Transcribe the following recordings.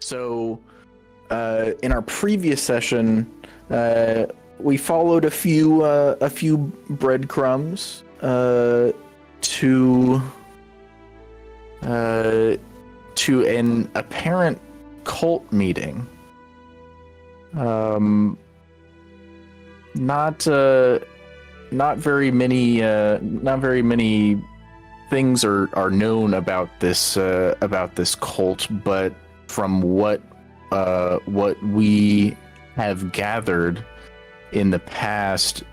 So, in our previous session, we followed a few breadcrumbs to an apparent cult meeting. Not very many things are known about this cult, but from what we have gathered in the past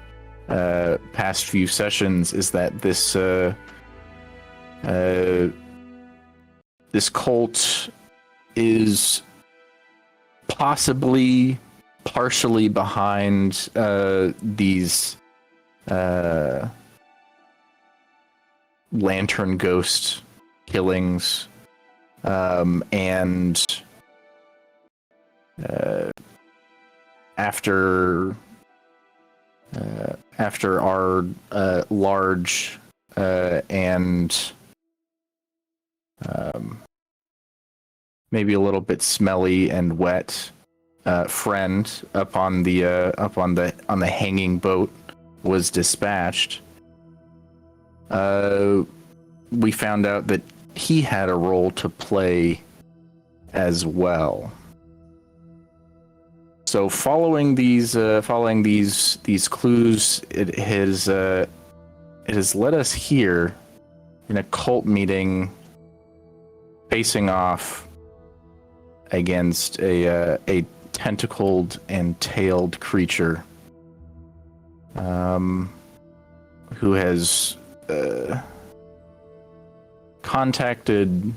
few sessions is that this cult is possibly partially behind these lantern ghost killings, and after our large and maybe a little bit smelly and wet friend up on the hanging boat was dispatched, we found out that he had a role to play as well. So following these clues, it has led us here in a cult meeting, facing off against a tentacled and tailed creature, who has contacted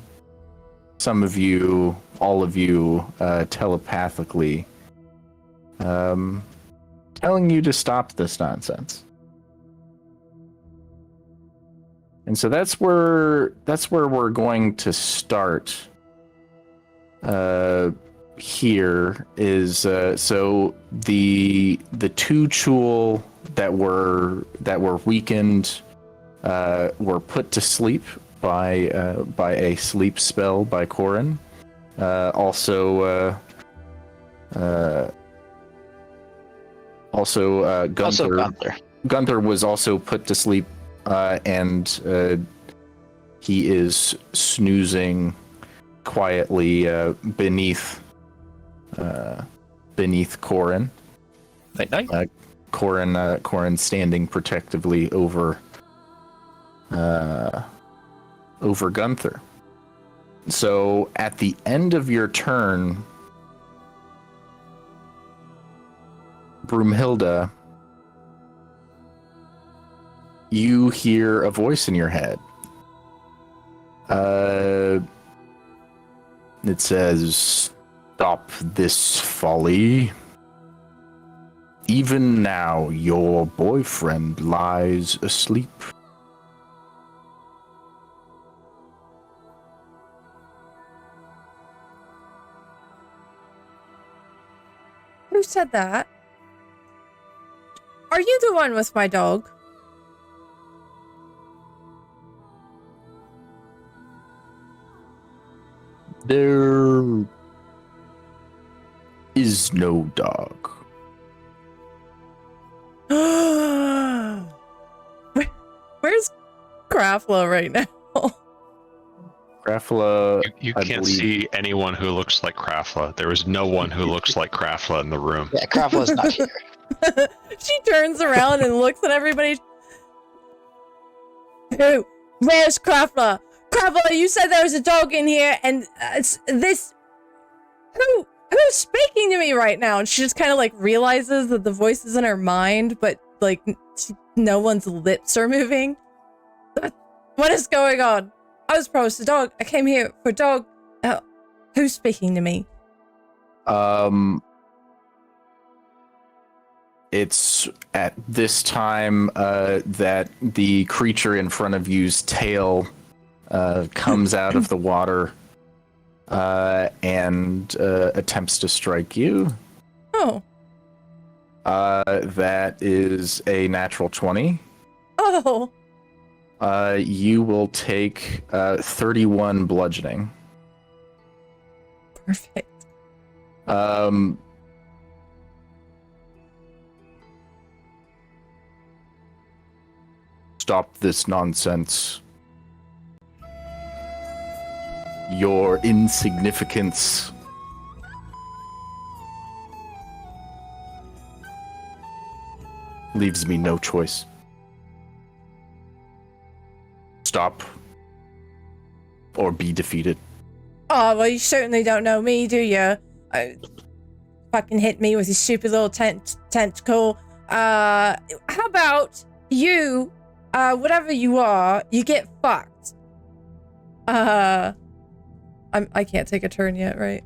some of you, all of you, telepathically, telling you to stop this nonsense. And so that's where we're going to start. Here is so the two Chul that were weakened were put to sleep by a sleep spell by Corin. Also Gunther. Gunther was also put to sleep, and he is snoozing quietly beneath Corin. Night. Corin standing protectively over Gunther. So at the end of your turn, Broomhilda, you hear a voice in your head. It says, "Stop this folly. Even now, your boyfriend lies asleep." Who said that? Are you the one with my dog? There is no dog. Where's Grafla right now? Grafla, You can't see anyone who looks like Krafla. There is no one who looks like Krafla in the room. Yeah, Krafla's not here. She turns around and looks at everybody. Who? Where's Krafla? Krafla, you said there was a dog in here, and it's this. Who's speaking to me right now? And she just kind of like realizes that the voice is in her mind, but like no one's lips are moving. What is going on? I was promised a dog. I came here for a dog. Who's speaking to me? It's at this time that the creature in front of you's tail comes out of the water and attempts to strike you. Oh. That is a natural 20. Oh. You will take 31 bludgeoning. Perfect. Stop this nonsense. Your insignificance leaves me no choice. Stop or be defeated. Oh, well, you certainly don't know me, do you? Fucking hit me with your stupid little tentacle. How about you, whatever you are, you get fucked. I can't take a turn yet, right?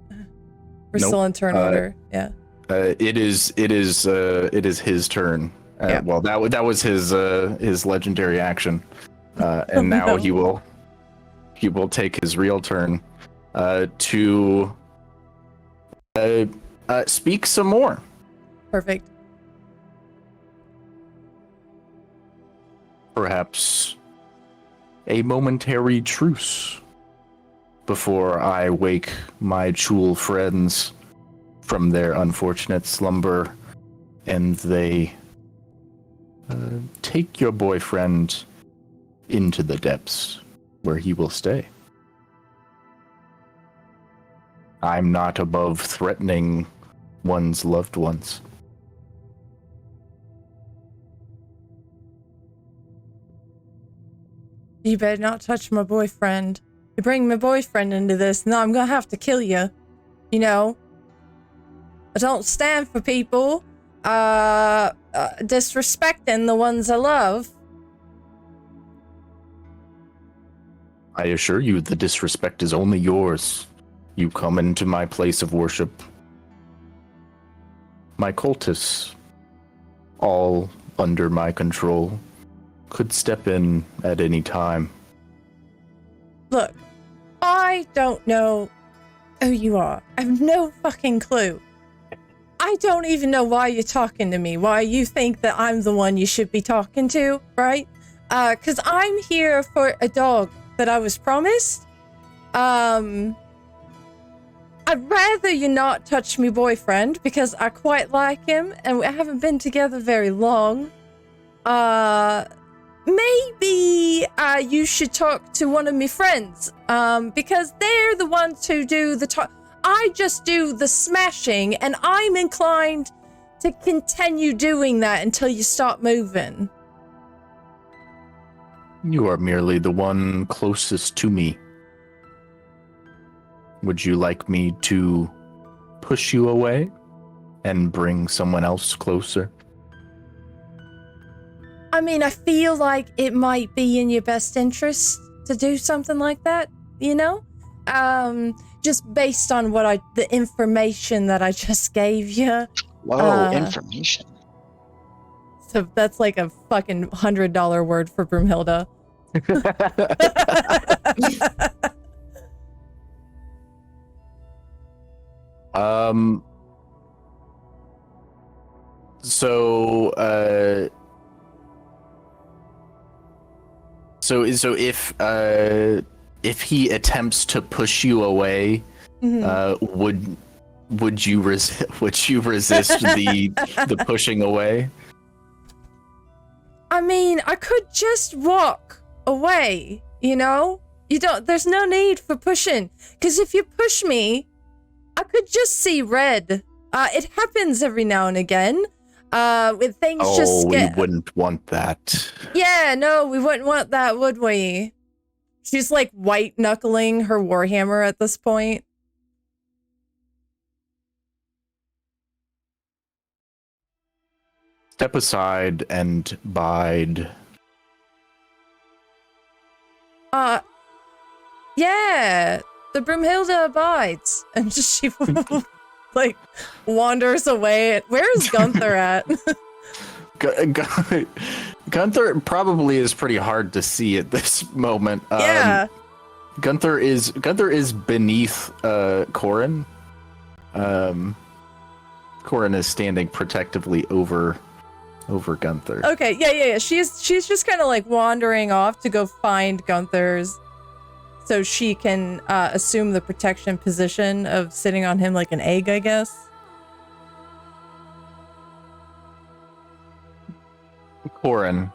We're Nope. still in turn order. Yeah. It is his turn. Yeah. Well, that was his legendary action, and now No. he will take his real turn to speak some more. Perfect. Perhaps a momentary truce before I wake my Chul friends from their unfortunate slumber, and they take your boyfriend into the depths where he will stay. I'm not above threatening one's loved ones. You better not touch my boyfriend. You bring my boyfriend into this, no, I'm gonna have to kill you. You know? I don't stand for people disrespecting the ones I love. I assure you, the disrespect is only yours. You come into my place of worship. My cultists, all under my control, could step in at any time. Look, I don't know who you are. I have no fucking clue. I don't even know why you're talking to me, why you think that I'm the one you should be talking to, right? Because I'm here for a dog that I was promised. I'd rather you not touch me boyfriend because I quite like him and we haven't been together very long. Maybe you should talk to one of my friends because they're the ones who do the talk. I just do the smashing, and I'm inclined to continue doing that until you stop moving. You are merely the one closest to me. Would you like me to push you away and bring someone else closer? I mean, I feel like it might be in your best interest to do something like that, you know? Just based on the information that I just gave you. Whoa, information. So that's like a fucking $100 word for Broomhilda. So if he attempts to push you away, would you resist the pushing away? I mean, I could just walk away, you know? There's no need for pushing. Because if you push me, I could just see red. It happens every now and again. When things just get... we wouldn't want that. Yeah, no, we wouldn't want that, would we? She's like white knuckling her warhammer at this point. Step aside and bide. Yeah, the Broomhilda abides, and she like wanders away. Where's Gunther at? Gunther probably is pretty hard to see at this moment. Yeah. Gunther is beneath Corin. Corin is standing protectively over Gunther. Okay, yeah. She's just kind of like wandering off to go find Gunther's so she can assume the protection position of sitting on him like an egg, I guess. Corin,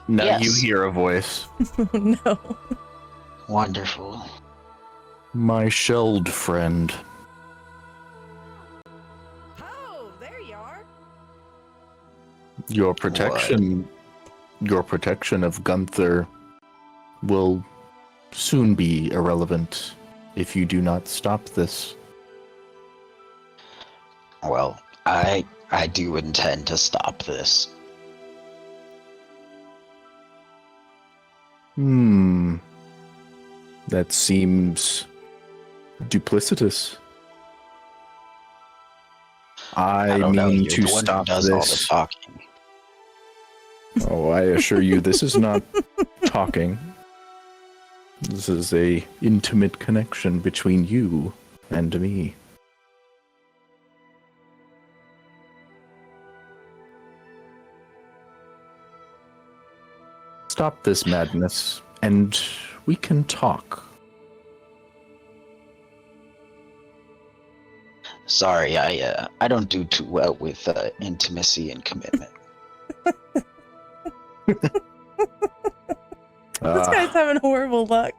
now Yes. you hear a voice. No. Wonderful. My shelled friend. Oh, there you are. Your protection of Gunther will soon be irrelevant if you do not stop this. Well, I do intend to stop this. That seems duplicitous. I don't know. mean You're to the one who stop does all the this. talking. Oh, I assure you, this is not talking. This is a intimate connection between you and me. Stop this madness, and we can talk. Sorry, I don't do too well with intimacy and commitment. This guy's having horrible luck.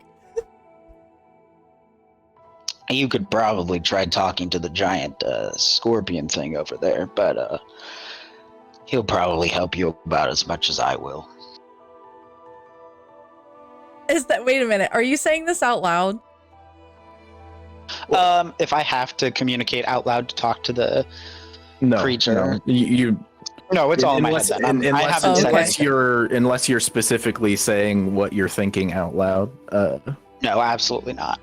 You could probably try talking to the giant scorpion thing over there, but he'll probably help you about as much as I will. Wait a minute, are you saying this out loud? If I have to communicate out loud to talk to the No, creature, no. You no, it's all in my head. unless, Then. I haven't said unless anything. unless you're specifically saying what you're thinking out loud. No, absolutely not.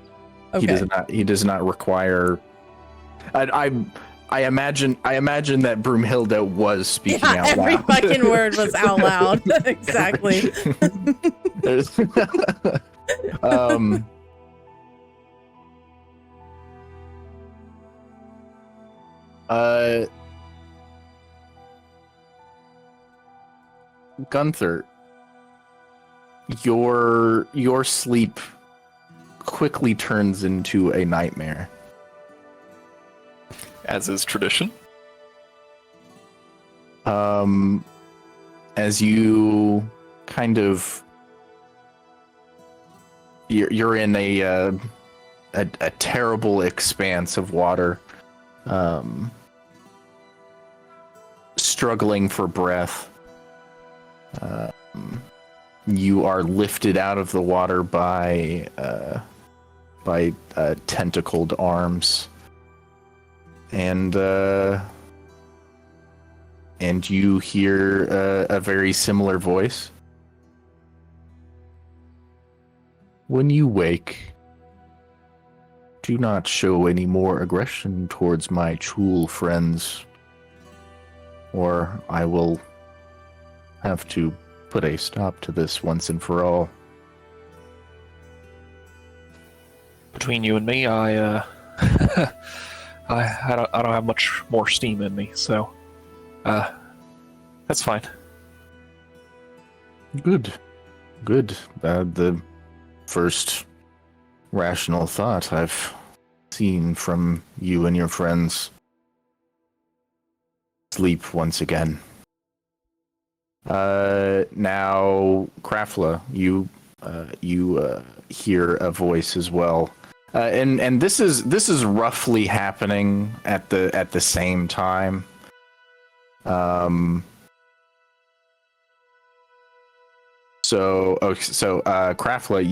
Okay. He does not require. I imagine that Broomhilda was speaking Yeah, out every loud. fucking word was out loud. Exactly. There's- um. Gunther, your sleep quickly turns into a nightmare. As is tradition. As you kind of you're in a terrible expanse of water, struggling for breath. You are lifted out of the water by tentacled arms, and you hear a very similar voice. When you wake, do not show any more aggression towards my Chul friends, or I will have to put a stop to this once and for all. Between you and me, I don't have much more steam in me, so that's fine. Good. The first rational thought I've seen from you and your friends. Sleep once again. Now, Krafla, you hear a voice as well, and this is roughly happening at the same time. So Krafla,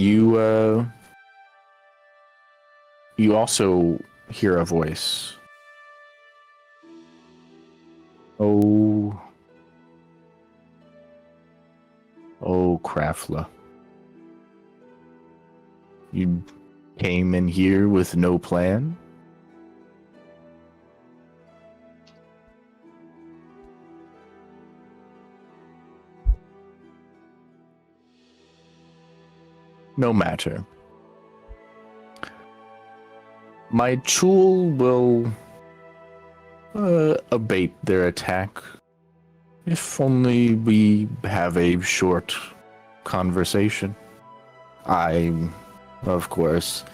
you also hear a voice. Oh, Krafla. You came in here with no plan? No matter. My Chul will abate their attack if only we have a short conversation. I, of course,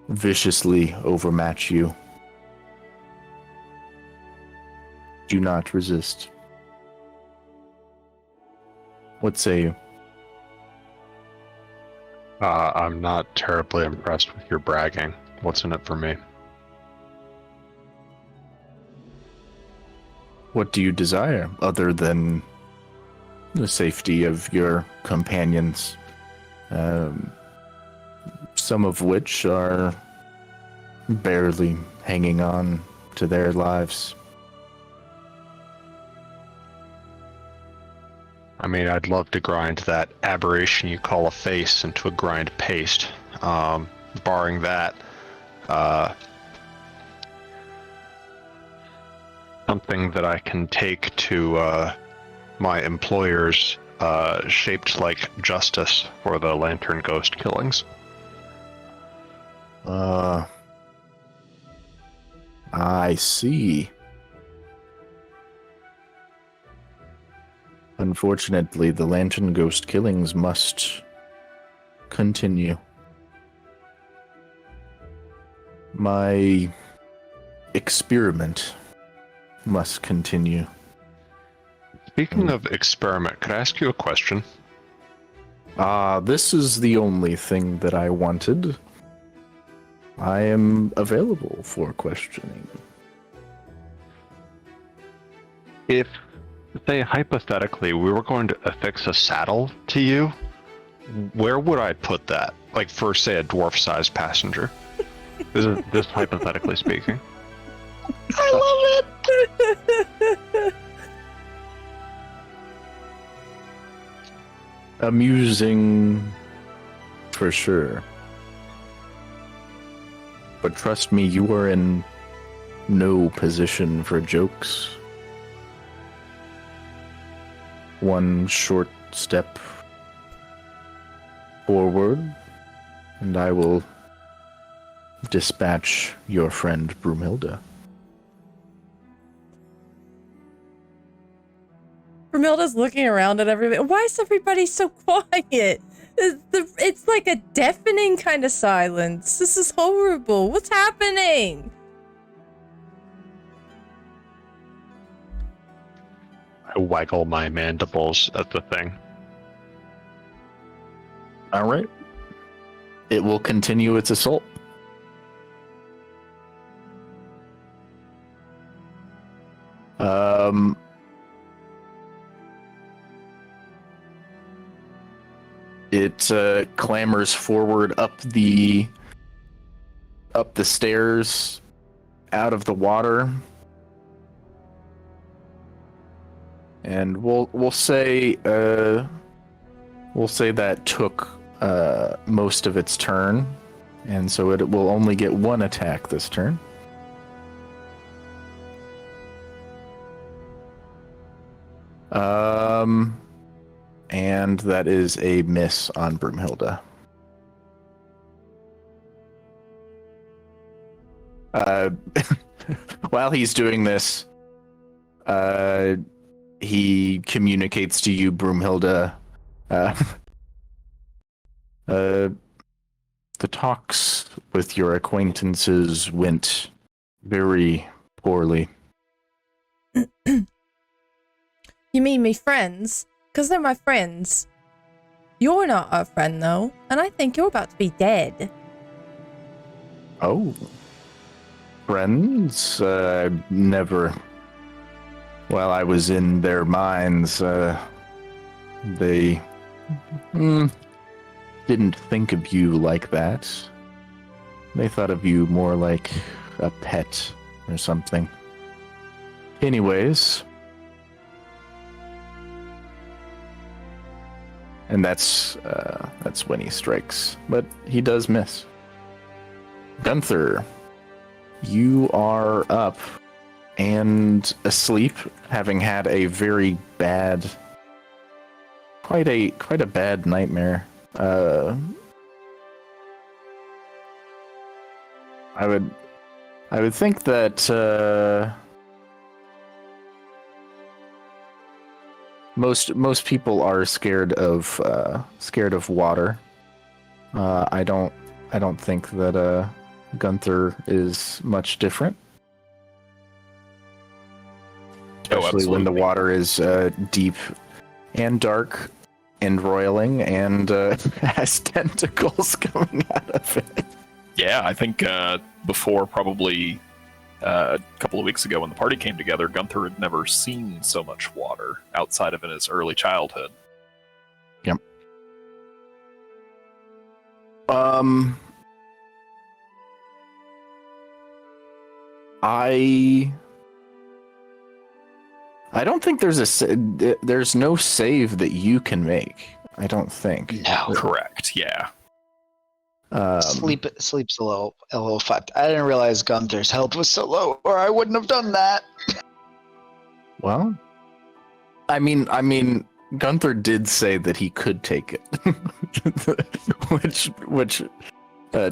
viciously overmatch you. Do not resist. What say you? I'm not terribly impressed with your bragging. What's in it for me? What do you desire other than the safety of your companions? Some of which are barely hanging on to their lives. I mean, I'd love to grind that aberration you call a face into a grind paste. Barring that, something that I can take to my employers shaped like justice for the Lantern Ghost killings. I see. Unfortunately, the Lantern Ghost killings must continue. My experiment must continue. Speaking of experiment, could I ask you a question? This is the only thing that I wanted. I am available for questioning. If, say, hypothetically, we were going to affix a saddle to you, where would I put that? Like, for, say, a dwarf-sized passenger? This hypothetically speaking. I love it. Amusing, for sure. But trust me, you are in no position for jokes. One short step forward, and I will dispatch your friend Broomhilda. Broomhilda's looking around at everybody. Why is everybody so quiet? It's like a deafening kind of silence. This is horrible. What's happening? I waggle my mandibles at the thing. All right. It will continue its assault. It clambers forward up the stairs, out of the water, and we'll say that took most of its turn, and so it will only get one attack this turn. And that is a miss on Broomhilda. While he's doing this, he communicates to you, Broomhilda. The talks with your acquaintances went very poorly. You mean me friends? Because they're my friends. You're not our friend, though, and I think you're about to be dead. Oh. Friends? Never. While I was in their minds, they didn't think of you like that. They thought of you more like a pet or something. Anyways. And that's when he strikes. But he does miss. Gunther, you are up and asleep, having had a very bad, quite a bad nightmare. I would think that most people are scared of water. I don't think that Gunther is much different. Especially when the absolutely. water is deep and dark and roiling and has tentacles coming out of it. Yeah, I think before probably a couple of weeks ago when the party came together, Gunther had never seen so much water outside of in his early childhood. Yep. I don't think there's no save that you can make. I don't think. No. Correct, yeah. Sleep's a little fucked. I didn't realize Gunther's health was so low, or I wouldn't have done that. Well, I mean, Gunther did say that he could take it, which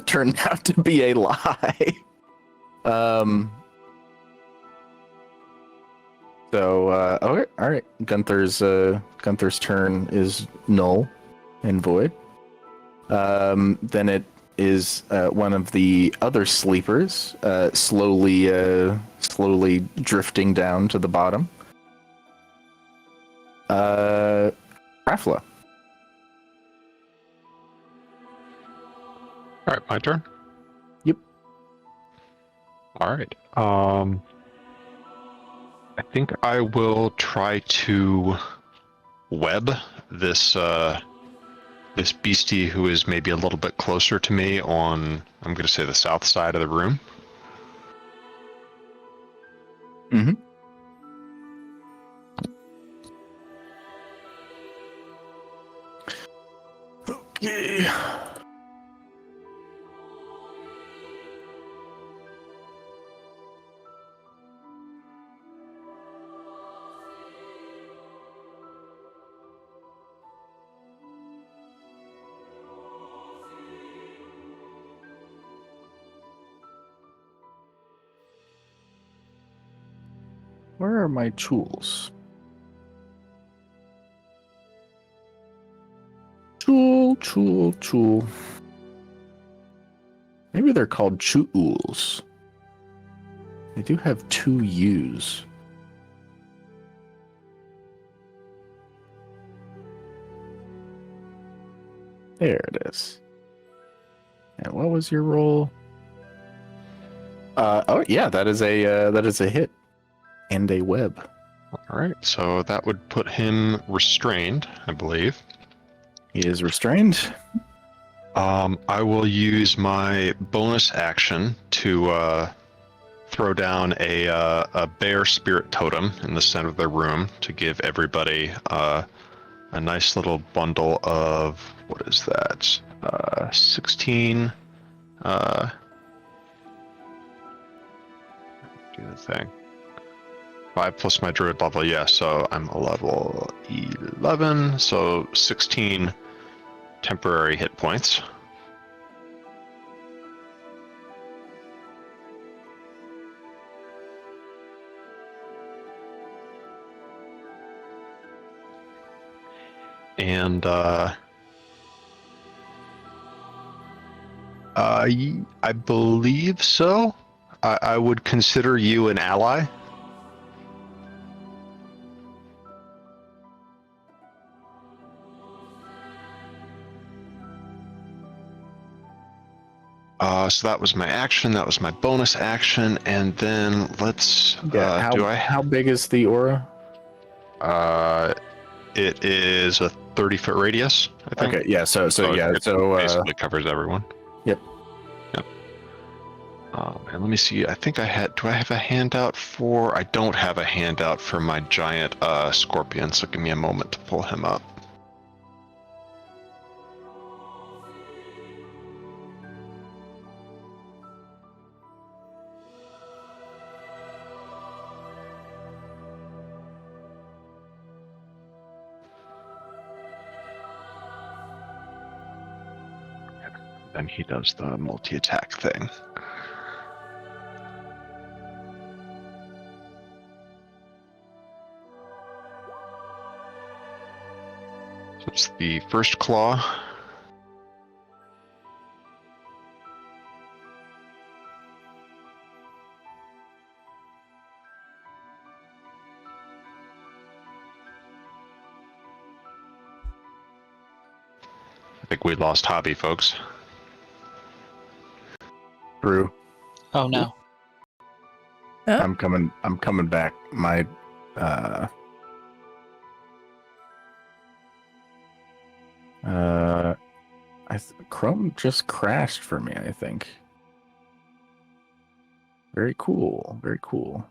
turned out to be a lie. So, all right. Gunther's turn is null and void. Then it is one of the other sleepers, slowly drifting down to the bottom. Rafla. All right, my turn. Yep. All right. I think I will try to web this this beastie who is maybe a little bit closer to me on, I'm going to say, the south side of the room. Mm-hmm. Okay. Where are my tools? Tool. Maybe they're called tools. They do have 2 U's. There it is. And what was your roll? Oh yeah, that is a hit and a web. All right, so that would put him restrained, I believe. He is restrained. I will use my bonus action to throw down a bear spirit totem in the center of the room to give everybody a nice little bundle of, what is that? 16. Do the thing. 5 plus my druid level, yeah, so I'm a level 11, so 16 temporary hit points. And I believe so. I would consider you an ally. So that was my action. That was my bonus action, and then let's. How big is the aura? It is a 30-foot radius, I think. Okay, yeah. So it basically covers everyone. Yep. Yep. And let me see. I think I had. Do I have a handout for? I don't have a handout for my giant scorpion. So give me a moment to pull him up. Then he does the multi-attack thing. It's the first claw. I think we lost Hobby, folks. Brew. Oh no. Huh? I'm coming back. My Chrome just crashed for me, I think. Very cool. Very cool.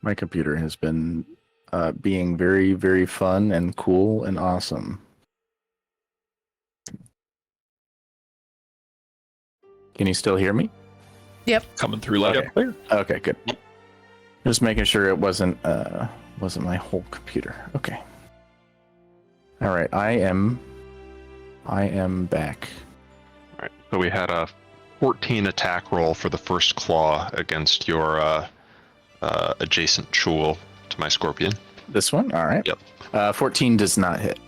My computer has been being very, very fun and cool and awesome. Can you still hear me? Coming through loud and clear. Okay, good. Just making sure it wasn't my whole computer. Okay. All right, I am back. All right. So we had a 14 attack roll for the first claw against your adjacent Chul to my scorpion. This one? All right. Yep. 14 does not hit.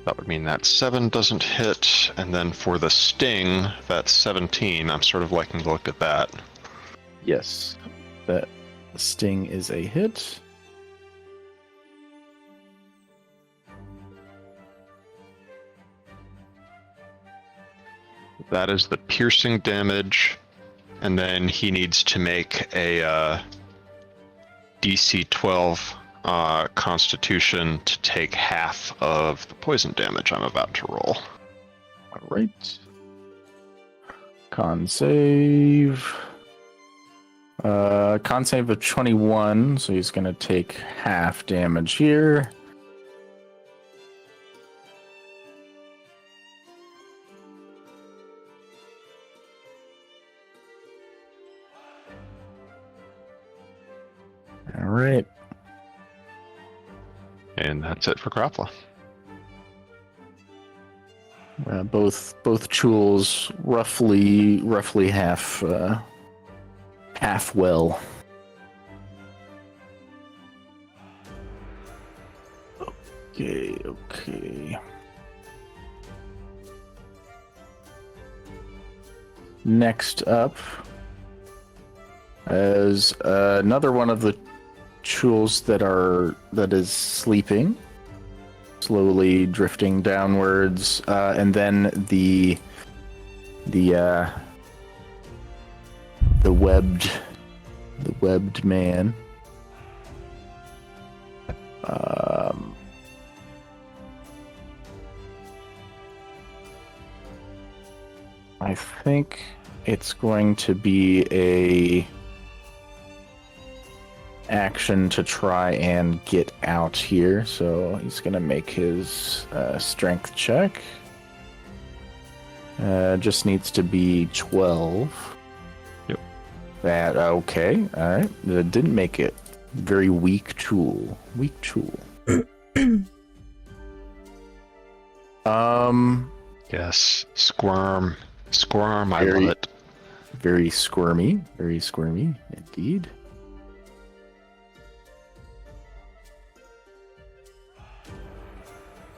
That would mean that 7 doesn't hit, and then for the sting, that's 17. I'm sort of liking to look at that. Yes. The sting is a hit. That is the piercing damage, and then he needs to make a DC 12 Constitution to take half of the poison damage I'm about to roll. All right. Con save. Con save of 21, so he's going to take half damage here. All right. And that's it for Grapla. Both Chuls roughly half well. Okay. Next up is another one of the Chuls that is sleeping, slowly drifting downwards, and then the webbed man. I think it's going to be a action to try and get out here, so he's gonna make his strength check. Just needs to be 12. Yep. That okay. All right. Didn't make it. Very weak tool. Weak tool. Yes, squirm, I love it. Very squirmy indeed.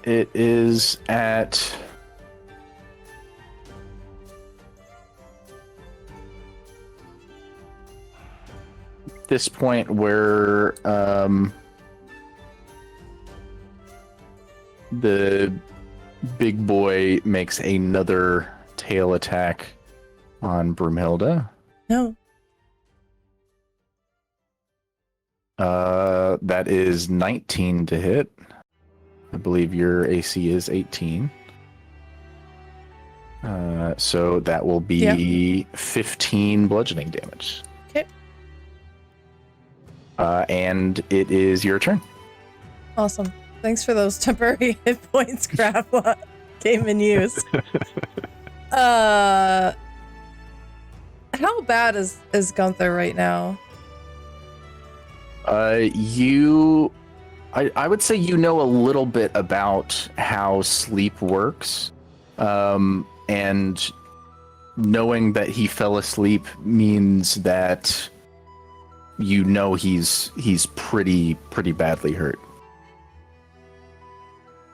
It is at this point where the big boy makes another tail attack on Broomhilda. No. That is 19 to hit. I believe your AC is 18. So that will be 15 bludgeoning damage. Okay. And it is your turn. Awesome. Thanks for those temporary hit points, Grapla. Came in use. How bad is Gunther right now? I would say you know a little bit about how sleep works, and knowing that he fell asleep means that you know he's pretty badly hurt.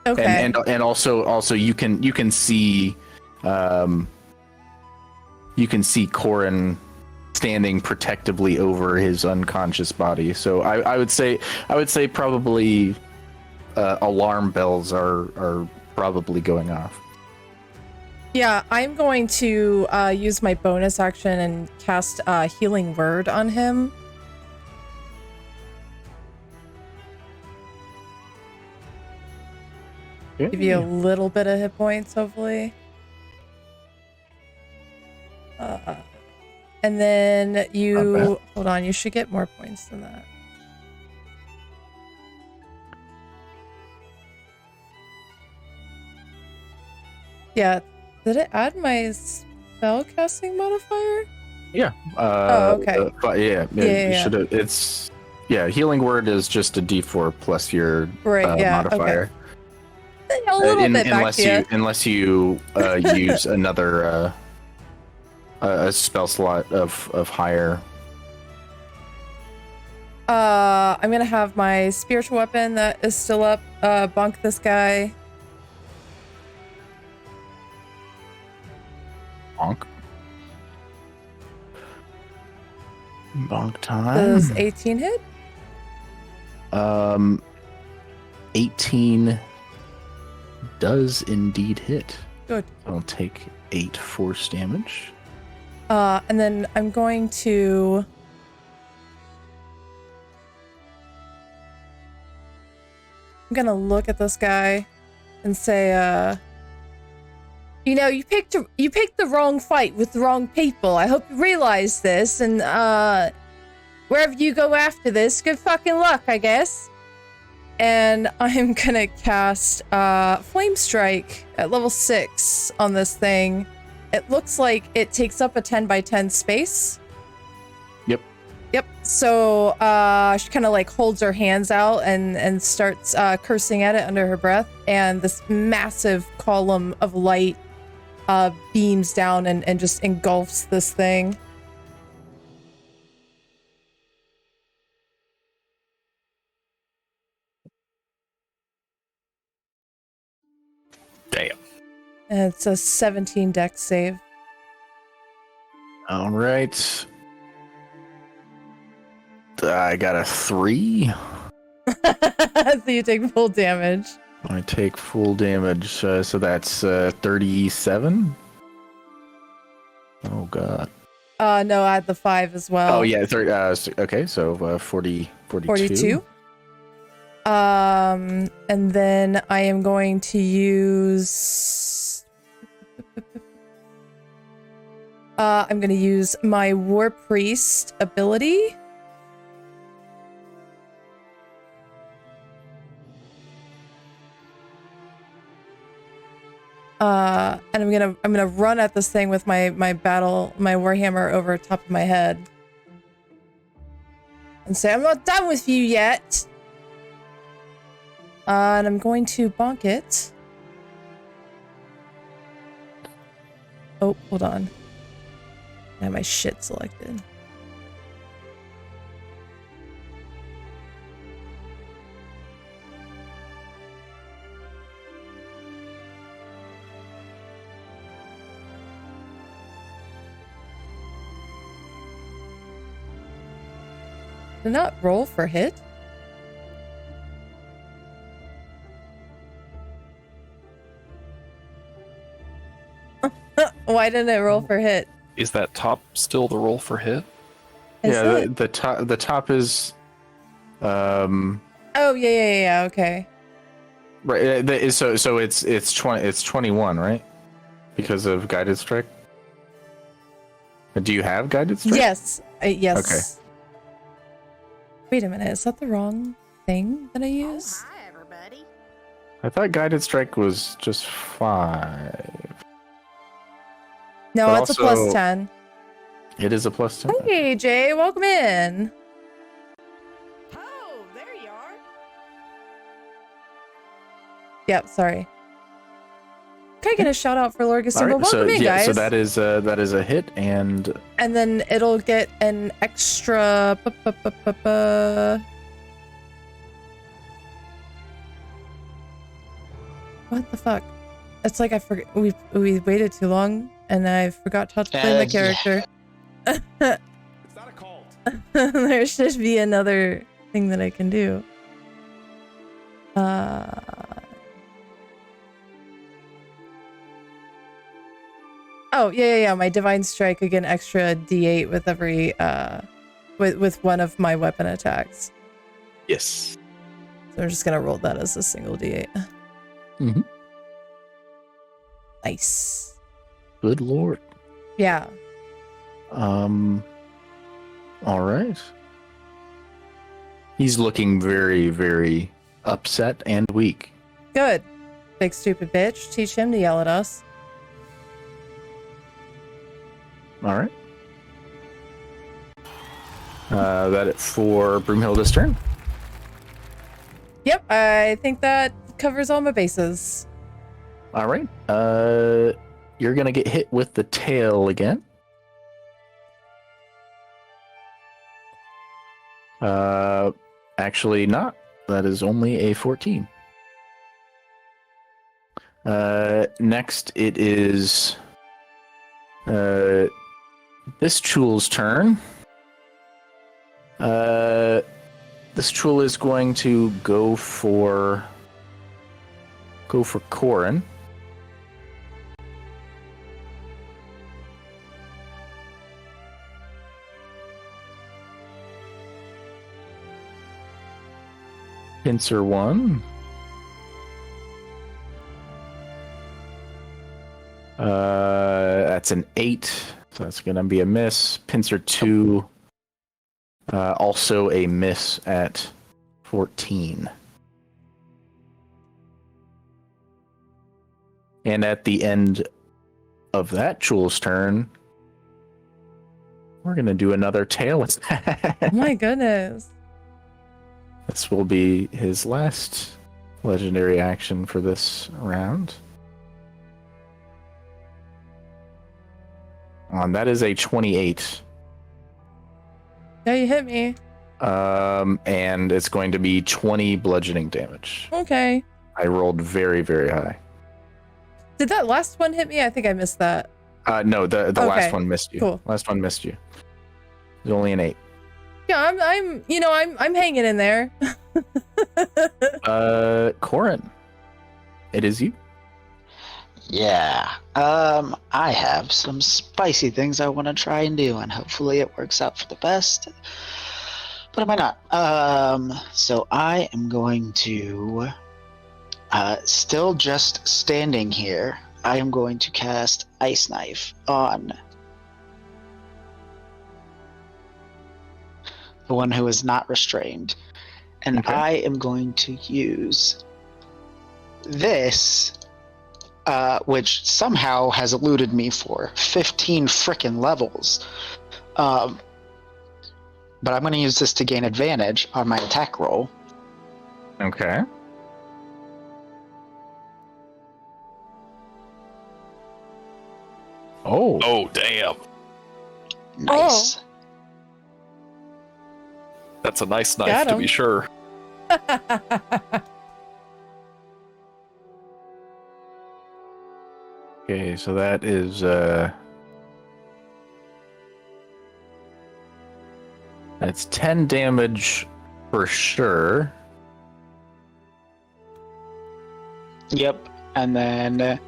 Okay. And also you can see Corin standing protectively over his unconscious body. So I would say probably alarm bells are probably going off. Yeah, I'm going to use my bonus action and cast Healing Word on him. Give you a little bit of hit points, hopefully. And then you... Hold on, you should get more points than that. Yeah, did it add my spellcasting modifier? Yeah. Oh, okay. But yeah, Yeah. should have. It's Healing Word is just a D4 plus your modifier. Okay. A little bit back to you. Unless you use another a spell slot of higher. I'm gonna have my spiritual weapon that is still up. Bunk this guy. Bonk. Bonk time. Does 18 hit? 18 does indeed hit. Good. I'll take 8 force damage. And then I'm going to... I'm gonna look at this guy and say, you know, you picked the wrong fight with the wrong people. I hope you realize this, and wherever you go after this, good fucking luck, I guess. And I'm gonna cast Flame Strike at level 6 on this thing. It looks like it takes up a 10 by 10 space. Yep. So she kind of like holds her hands out and starts cursing at it under her breath, and this massive column of light beams down and just engulfs this thing. Damn. And it's a 17 dex save. All right. I got a 3. So you take full damage. I take full damage, so that's 37. Oh god. No, add the 5 as well. Oh yeah, okay, so 42. 42. And then I am going to use... I'm going to use my War Priest ability. And I'm gonna run at this thing with my warhammer over top of my head, and say, "I'm not done with you yet." And I'm going to bonk it. Oh, hold on. I have my shit selected. Did not roll for hit. Why didn't it roll for hit? Is that top still the roll for hit? The top is Oh yeah, okay. right, so it's 21, right? Because of guided strike. Do you have guided strike? Yes. Yes. Okay. Wait a minute, is that the wrong thing that I use? Hi, everybody. I thought guided strike was just 5. No, But it's a also- plus 10. It is a plus 10. Hey, Jay, welcome in. Oh, there you are. Yep, sorry. Can I get a shout out for Lord All Gasimba? right, Welcome in, guys. so that is a hit, and And then it'll get an extra... what the fuck? It's like I forgot. We waited too long, and I forgot how to play my character. It's not a cult. There should be another thing that I can do. Oh, yeah. My Divine Strike, again, extra D8 with every, with one of my weapon attacks. Yes. So I'm just gonna roll that as a single D8. Mm-hmm. Nice. Good lord. Yeah. All right. He's looking very, very upset and weak. Good. Big stupid bitch. Teach him to yell at us. All right. That it for Broomhilda's turn. Yep, I think that covers all my bases. All right. You're gonna get hit with the tail again. Actually not. That is only a 14. Next it is this Chul's turn. This Chul is going to go for Corin. Pincer 1. That's an 8, so that's gonna be a miss. Pincer 2, also a miss at 14. And at the end of that Chul's turn, we're gonna do another tail attack. Oh my goodness. This will be his last legendary action for this round. That is a 28. Yeah, you hit me. And it's going to be 20 bludgeoning damage. Okay. I rolled very, very high. Did that last one hit me? I think I missed that. No, the Okay. last one missed you. Cool. Last one missed you. It was only an 8. Yeah, I'm hanging in there. Corin, it is you. Yeah. I have some spicy things I want to try and do, and hopefully it works out for the best. But it might not. So I am going to, still just standing here, I am going to cast Ice Knife on the one who is not restrained. And Okay. I am going to use this, which somehow has eluded me for 15 frickin' levels. But I'm going to use this to gain advantage on my attack roll. Okay. Oh. Oh, damn. Nice. That's a nice knife, Got to him. be sure. Okay, so that is that's 10 damage for sure. Yep. And then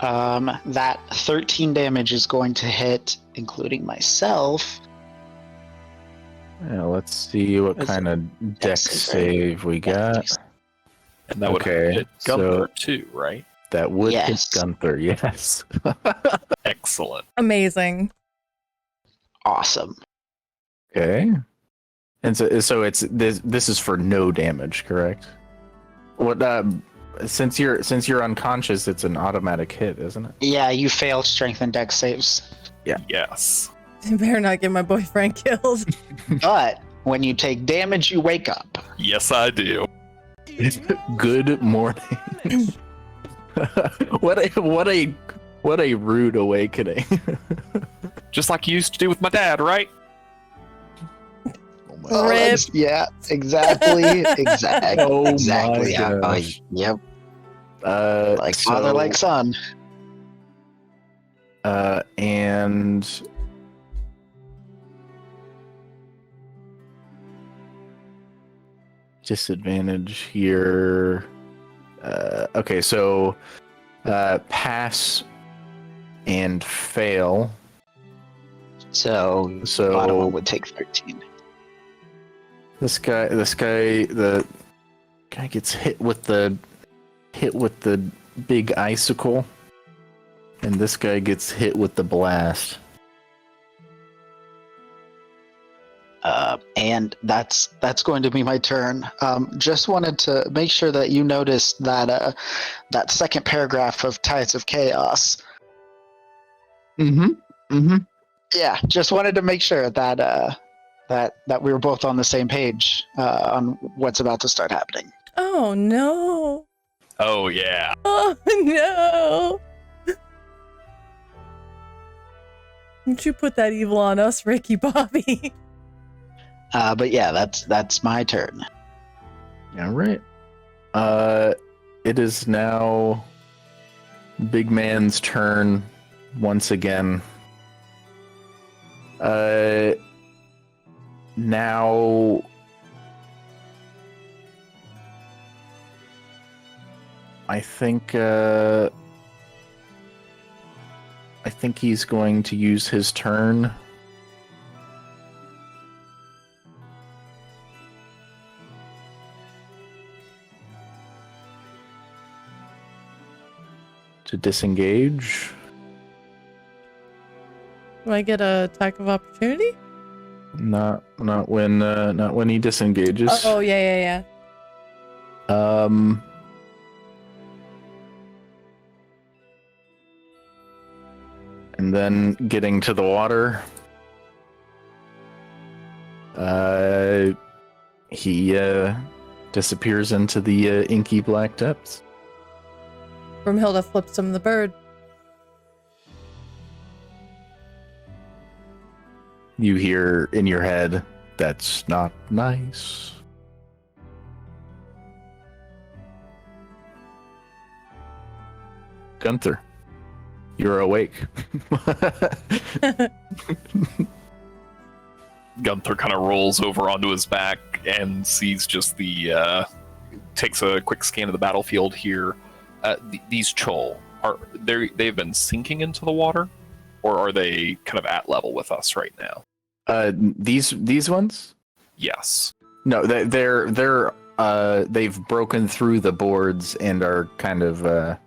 that 13 damage is going to hit, including myself. Yeah, let's see what That's kind of dex save, save we got. And that would Okay, hit so- Gunther too, right? That would hit Yes. Gunther, yes. Excellent. Amazing. Awesome. Okay. And so it's this is for no damage, correct? What since you're unconscious, it's an automatic hit, isn't it? Yeah, you failed strength and dex saves. Yes. You better not get my boyfriend killed. But when you take damage, you wake up. Yes, I do. Good morning. what a rude awakening. Just like you used to do with my dad, right? Oh my Oh, Rip. that's- Yeah, exactly. Oh my Exactly. gosh. Yep. Like father, like son. And disadvantage here. Okay, so pass and fail. So bottom one would take 13. The guy gets hit with the big icicle, and this guy gets hit with the blast. And that's going to be my turn. Just wanted to make sure that you noticed that that second paragraph of Tides of Chaos. Yeah, just wanted to make sure that that we were both on the same page on what's about to start happening. Oh no. Oh yeah. Oh no. Don't you put that evil on us, Ricky Bobby. But yeah, that's my turn. All right. It is now Big Man's turn once again. Now I think he's going to use his turn to disengage. Do I get a attack of opportunity? Not when he disengages. Oh yeah. And then getting to the water, he disappears into the inky black depths. Broomhilda flips him the bird. You hear in your head, "That's not nice." Gunther, you're awake. Gunther kind of rolls over onto his back and sees just takes a quick scan of the battlefield here. These Chol, they've been sinking into the water, or are they kind of at level with us right now? These ones? Yes. No, they've broken through the boards and are kind of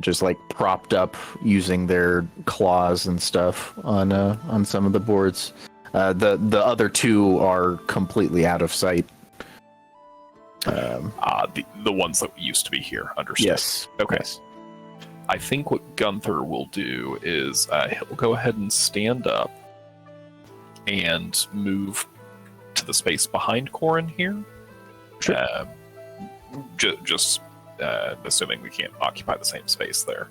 just like propped up using their claws and stuff on some of the boards. The other two are completely out of sight. The ones that used to be here. Understood. Yes. Okay. Yes. I think what Gunther will do is he'll go ahead and stand up and move to the space behind Corin here. Sure. Just assuming we can't occupy the same space there.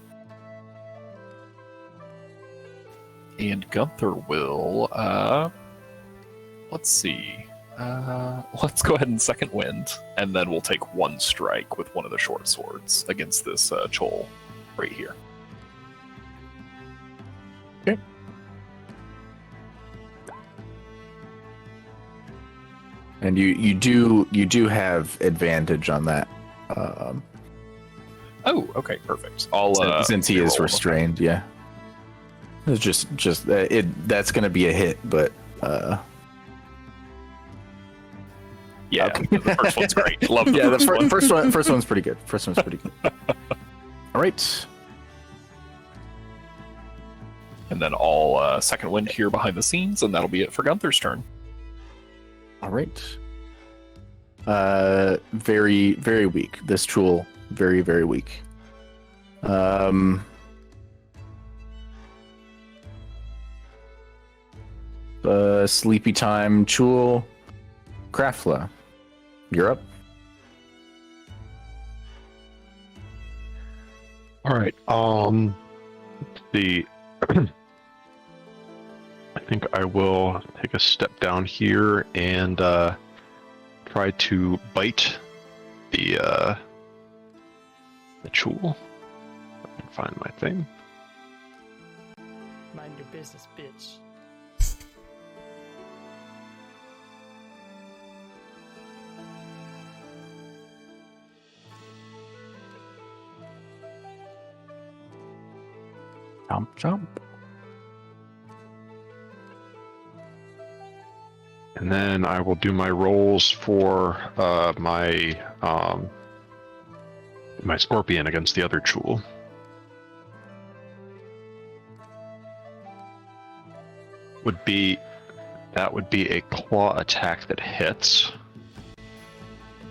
And Gunther will, let's see. Let's go ahead and second wind, and then we'll take one strike with one of the short swords against this Chol right here. Okay. And you do have advantage on that. Oh, okay, perfect. I'll since he is restrained, yeah. It's just that's going to be a hit, but yeah, okay. The first one's great. Love the yeah, first one. First one's pretty good. First one's pretty good. All right. And then I'll second wind here behind the scenes, and that'll be it for Gunther's turn. All right. Very, very weak. This Chul, very, very weak. Sleepy time, Chul, Krafla, you're up. All right. Let's see. I think I will take a step down here and try to bite the Chul. I can find my thing. Mind your business, bitch. Chomp, chomp. And then I will do my rolls for my my scorpion against the other Chul. That would be a claw attack that hits.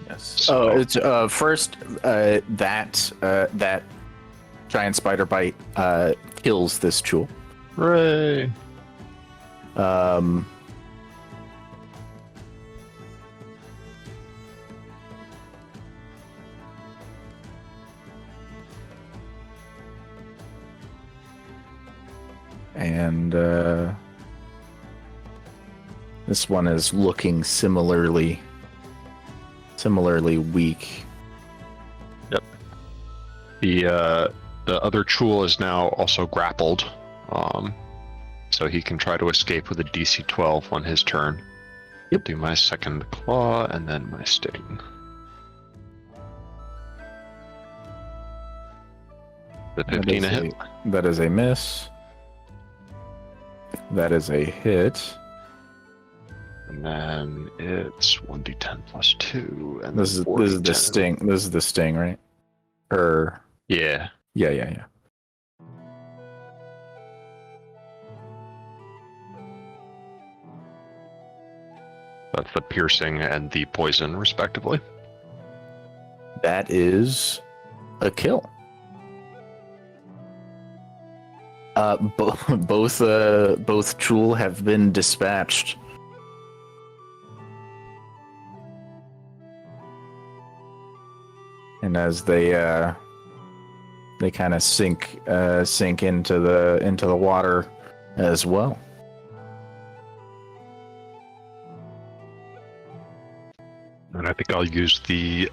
Yes. So- It's first that giant spider bite kills this Chul. Hooray! And this one is looking similarly weak. Yep. The other Chul is now also grappled, so he can try to escape with a DC 12 on his turn. Yep. Do my second claw and then my sting. The 15 a hit. That is a miss. That is a hit. And then it's 1d10 plus 2. And This is then the 4d10. sting. This is the sting, right? Yeah. Yeah. That's the piercing and the poison, respectively. That is a kill. Both Chul have been dispatched. And as they kind of sink into the water as well. And I think I'll use the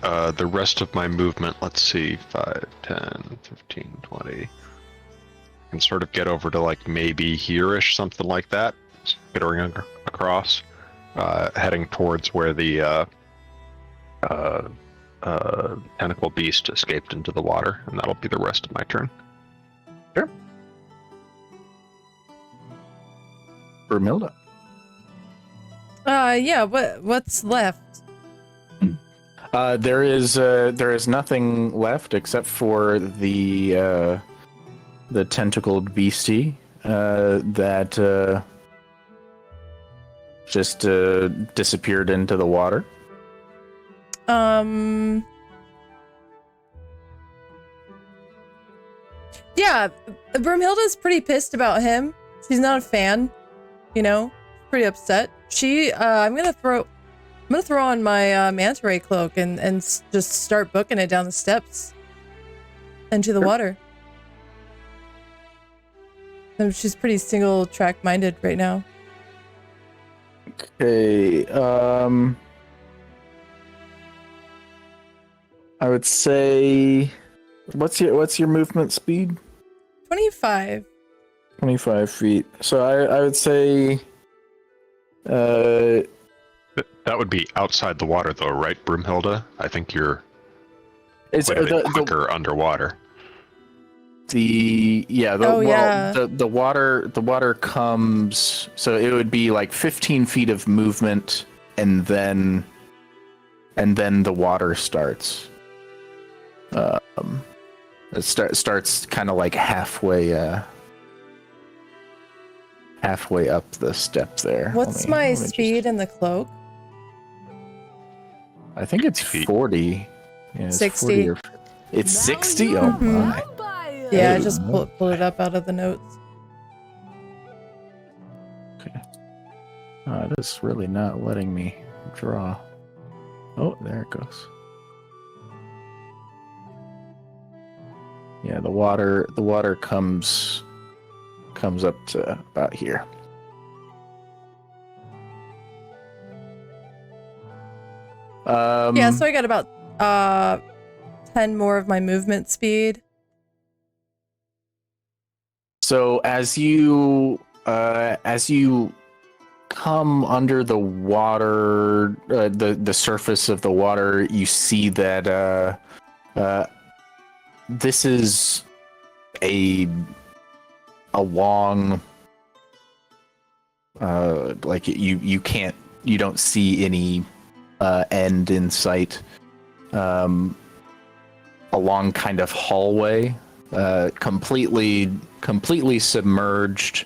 rest of my movement. Let's see, 5, 10, 15, 20. I can sort of get over to like maybe here-ish, something like that. Skittering across, heading towards where the tentacle beast escaped into the water, and that'll be the rest of my turn. Sure. Broomhilda. Yeah, what's left? There is nothing left except for the tentacled beastie that just disappeared into the water. Yeah, Broomhilda's pretty pissed about him. She's not a fan, pretty upset. I'm gonna throw on my manta ray cloak and just start booking it down the steps into the water. And she's pretty single track minded right now. Okay. I would say, what's your movement speed? 25. 25 feet. So I would say, That would be outside the water, though, right, Broomhilda? I think you're it's quite a bit quicker underwater. the water comes, so it would be like 15 feet of movement, and then the water starts. It starts kind of like halfway up the step there. What's my speed in the cloak? I think it's Feet. 40. Yeah, it's 60. 40 it's 60? Oh my. Yeah, I Hey, just pulled it up out of the notes. Okay. It is really not letting me draw. Oh, there it goes. Yeah, the water comes up to about here. Yeah, so I got about 10 more of my movement speed. So as you come under the water, the surface of the water, you see that this is a long, like you don't see any end in sight. A long kind of hallway, completely submerged.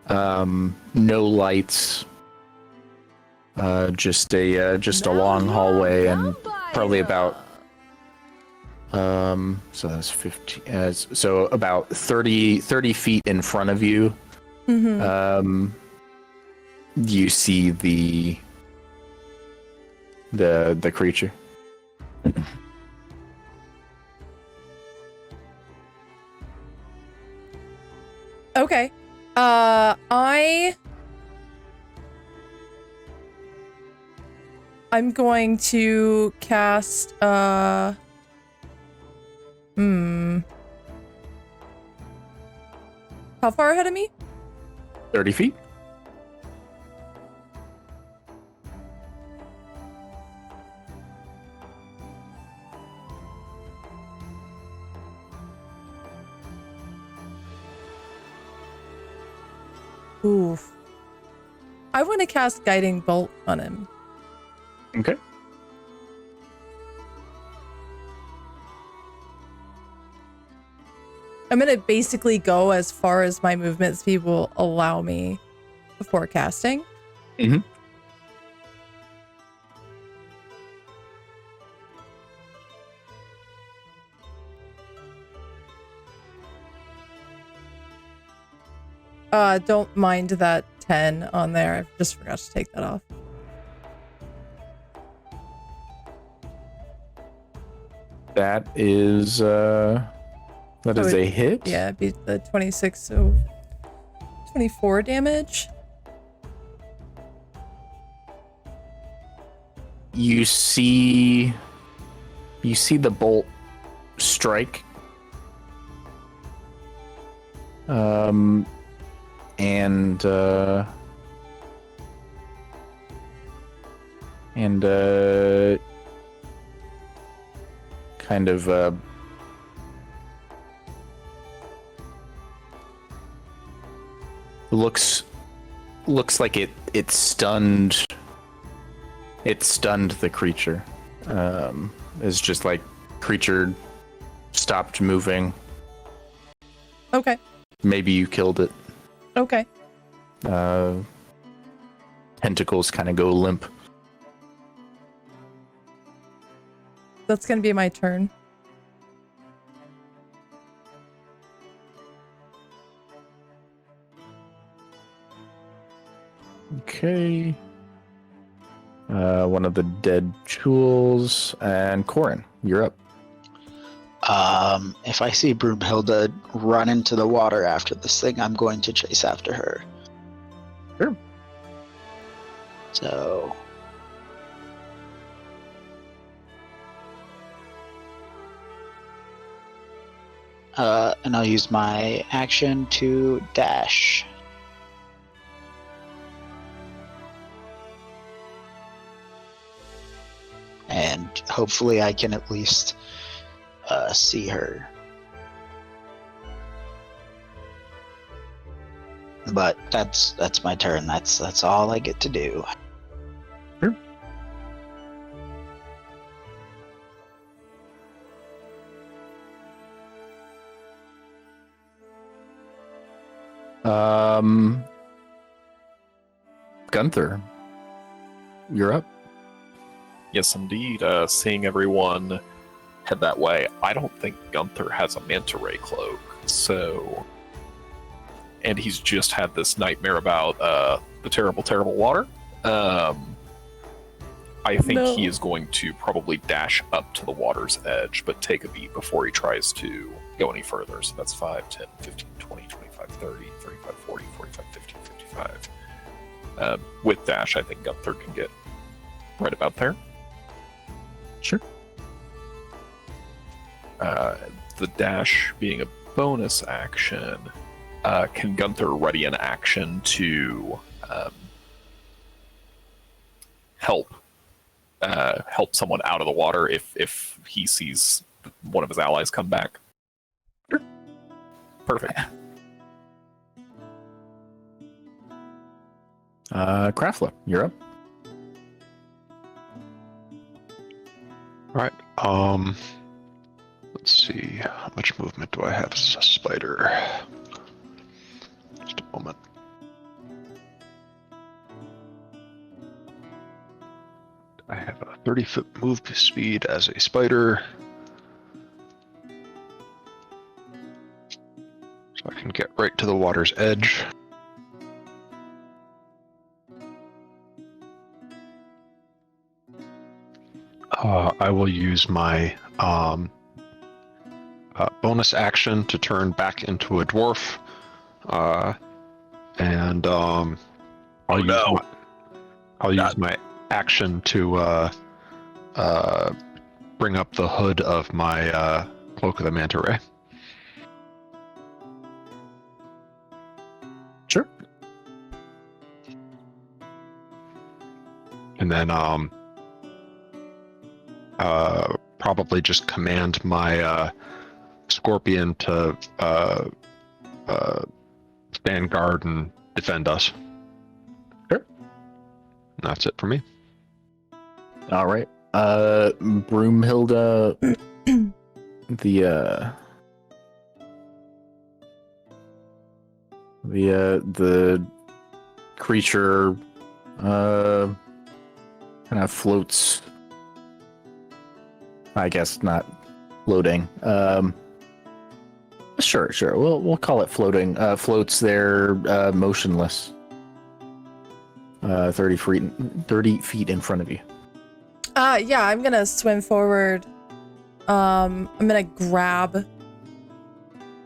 No lights. Just a long hallway, and probably about so that's 15. So about 30 feet in front of you. Mm-hmm. You see the creature. Okay. I'm going to cast how far ahead of me? 30 feet. Oof. I want to cast Guiding Bolt on him. Okay. I'm going to basically go as far as my movement speed will allow me before casting. Mm-hmm. Don't mind that 10 on there. I just forgot to take that off. That is a hit. Yeah, it'd be the 26, so 24 damage. You see the bolt strike. Kind of looks like it stunned the creature. It's just like creature stopped moving. Okay. Maybe you killed it. Okay. Tentacles kind of go limp. That's going to be my turn. Okay. One of the dead jewels, and Corin, you're up. If I see Broomhilda run into the water after this thing, I'm going to chase after her. Sure. So... and I'll use my action to dash. And hopefully I can at least see her. But that's my turn. That's all I get to do. Sure. Gunther, you're up. Yes, indeed. Seeing everyone head that way, I don't think Gunther has a manta ray cloak, so... And he's just had this nightmare about the terrible, terrible water. I think he is going to probably dash up to the water's edge, but take a beat before he tries to go any further. So that's 5, 10, 15, 20, 25, 30, 35, 40, 45, 50, 55. With dash, I think Gunther can get right about there. Sure. The dash being a bonus action, can Gunther ready an action to help someone out of the water if he sees one of his allies come back? Perfect. Krafla, you're up. All right. Let's see. How much movement do I have as a spider? Just a moment. I have a 30-foot move speed as a spider. So I can get right to the water's edge. I will use my bonus action to turn back into a dwarf, and I'll use my action to bring up the hood of my cloak of the manta ray. Sure. And then probably just command my scorpion to stand guard and defend us. Sure. And that's it for me. All right. Broomhilda, the creature kind of floats. I guess not floating. Sure. We'll call it floating. Floats there, motionless. 30 feet in front of you. Yeah, I'm gonna swim forward. I'm gonna grab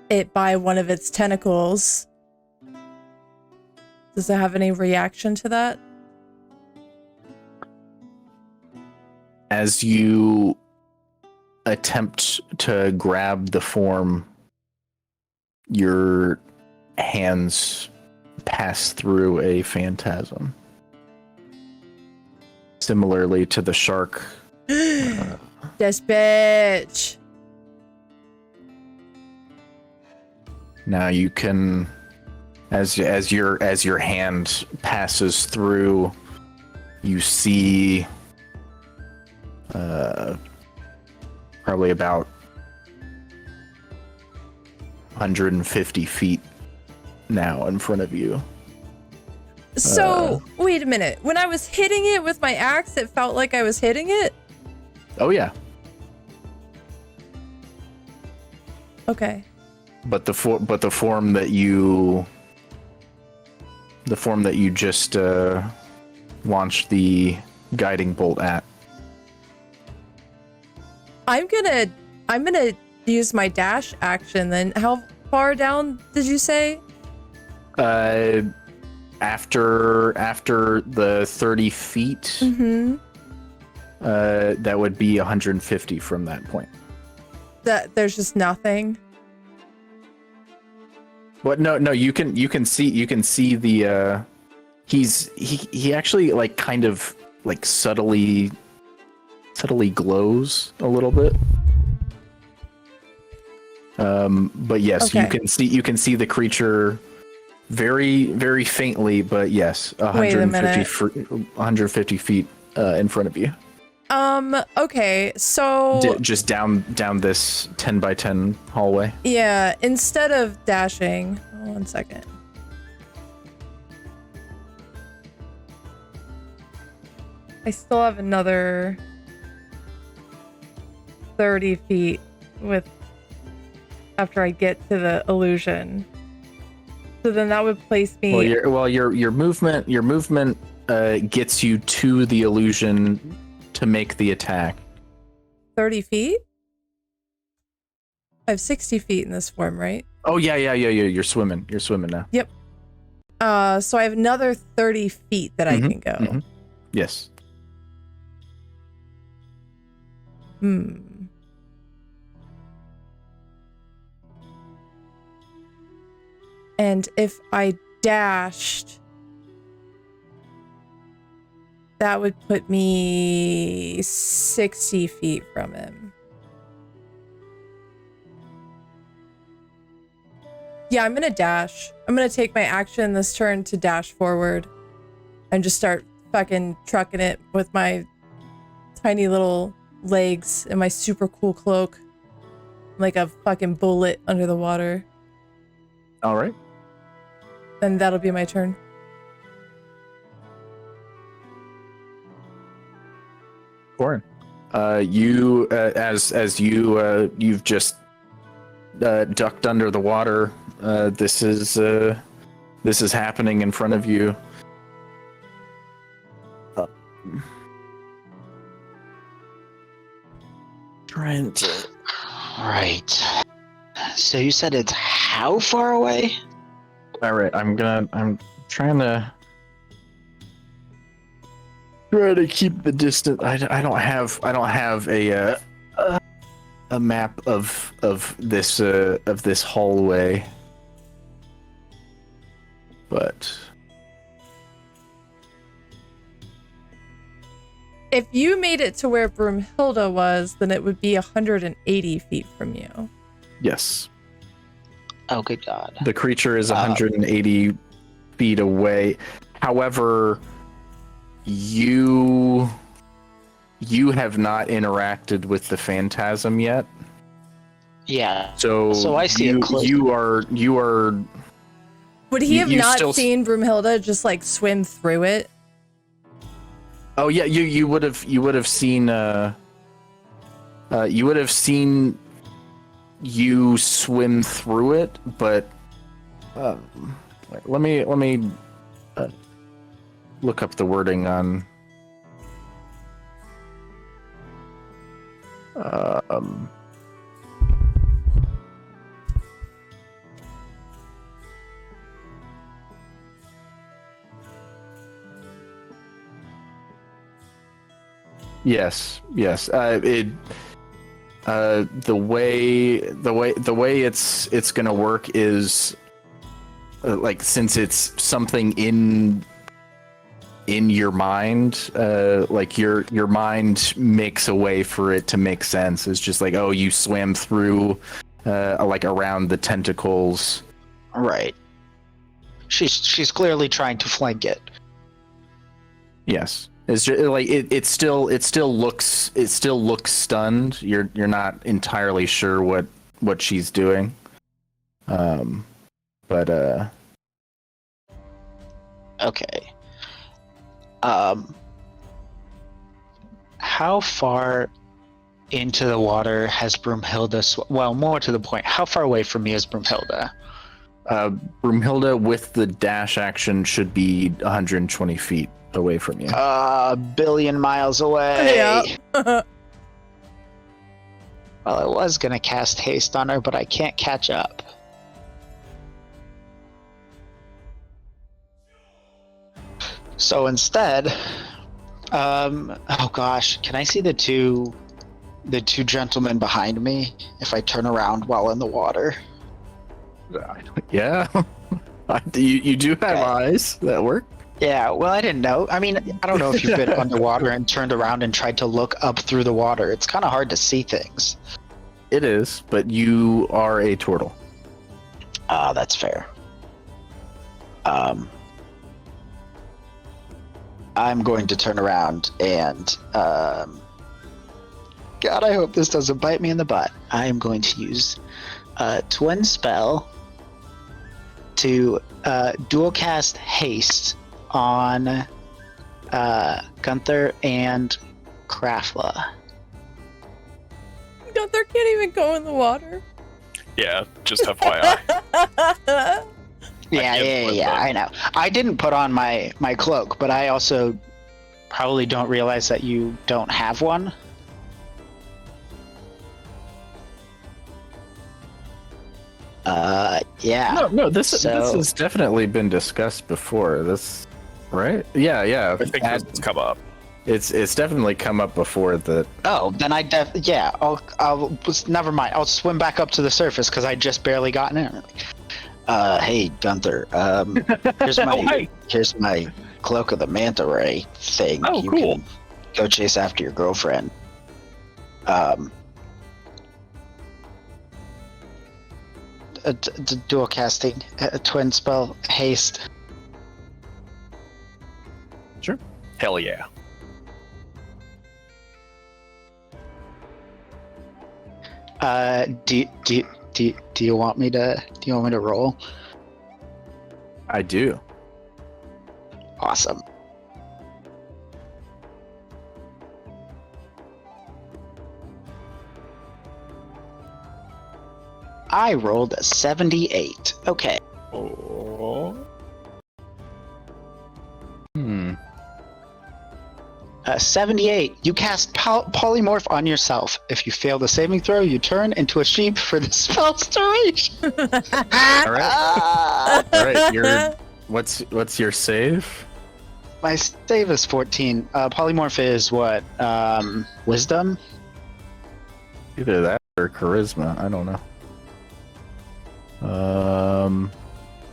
it by one of its tentacles. Does it have any reaction to that? As you attempt to grab the form, your hands pass through a phantasm. Similarly to the shark. This bitch. Now you can, as your hand passes through, you see probably about 150 feet now in front of you. So, wait a minute. When I was hitting it with my axe, it felt like I was hitting it? Oh yeah. Okay. But the form that you just launched the guiding bolt at. I'm gonna use my dash action then. How far down did you say? After the 30 feet, Mm-hmm. That would be 150 from that point. That there's just nothing. What? No. You can see the. He actually like kind of like subtly glows a little bit. But yes, Okay. you can see the creature very, very faintly, but yes, 150 feet in front of you. Okay, so Just down this 10 by 10 hallway. yeah, instead of dashing, 1 second. I still have another 30 feet after I get to the illusion. So then that would place me. Your movement gets you to the illusion to make the attack. 30 feet? I have 60 feet in this form, right? Oh yeah. You're swimming now. Yep. So I have another 30 feet that I can go. Mhm. Yes. And if I dashed, that would put me 60 feet from him. Yeah, I'm gonna dash. I'm gonna take my action this turn to dash forward and just start fucking trucking it with my tiny little legs and my super cool cloak. Like a fucking bullet under the water. All right. And that'll be my turn. Corin. You as you've just ducked under the water. This is happening in front of you. Trent. Right. So you said it's how far away? All right, I'm trying to try to keep the distance. I don't have a map of this hallway, but If you made it to where Broomhilda was, then it would be 180 feet from you. yes, Oh, good God. the creature is 180 feet away. However, you have not interacted with the phantasm yet. Yeah. So I see it close. You are. Would he have You not still- seen Broomhilda just like swim through it? Oh yeah, you would have seen you would have seen you swim through it, but let me look up the wording on Yes. The way it's gonna work is like, since it's something in your mind, like your mind makes a way for it to make sense. It's just like, oh, you swam through like around the tentacles. Right. She's clearly trying to flank it. Yes. It's just, like it still looks stunned. You're not entirely sure what she's doing. But Okay. How far into the water has Broomhilda well, more to the point, how far away from me is Broomhilda? Broomhilda with the dash action should be 120 feet away from you. A billion miles away. Yeah. Well, I was gonna cast haste on her, but I can't catch up. So instead, oh gosh, can I see the two gentlemen behind me if I turn around while in the water? Yeah. You do have Okay. eyes that work. Yeah, well, I didn't know. I mean, I don't know if you've been underwater and turned around and tried to look up through the water. It's kind of hard to see things. It is, but you are a turtle. That's fair. I'm going to turn around and, God, I hope this doesn't bite me in the butt. I am going to use Twin Spell to dual cast Haste on Gunther and Krafla. Gunther can't even go in the water. Yeah, just FYI. Yeah, I know. I didn't put on my cloak, but I also probably don't realize that you don't have one. Yeah. No, this has definitely been discussed before. This, right? Yeah. I think this has come up. It's definitely come up before that. Oh, then I'll never mind. I'll swim back up to the surface because I just barely gotten in. Hey Gunther, here's my cloak of the manta ray thing. Oh, You cool. can go chase after your girlfriend. Dual casting, a twin spell, haste. Sure. Hell yeah. Do you want me to roll? I do. Awesome. I rolled a 78. Okay. Oh. Hmm. 78. You cast polymorph on yourself. If you fail the saving throw, you turn into a sheep for the spell's duration. All right. Ah! All right. What's your save? My save is 14. Polymorph is what? Wisdom? Either that or charisma. I don't know.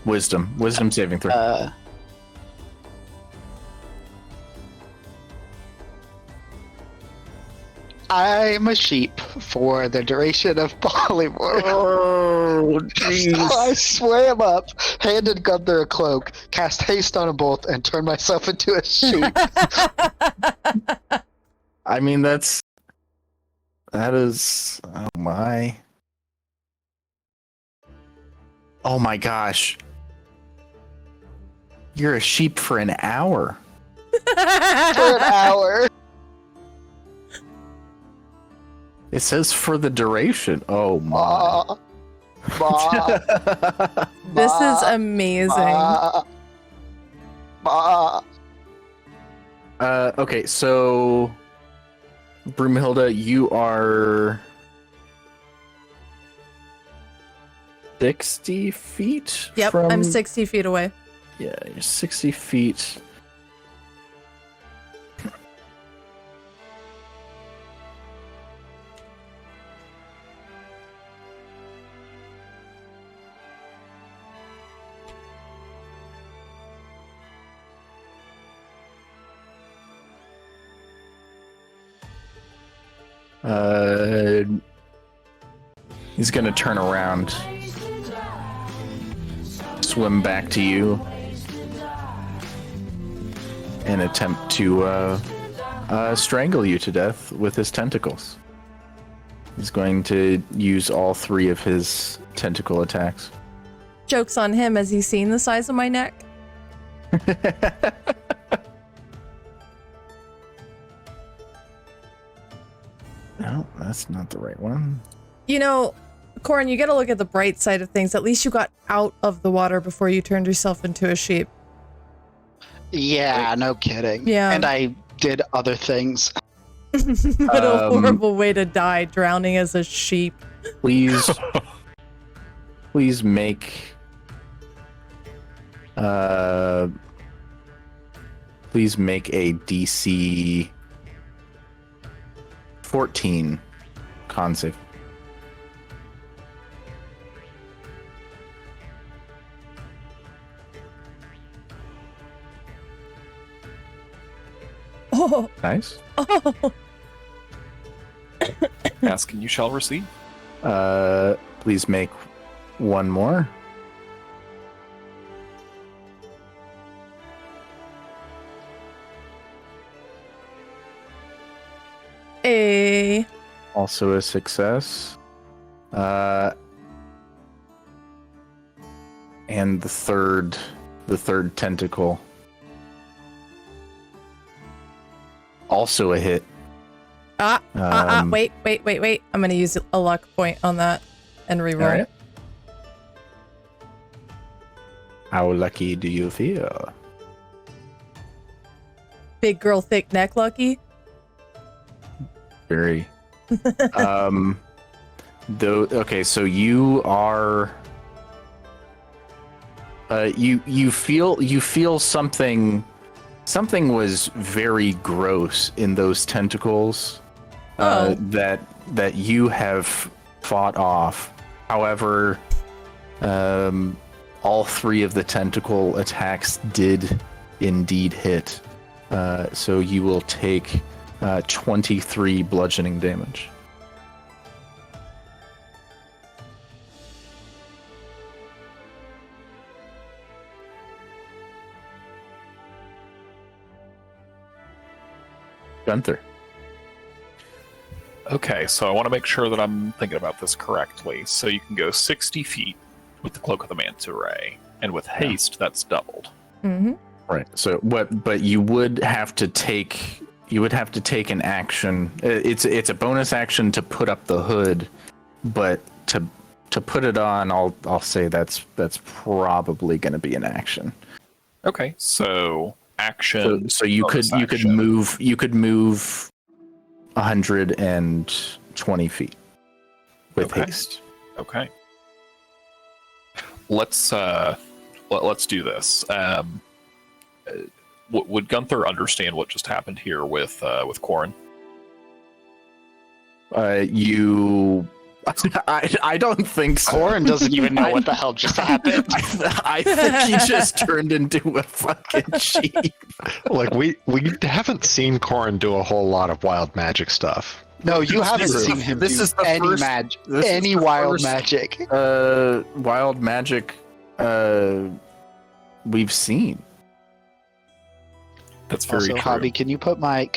Wisdom saving throw. I'm a sheep for the duration of polymorph. Oh, So I swam up, handed Gunther a cloak, cast haste on a bolt, and turned myself into a sheep. I mean, that is. Oh my. Oh my gosh. You're a sheep for an hour. For an hour. It says for the duration. Oh my. Ma. Ma. This is amazing. Ma. Okay, so Broomhilda, you are 60 feet. Yep, from... I'm 60 feet away. Yeah, you're 60 feet. He's gonna turn around, swim back to you, and attempt to strangle you to death with his tentacles. He's going to use all 3 of his tentacle attacks. Joke's on him. Has he seen the size of my neck? No, that's not the right one. You know, Corin, you gotta look at the bright side of things. At least you got out of the water before you turned yourself into a sheep. Yeah, no kidding. Yeah. And I did other things. What a horrible way to die, drowning as a sheep. Please make please make a DC 14 con save. Oh, Nice. oh. Ask and you shall receive. Please make one more. A. Also a success. And the third tentacle. Also a hit. Wait. I'm gonna use a luck point on that and reroll. All right. How lucky do you feel? Big girl, thick neck lucky. Very. Okay, so you are. You feel something something was very gross in those tentacles Oh. that you have fought off. However, all 3 of the tentacle attacks did indeed hit. So you will take 23 bludgeoning damage. Gunther. Okay, so I want to make sure that I'm thinking about this correctly. So you can go 60 feet with the Cloak of the Manta Ray, and with haste, that's doubled. Mm-hmm. Right. So what? But you would have to take. You would have to take an action. It's a bonus action to put up the hood, but to put it on, I'll say that's probably going to be an action. Okay, so action. So you could action. move 120 feet with Okay. haste. Okay. Let's do this. Would Gunther understand what just happened here with Corin? I don't think so. Corin doesn't even know what the hell just happened. I think he just turned into a fucking sheep. Like we haven't seen Corin do a whole lot of wild magic stuff. No, you haven't This is- seen him this do is the any first- magic, this is any the wild first- magic. Wild magic we've seen. That's very Also, true. Hobby, can you put my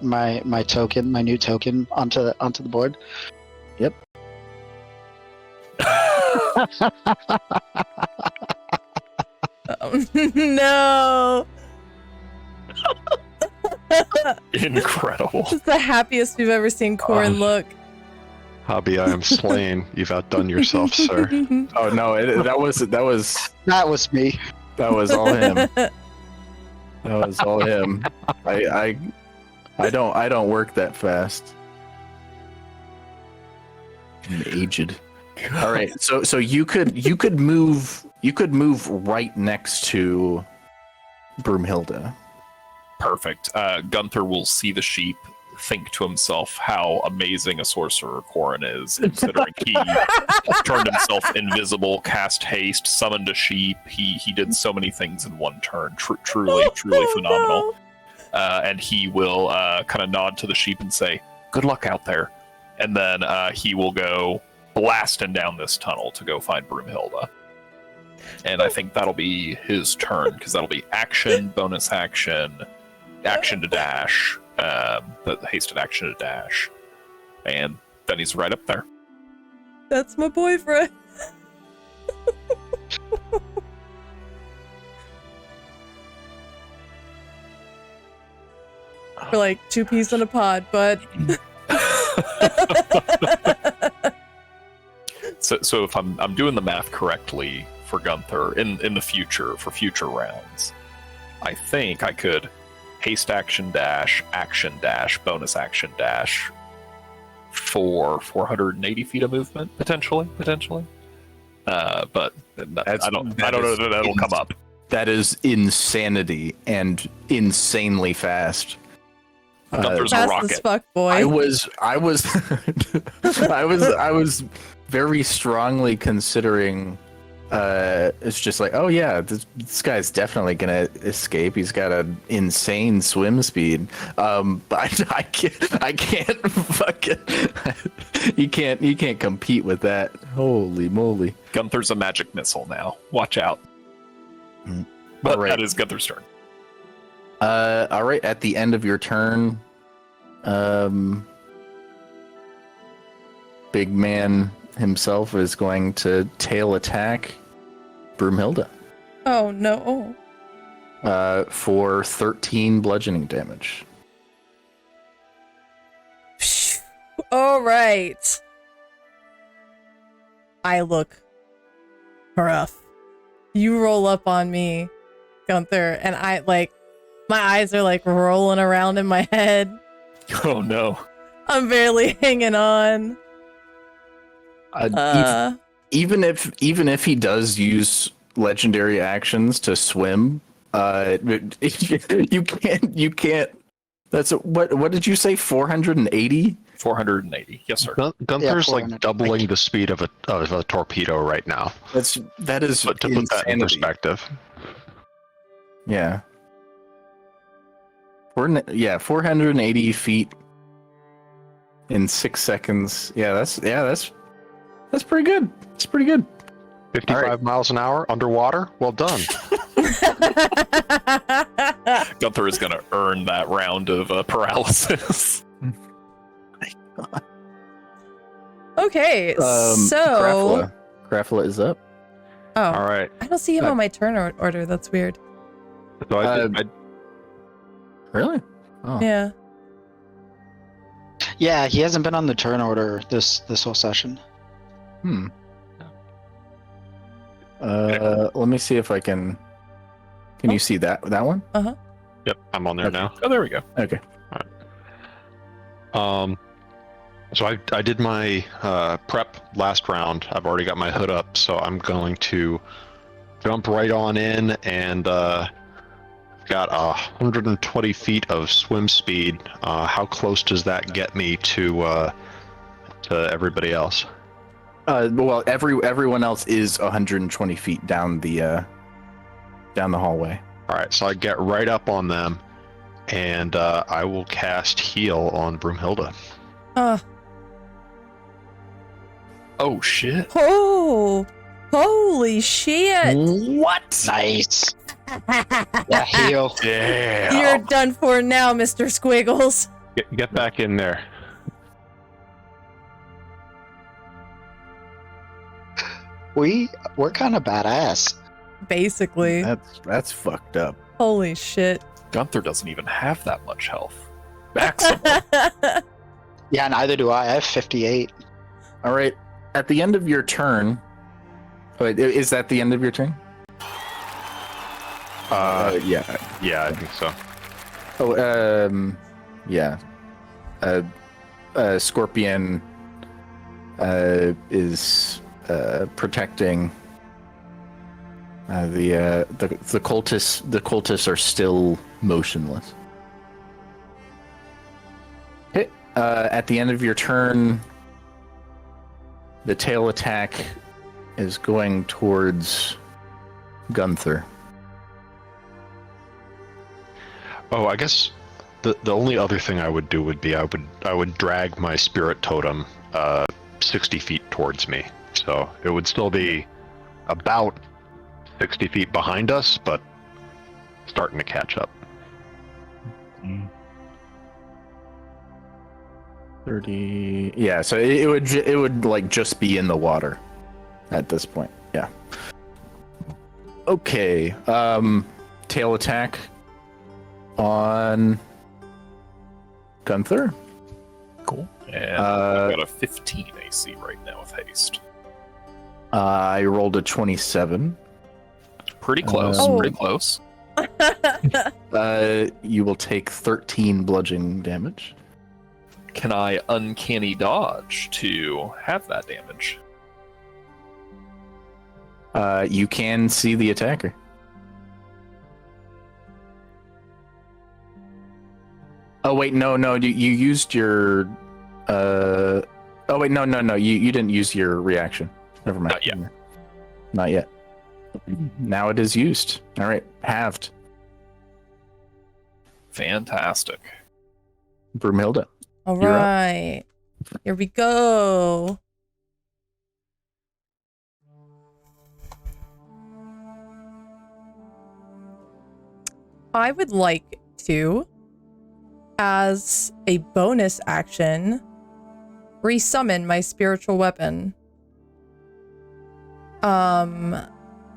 my token, my new token onto the board? No. Incredible. This is the happiest we've ever seen Corin look. Hobby, I am slain. You've outdone yourself, sir. Oh no, that was That was me. all him. That was all him. I don't work that fast. I'm aged. All right, so you could move right next to Broomhilda. Perfect. Gunther will see the sheep, think to himself how amazing a sorcerer Corin is, considering he turned himself invisible, cast haste, summoned a sheep. He did so many things in one turn. Truly phenomenal. And he will kind of nod to the sheep and say, "Good luck out there." And then he will go blasting down this tunnel to go find Broomhilda. And I think that'll be his turn, because that'll be action, bonus action, action to dash, the hasted action to dash. And then he's right up there. That's my boyfriend. We're like 2 peas in a pod, but So if I'm doing the math correctly for Gunther in the future, for future rounds, I think I could haste action dash, bonus action dash for 480 feet of movement potentially. But I don't know that that'll come up. That is insanity and insanely fast. Gunther's a fast rocket. as fuck, boy. I was I was very strongly considering it's just like, oh yeah, this guy's definitely gonna escape. He's got an insane swim speed. But I can't fucking you can't compete with that. Holy moly. Gunther's a magic missile now. Watch out. But All right. that is Gunther's turn. All right, at the end of your turn, big man himself is going to tail attack Broomhilda Oh no. for 13 bludgeoning damage. All right. I look rough. You roll up on me, Gunther, and I like my eyes are like rolling around in my head. Oh no. I'm barely hanging on. Even if he does use legendary actions to swim, You can't. What did you say? 480? 480. Yes, sir. Gunther's like 400. doubling the speed of a torpedo right now. That is But to put that in insanity. perspective, Yeah. 480 feet in 6 seconds. That's pretty good. It's pretty good. 55 All right. miles an hour underwater. Well done. Gunther is going to earn that round of paralysis. Okay, so Grafla is up. All right. I don't see him on my turn order. That's weird. So I Really? Oh. Yeah. Yeah, he hasn't been on the turn order this whole session. Let me see if I can. Can you see that one? Yep, I'm on there Okay. now. Oh, there we go. Okay. So I did my prep last round. I've already got my hood up, so I'm going to jump right on in, and got 120 feet of swim speed. How close does that get me to everybody else? Well, everyone else is 120 feet down the hallway. All right, so I get right up on them, and I will cast Heal on Broomhilda. Oh, shit. Oh, holy shit! What? Nice. Yeah, heal. Damn. You're done for now, Mr. Squiggles. Get back in there. We're kind of badass. Basically. That's fucked up. Holy shit. Gunther doesn't even have that much health. Maximum. Yeah, neither do I. I have 58. All right. At the end of your turn. Wait, is that the end of your turn? Yeah. Yeah, I think so. Oh, yeah. Scorpion is protecting the cultists. The cultists are still motionless. Okay. At the end of your turn, the tail attack is going towards Gunther. Oh, I guess the only other thing I would do would be I would drag my spirit totem 60 feet towards me. So it would still be about 60 feet behind us, but starting to catch up. 30. Yeah, so it would like just be in the water at this point. Yeah. Okay. Tail attack on Gunther. Cool. And I've got a 15 AC right now with haste. I rolled a 27. Pretty close. Oh. Pretty close. You will take 13 bludgeoning damage. Can I uncanny dodge to have that damage? You can see the attacker. Oh wait, no, you used your. Oh wait, no, you didn't use your reaction. Never mind. Not yet. Not yet. Now it is used. All right, halved. Fantastic. Broomhilda. All You're up. right. Here we go. I would like to, as a bonus action, resummon my spiritual weapon.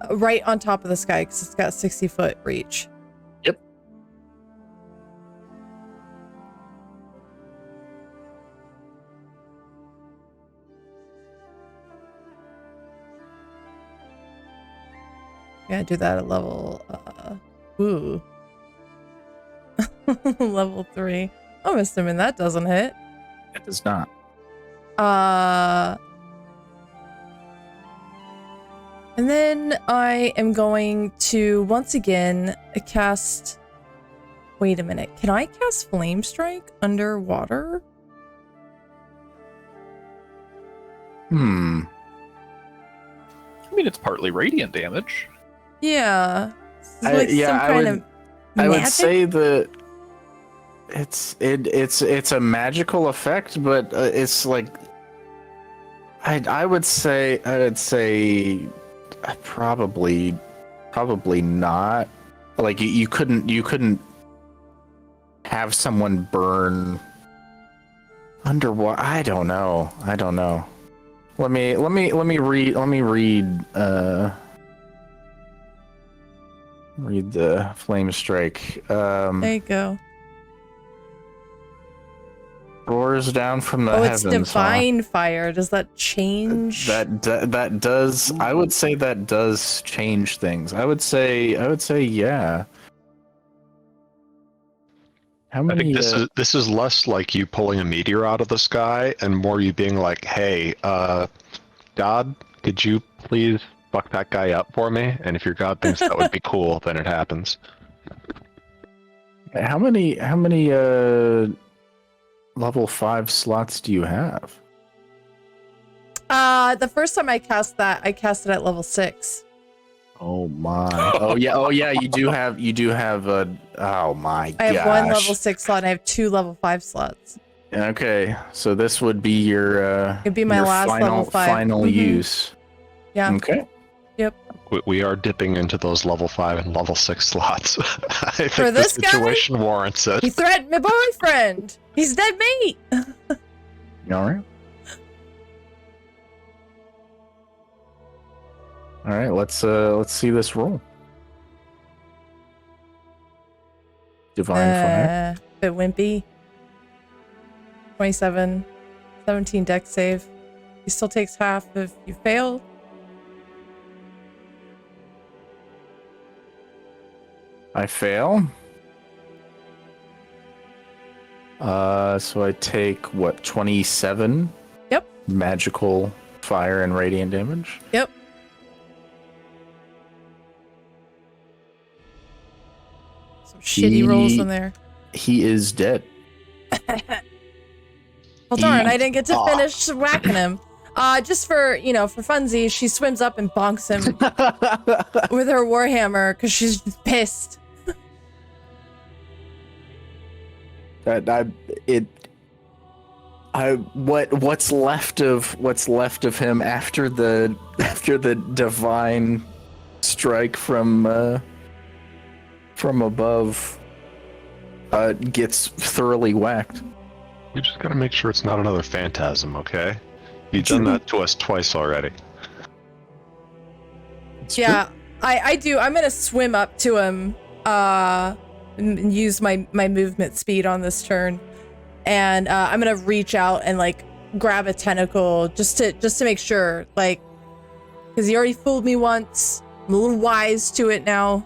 Right on top of this guy, because it's got 60-foot reach. Yep. Yeah, do that at level, level 3. I'm assuming that doesn't hit. It does not. And then I am going to once again cast. Wait a minute. Can I cast Flame Strike underwater? Hmm. I mean, it's partly radiant damage. Yeah. It's I- like yeah, some I kind would- of I would magic? say that it's a magical effect, but it's like I would say probably not. Like you couldn't have someone burn underwater. I don't know. Let me read read the flame strike. There you go. Roars down from the Oh, it's heavens. divine fire. Does that change? That does. I would say that does change things. I would say yeah. How I many? think this is less like you pulling a meteor out of the sky and more you being like, "Hey, God, could you please fuck that guy up for me?" And if your God thinks that would be cool, then it happens. How many? Level 5 slots do you have? The first time I cast that, I cast it at level 6. Oh my! Oh yeah! You do have a. Oh my! I have one level gosh. 6 slot and I have 2 level 5 slots. Okay, so this would be your. It'd be my your last final, level 5. Final Mhm. use. Yeah. Okay. We are dipping into those level 5 and level 6 slots. I think For the this guy? situation warrants it. He threatened my boyfriend. He's dead meat. All right. All right. Let's see this roll. Divine fire. Bit wimpy. 27. 17 dex save. He still takes half if you fail. I fail. So I take what, 27? Yep. Magical fire and radiant damage. Yep. Some shitty rolls in there. He is dead. Well, darn, I didn't get to Aw. finish whacking him. Just for funsies, she swims up and bonks him with her warhammer because she's just pissed. What's left of him after the divine strike from above gets thoroughly whacked. You just gotta make sure it's not another phantasm, okay? You've done that to us twice already. It's Yeah, I do. I'm gonna swim up to him, and use my movement speed on this turn, and I'm gonna reach out and like grab a tentacle just to make sure, like, because he already fooled me once. I'm a little wise to it now.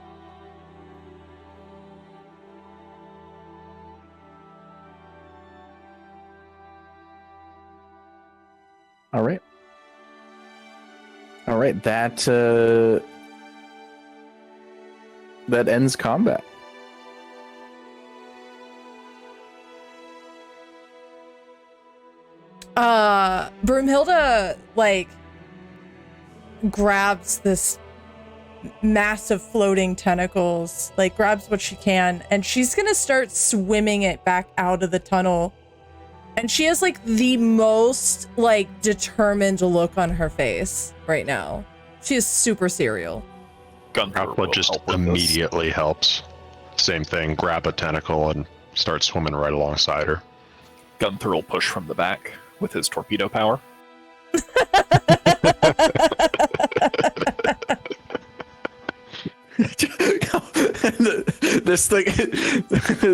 All right. All right. That ends combat. Broomhilda like grabs this massive floating tentacles, like grabs what she can, and she's gonna start swimming it back out of the tunnel. And she has like the most like determined look on her face right now. She is super serial. Gunther Aqua will just help with this. immediately helps. Same thing, grab a tentacle and start swimming right alongside her. Gunther will push from the back with his torpedo power. This thing,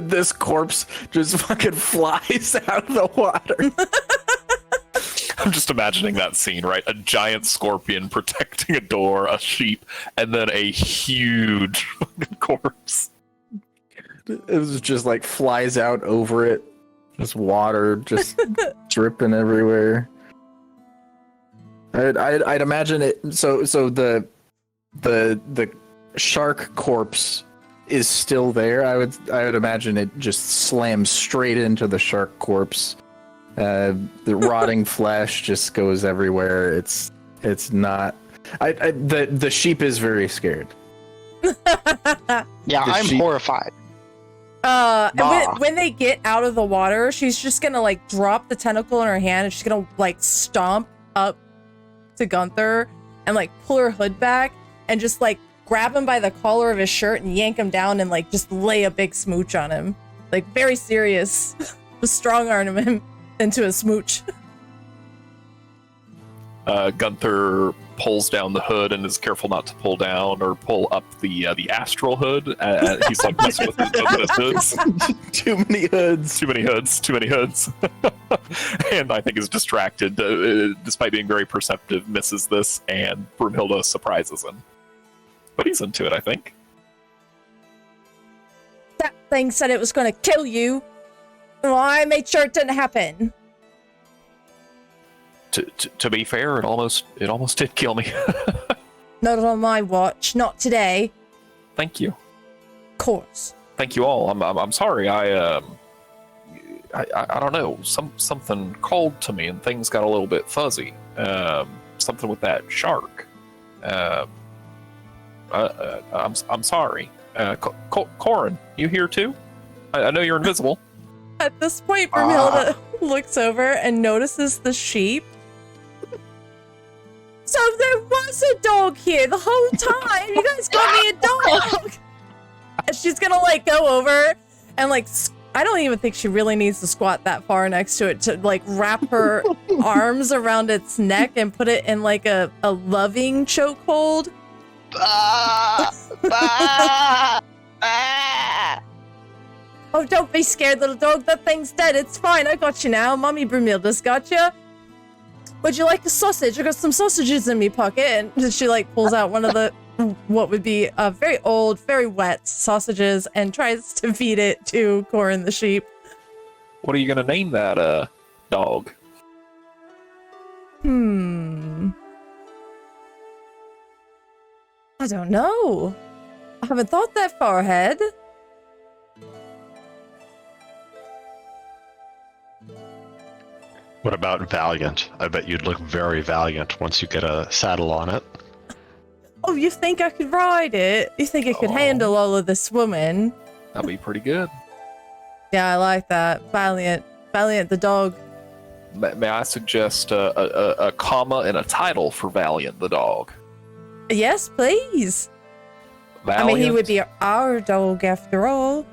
this corpse just fucking flies out of the water. I'm just imagining that scene, right? A giant scorpion protecting a door, a sheep, and then a huge fucking corpse. It was just like flies out over it. Just water just dripping everywhere. I'd imagine it. So the the shark corpse is still there. I would imagine it just slams straight into the shark corpse. The rotting flesh just goes everywhere. It's not. The sheep is very scared. Yeah, The I'm sheep- horrified. And Ah. when they get out of the water, she's just gonna like drop the tentacle in her hand and she's gonna like stomp up to Gunther and like pull her hood back and just like grab him by the collar of his shirt and yank him down and like just lay a big smooch on him. Like very serious. Just strong arm him into a smooch. Gunther pulls down the hood and is careful not to pull down or pull up the astral hood. He's like messing with the hoods. Too many hoods. Too many hoods. And I think is distracted, despite being very perceptive, misses this, and Broomhilda surprises him. But he's into it, I think. That thing said it was gonna kill you. Well, I made sure it didn't happen. To be fair, it almost did kill me. Not on my watch. Not today. Thank you. Of course. Thank you all. I'm sorry. I don't know. Something called to me and things got a little bit fuzzy. Something with that shark. I'm sorry. Corin, you here too? I know you're invisible. At this point, Broomhilda looks over and notices the sheep. So there was a dog here the whole time. You guys got me a dog. And she's gonna like go over and like I don't even think she really needs to squat that far next to it to like wrap her arms around its neck and put it in like a loving chokehold. Oh, don't be scared, little dog. That thing's dead. It's fine. I got you now. Mommy Broomhilda's got you. Would you like a sausage? I got some sausages in me pocket. And she like pulls out one of the what would be very old, very wet sausages and tries to feed it to Corin the sheep. What are you gonna name that dog? I don't know. I haven't thought that far ahead. What about Valiant? I bet you'd look very valiant once you get a saddle on it. Oh, you think I could ride it? You think I could handle all of this woman? That'd be pretty good. Yeah, I like that. Valiant. Valiant the dog. May I suggest a comma and a title for Valiant the dog? Yes, please. Valiant, I mean, he would be our dog after all.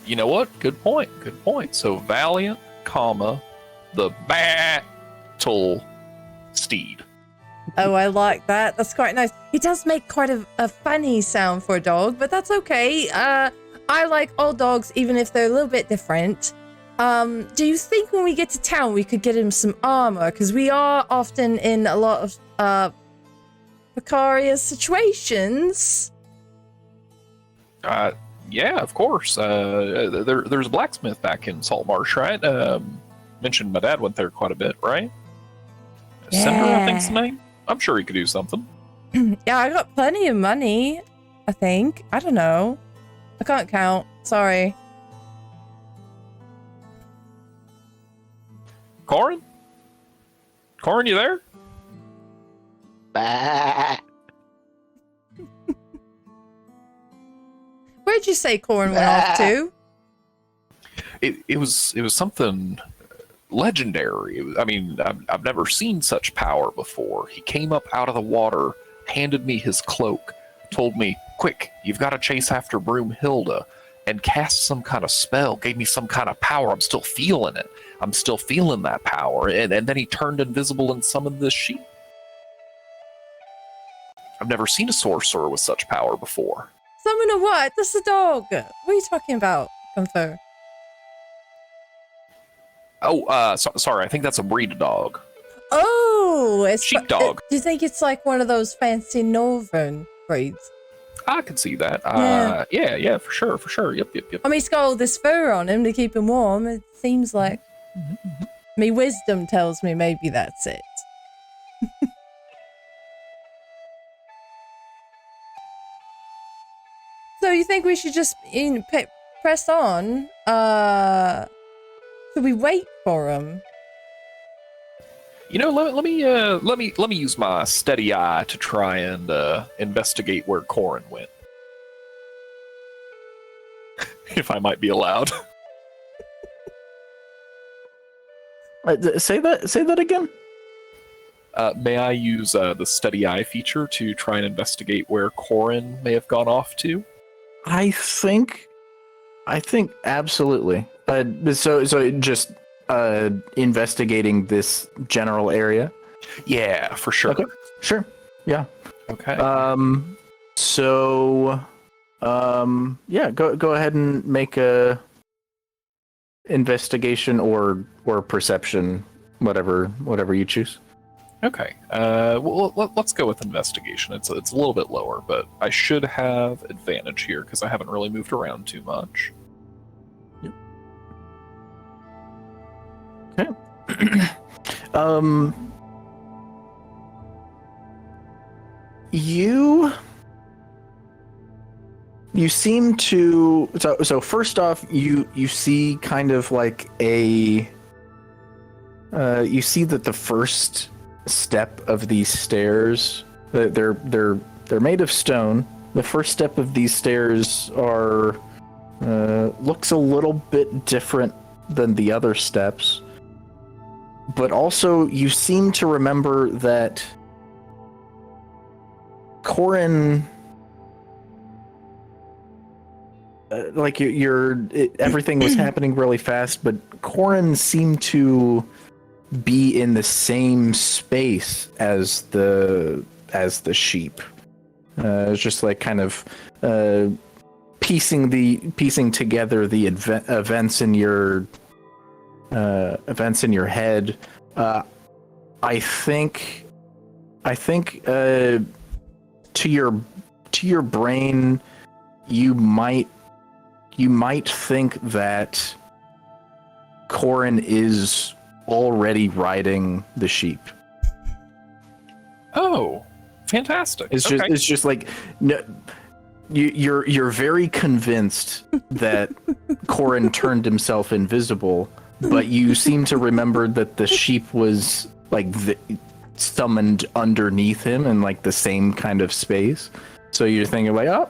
You know what? Good point. Good point. So Valiant, comma, the battle steed. Oh, I like that. That's quite nice. He does make quite a funny sound for a dog, but that's okay. I like all dogs, even if they're a little bit different. Do you think when we get to town, we could get him some armor? Because we are often in a lot of precarious situations. Yeah, of course. There's a blacksmith back in Saltmarsh, right? Mentioned my dad went there quite a bit, right? Yeah. Cinder, I think's the name. I'm sure he could do something. Yeah, I got plenty of money, I think. I don't know. I can't count. Sorry. Corin? Corin, you there? Bah. Where'd you say Corin went off to? It was something legendary. I mean, I've never seen such power before. He came up out of the water, handed me his cloak, told me, "Quick, you've got to chase after Broomhilda," and cast some kind of spell, gave me some kind of power. I'm still feeling it. I'm still feeling that power. And then he turned invisible and summoned this sheep. I've never seen a sorcerer with such power before. Summon a what? That's a dog. What are you talking about, Gunther? Oh, sorry. I think that's a breed of dog. Oh, it's Sheepdog. Do you think it's like one of those fancy northern breeds? I can see that. Yeah. Yeah, for sure. Yep. I mean, he's got all this fur on him to keep him warm. It seems like. Me wisdom tells me maybe that's it. you think we should just press on? Should we wait for him? You know, let me use my steady eye to try and investigate where Corin went. If I might be allowed. Say that again. May I use the steady eye feature to try and investigate where Corin may have gone off to? I think absolutely. So just investigating this general area. Yeah, for sure. Okay. Sure. Yeah. Okay. Yeah. Go ahead and make a investigation or perception, whatever you choose. Okay. Well, let's go with investigation. It's a little bit lower, but I should have advantage here because I haven't really moved around too much. Yep. Okay. You seem to so first off you see kind of like a you see that the first step of these stairs, they're made of stone. The first step of these stairs are looks a little bit different than the other steps, but also you seem to remember that Corin, like everything was happening really fast, but Corin seemed to be in the same space as the sheep. It's just like kind of piecing together the events in your head. I think to your brain, you might think that Corin is already riding the sheep. Oh, fantastic! It's just like no, you're very convinced that Corin turned himself invisible, but you seem to remember that the sheep was like summoned underneath him in like the same kind of space. So you're thinking like, oh,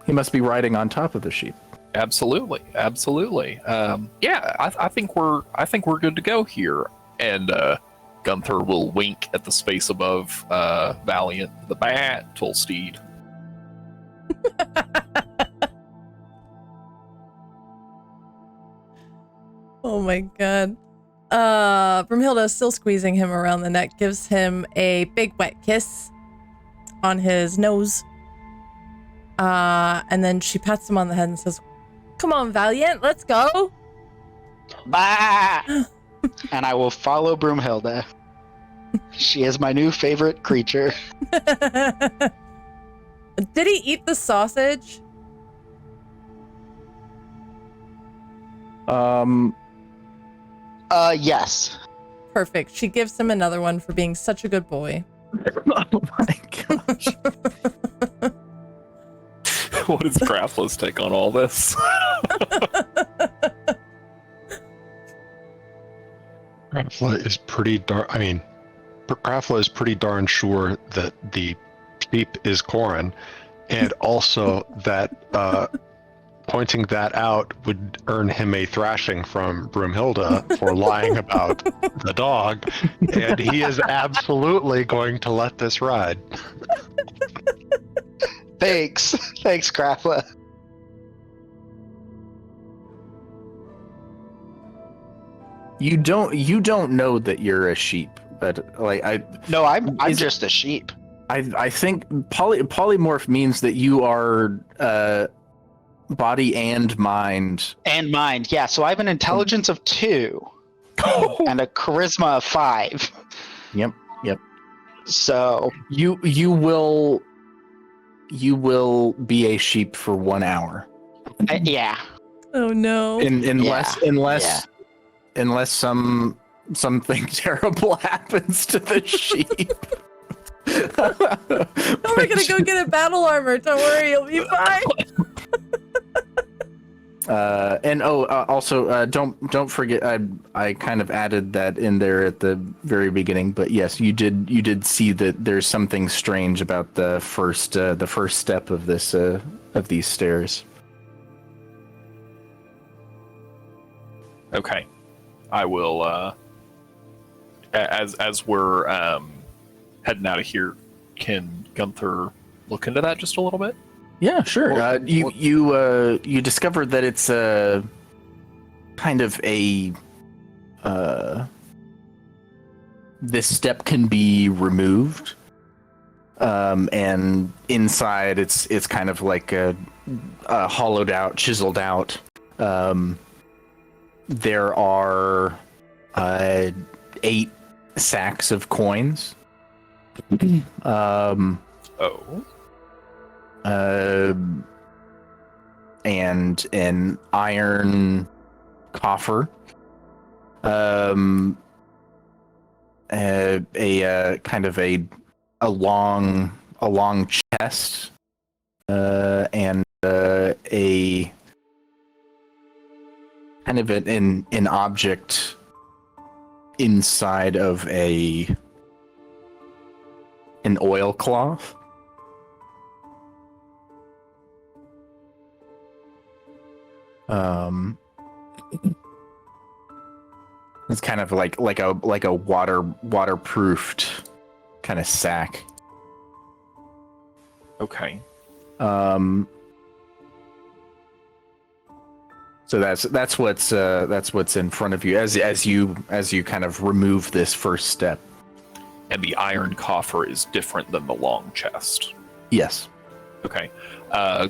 he must be riding on top of the sheep. Absolutely. Yeah, I think we're good to go here. And Gunther will wink at the space above Valiant, the battle steed. Oh my god. Broomhilda is still squeezing him around the neck, gives him a big wet kiss on his nose. And then she pats him on the head and says, "Come on, Valiant, let's go." Bah! And I will follow Broomhilda. She is my new favorite creature. Did he eat the sausage? Yes. Perfect. She gives him another one for being such a good boy. Oh my gosh. What is Grafla's take on all this? Grafla is pretty Grafla is pretty darn sure that the sheep is Corin, and also that pointing that out would earn him a thrashing from Broomhilda for lying about the dog, and he is absolutely going to let this ride. Thanks, Grafla. You don't know that you're a sheep, but like I'm just a sheep. I think polymorph means that you are body and mind. And mind, yeah. So I have an intelligence of 2 and a charisma of 5. Yep. So you will be a sheep for 1 hour. Yeah. Oh no. Unless something terrible happens to the sheep. Oh, we're gonna go get a battle armor. Don't worry, you'll be fine. Also, don't forget. I kind of added that in there at the very beginning. But yes, you did see that there's something strange about the first step of this of these stairs. Okay, I will. As we're heading out of here, can Gunther look into that just a little bit? Yeah, sure. You discovered that it's a kind of a this step can be removed, and inside it's kind of like a hollowed out, chiseled out. There are 8 sacks of coins. Oh. And an iron coffer. A kind of a long chest. And a kind of an object inside of an oilcloth. It's kind of like a waterproofed kind of sack. Okay. So that's what's in front of you as you kind of remove this first step. And the iron coffer is different than the long chest. Yes. Okay.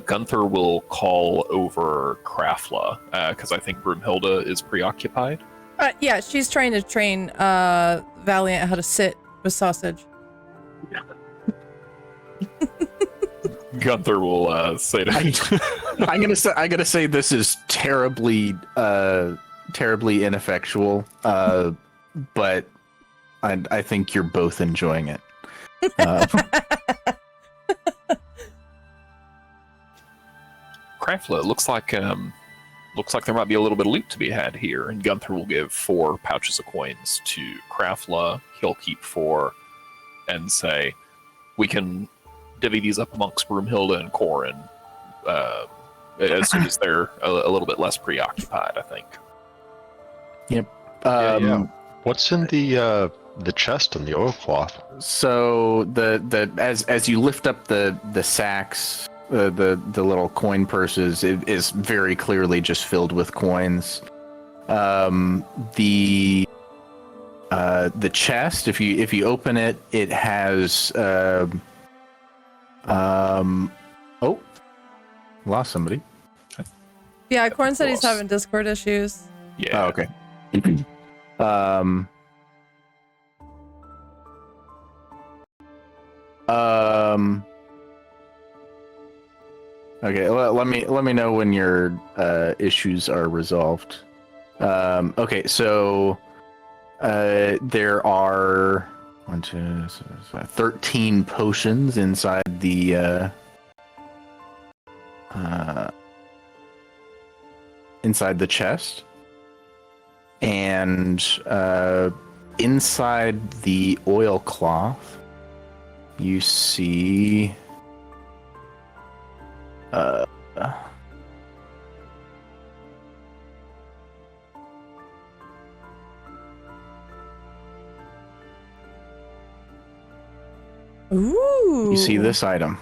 Gunther will call over Krafla, because I think Broomhilda is preoccupied. Yeah, she's trying to train Valiant how to sit with sausage. Gunther will say to me, I'm gonna say this is terribly ineffectual, but I think you're both enjoying it. Krafla, it looks like there might be a little bit of loot to be had here, and Gunther will give 4 pouches of coins to Krafla. He'll keep 4 and say, we can divvy these up amongst Broomhilda and Corin as soon as they're a little bit less preoccupied, I think. Yep. Yeah. What's in the chest and the oilcloth? So as you lift up the sacks, the little coin purses, it is very clearly just filled with coins. The chest, if you open it, it has oh, lost somebody. Yeah, Corn said he's having Discord issues. Yeah. Oh, okay. Okay, let me know when your issues are resolved. Okay, so there are 13 potions inside the chest, and inside the oilcloth you see Ooh. you see this item.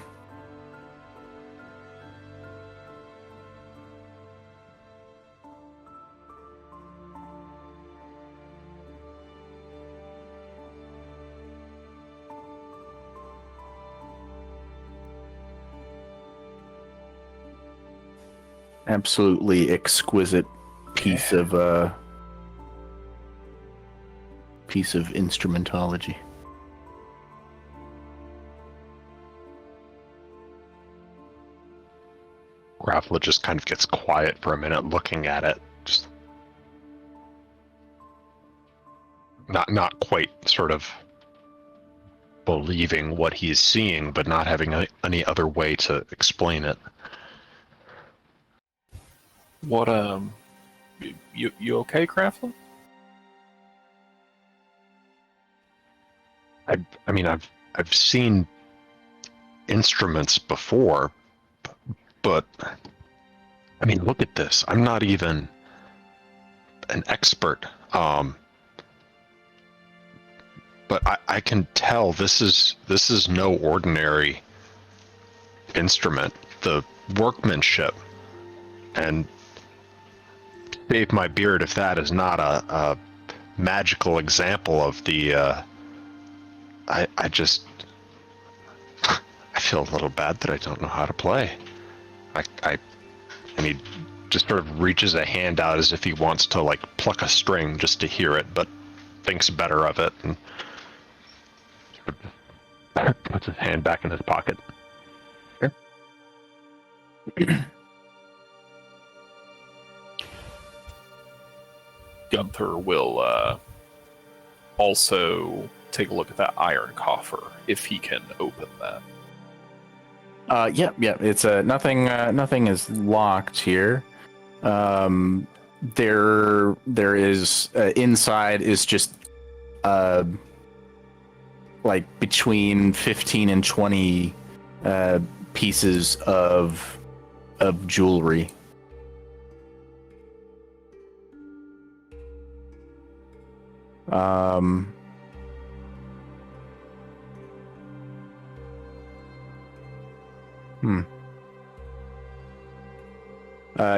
Absolutely exquisite piece of instrumentology. Grafla just kind of gets quiet for a minute looking at it. Just not quite sort of believing what he's seeing, but not having any other way to explain it. What you okay, Craftler? I mean, I've seen instruments before, but I mean, look at this. I'm not even an expert, but I can tell this is no ordinary instrument. The workmanship, and save my beard if that is not a magical example of the. I just I feel a little bad that I don't know how to play. And he just sort of reaches a hand out as if he wants to like pluck a string just to hear it, but thinks better of it and puts his hand back in his pocket. Gunther will also take a look at that iron coffer if he can open that. Yeah. It's nothing. Nothing is locked here. There is inside is just like between 15 and 20 pieces of jewelry.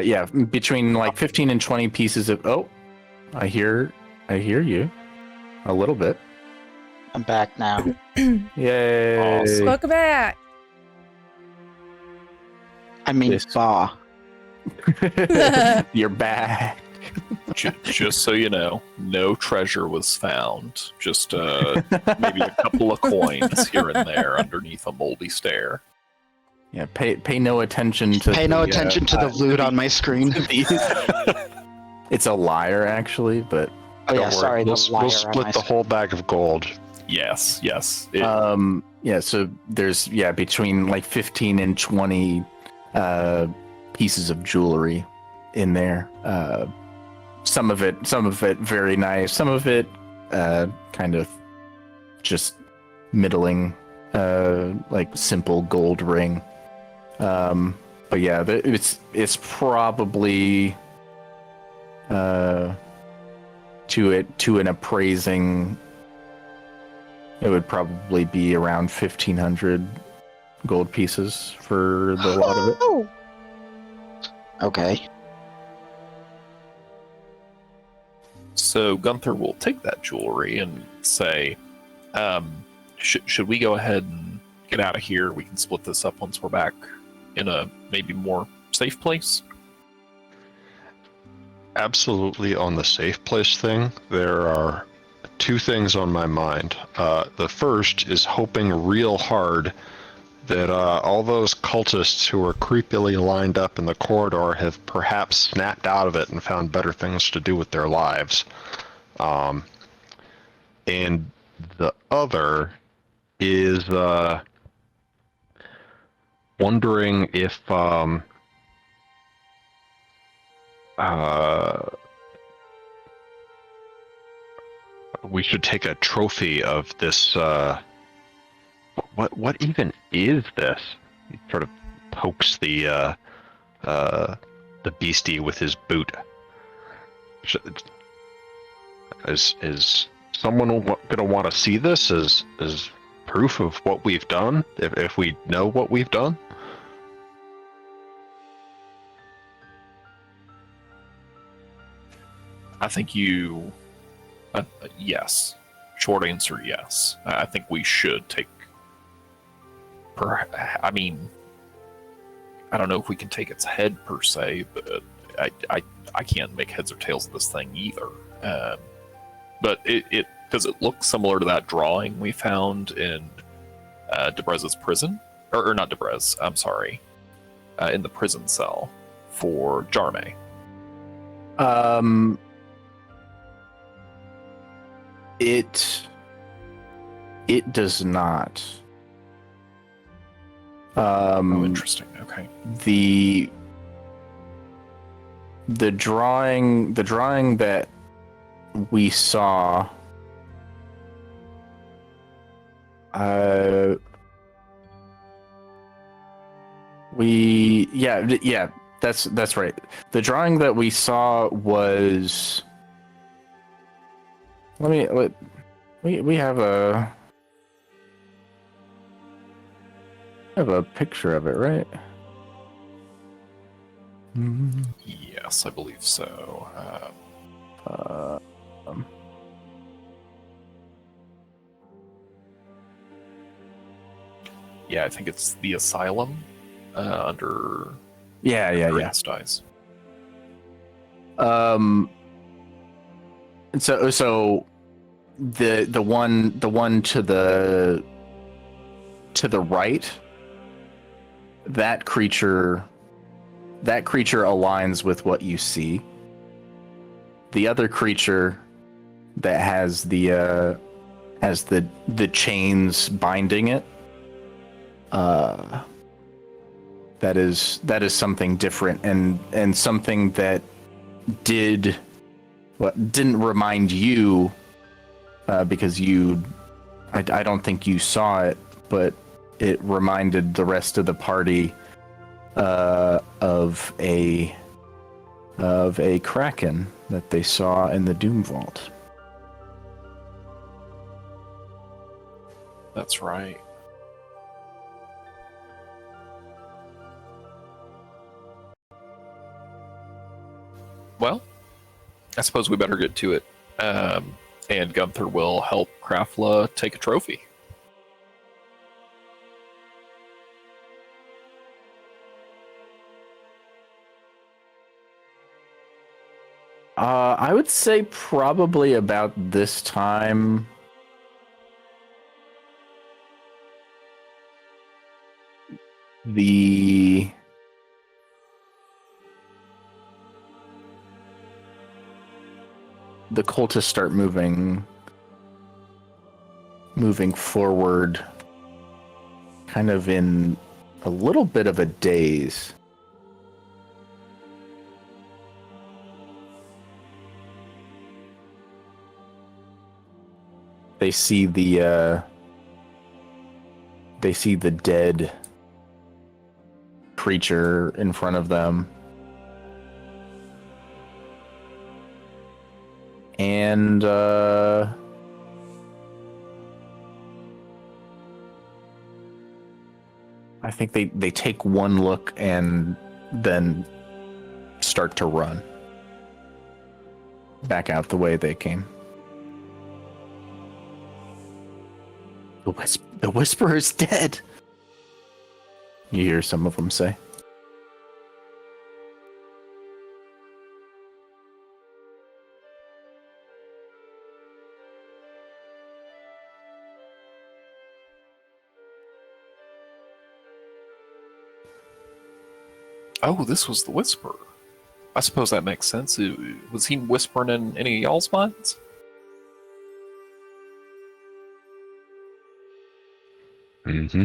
Yeah, between like 15 and 20 pieces of. Oh, I hear you a little bit. I'm back now. Yay! Awesome. Welcome back. I mean, Yes. Ba. You're back. Just so you know, no treasure was found. Just maybe a couple of coins here and there underneath a moldy stare. Yeah, pay no attention to. Pay no the, attention to the loot on my screen. It's a liar, actually, but Oh yeah, Don't worry, sorry, we'll, the liar we'll on split my the screen. whole bag of gold. Yes. yeah. So there's between like 15 and 20 pieces of jewelry in there. Some of it very nice. Some of it kind of just middling, like simple gold ring. But yeah, it's probably to an appraising, it would probably be around 1,500 gold pieces for the lot of it. Oh, Okay. So Gunther will take that jewelry and say, should we go ahead and get out of here? We can split this up once we're back in a maybe more safe place. Absolutely on the safe place thing, there are two things on my mind. The first is hoping real hard that all those cultists who are creepily lined up in the corridor have perhaps snapped out of it and found better things to do with their lives. And the other is wondering if we should take a trophy of this. What even is this? He sort of pokes the beastie with his boot. Is someone gonna want to see this as proof of what we've done? If we know what we've done? I think you. Yes. Short answer, yes. I think we should take. I mean, I don't know if we can take its head per se, but I can't make heads or tails of this thing either. But it does it look similar to that drawing we found in Debrez's prison, or not Debrez? I'm sorry, in the prison cell for Jarme. It does not. Oh, interesting. Okay. the drawing that we saw. Yeah, that's right. The drawing that we saw was. We have a picture of it, right? Yes, I believe so. Yeah, I think it's the asylum under Yeah. Eyes. And so the one to the right, that creature aligns with what you see. The other creature that has the chains binding it, that is something different and something that didn't remind you, because I don't think you saw it, but it reminded the rest of the party of a kraken that they saw in the Doom Vault. That's right. Well, I suppose we better get to it. And Gunther will help Krafla take a trophy. I would say probably about this time. The cultists start moving forward, kind of in a little bit of a daze. They see the dead creature in front of them. And I think they take one look and then start to run back out the way they came. The Whisperer's dead, you hear some of them say. Oh, this was the Whisperer. I suppose that makes sense. Was he whispering in any of y'all's minds? Mm-hmm.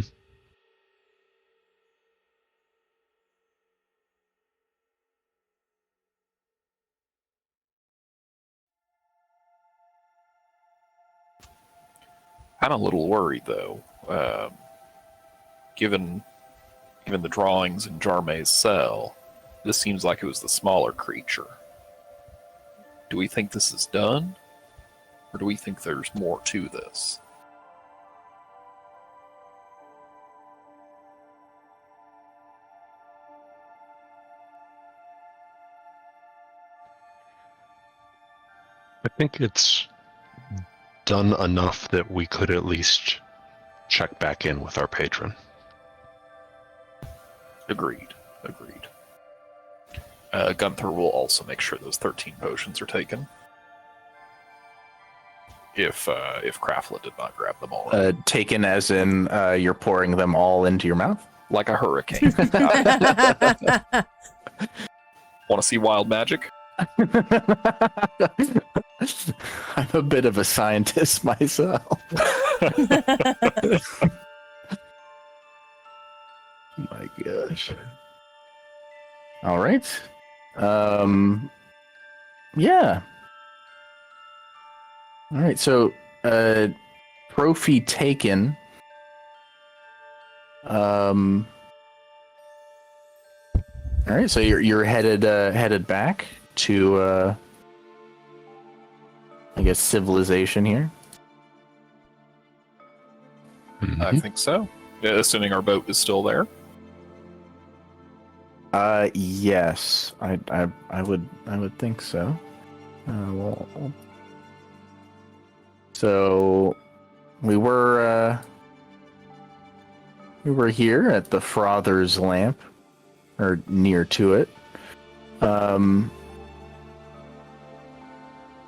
I'm a little worried, though. Given the drawings in Jarme's cell, this seems like it was the smaller creature. Do we think this is done? Or do we think there's more to this? I think it's done enough that we could at least check back in with our patron. Agreed. Gunther will also make sure those 13 potions are taken. If Krafla did not grab them all. Taken as in you're pouring them all into your mouth? Like a hurricane. Want to see wild magic? I'm a bit of a scientist myself. My gosh. All right. Yeah. All right. So, trophy taken. All right. So you're headed back to I guess civilization here. I think so. Assuming our boat is still there. Yes. I would think so. Well, so we were here at the Frother's Lamp, or near to it.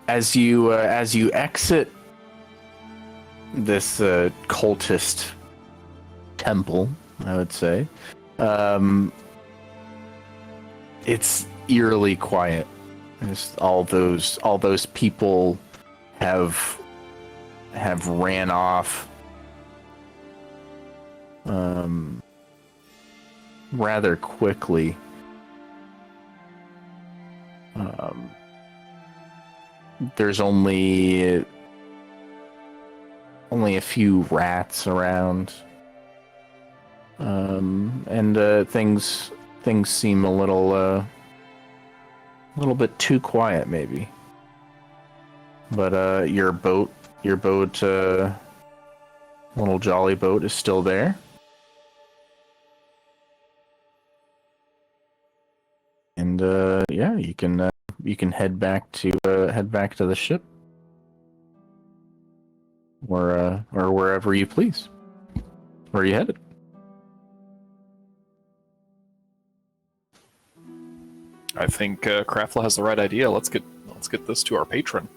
As you exit this cultist temple, I would say, it's eerily quiet. Just all those people have ran off rather quickly. There's only a few rats around, and things seem a little bit too quiet, maybe. But your boat, little jolly boat, is still there. And yeah, you can head back to the ship, or wherever you please. Where are you headed? I think Krafla has the right idea. Let's get this to our patron.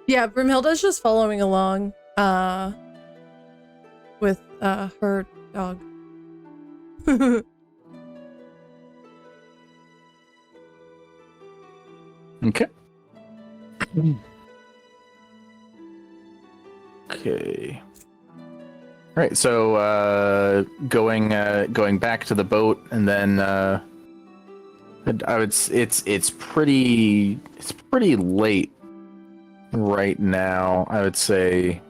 Yeah, Broomhilda's just following along with her dog. Okay. Okay. All right. So going back to the boat, and then it's pretty late right now. I would say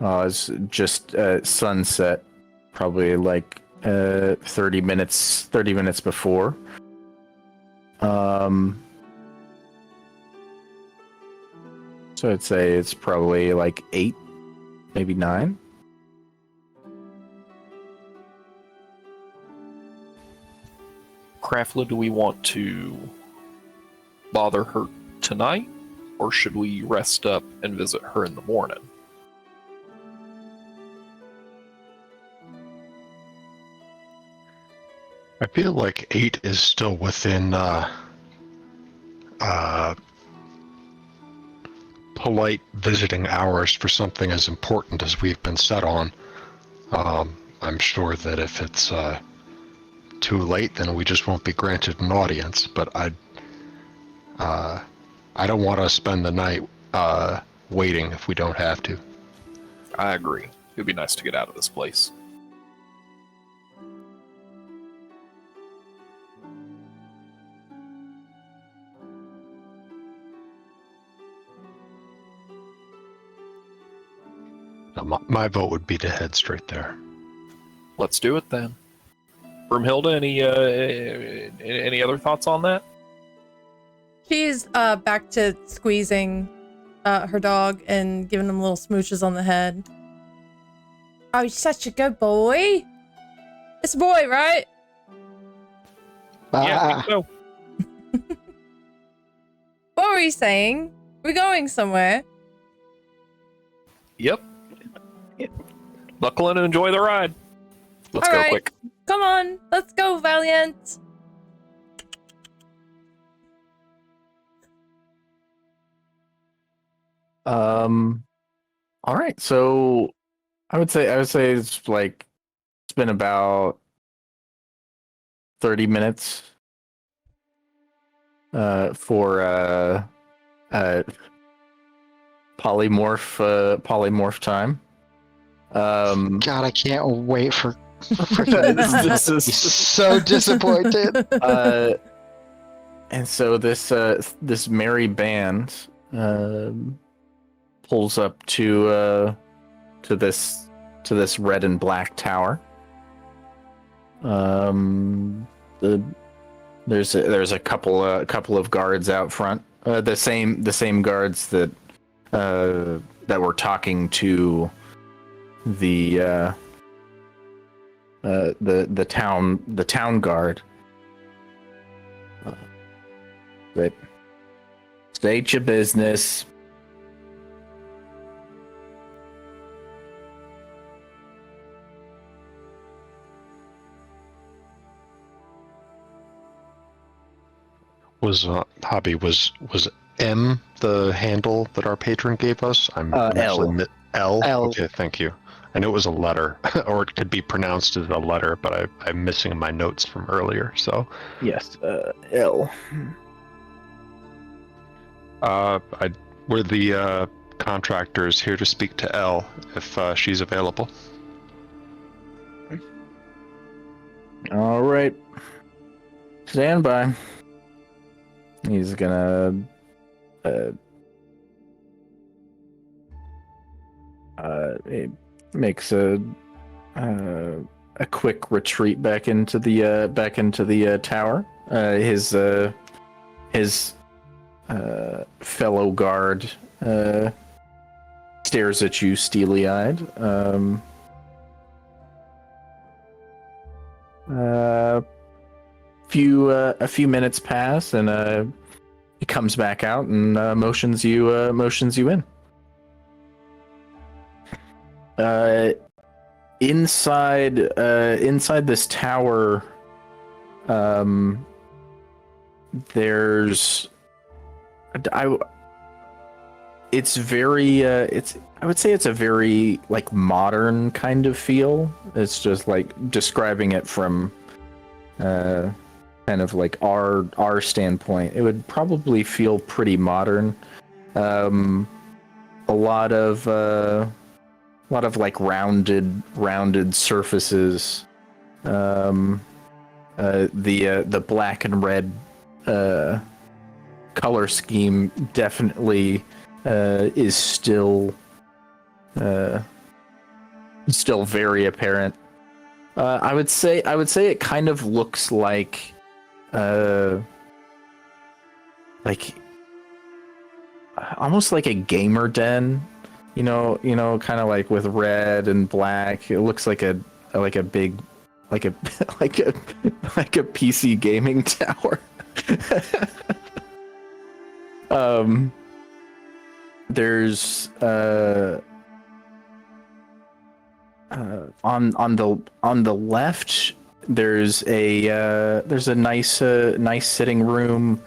it's just sunset, probably like 30 minutes before. So I'd say it's probably like 8, maybe 9. Krafla, do we want to bother her tonight, or should we rest up and visit her in the morning? I feel like 8 is still within polite visiting hours for something as important as we've been set on. I'm sure that if it's too late, then we just won't be granted an audience. But I don't want to spend the night waiting if we don't have to. I agree. It'd be nice to get out of this place. My vote would be to head straight there. Let's do it then. Broomhilda, any other thoughts on that? She's back to squeezing her dog and giving him little smooches on the head. Oh, he's such a good boy. It's a boy, right? Yeah, I think so. What were you saying? We're going somewhere. Yep. Buckle in and enjoy the ride. Let's All go right. quick. Come on, let's go, Valiant. All right. So I would say it's like it's been about 30 minutes for polymorph time. Um, God, I can't wait for this I'll be is so disappointed. and so this merry band pulls up to this red and black tower. There's a couple of guards out front. The same guards that were talking to the town guard. But state your business. Was Hobby was M the handle that our patron gave us? I'm L. L. L. Okay, thank you. I knew it was a letter, or it could be pronounced as a letter, but I'm missing my notes from earlier. So, Yes, L. we're the contractors here to speak to L if she's available. All right. Stand by. He's gonna he makes a quick retreat back into the tower. His fellow guard stares at you steely-eyed. A few minutes pass, and he comes back out and motions you in. Inside this tower, there's I would say it's a very like modern kind of feel. It's just like describing it from kind of like our standpoint. It would probably feel pretty modern. A lot of like rounded surfaces. The black and red color scheme definitely is still very apparent. I would say it kind of looks like almost like a gamer den, you know, kind of like with red and black. It looks like a big like a PC gaming tower. There's on the left there's a nice sitting room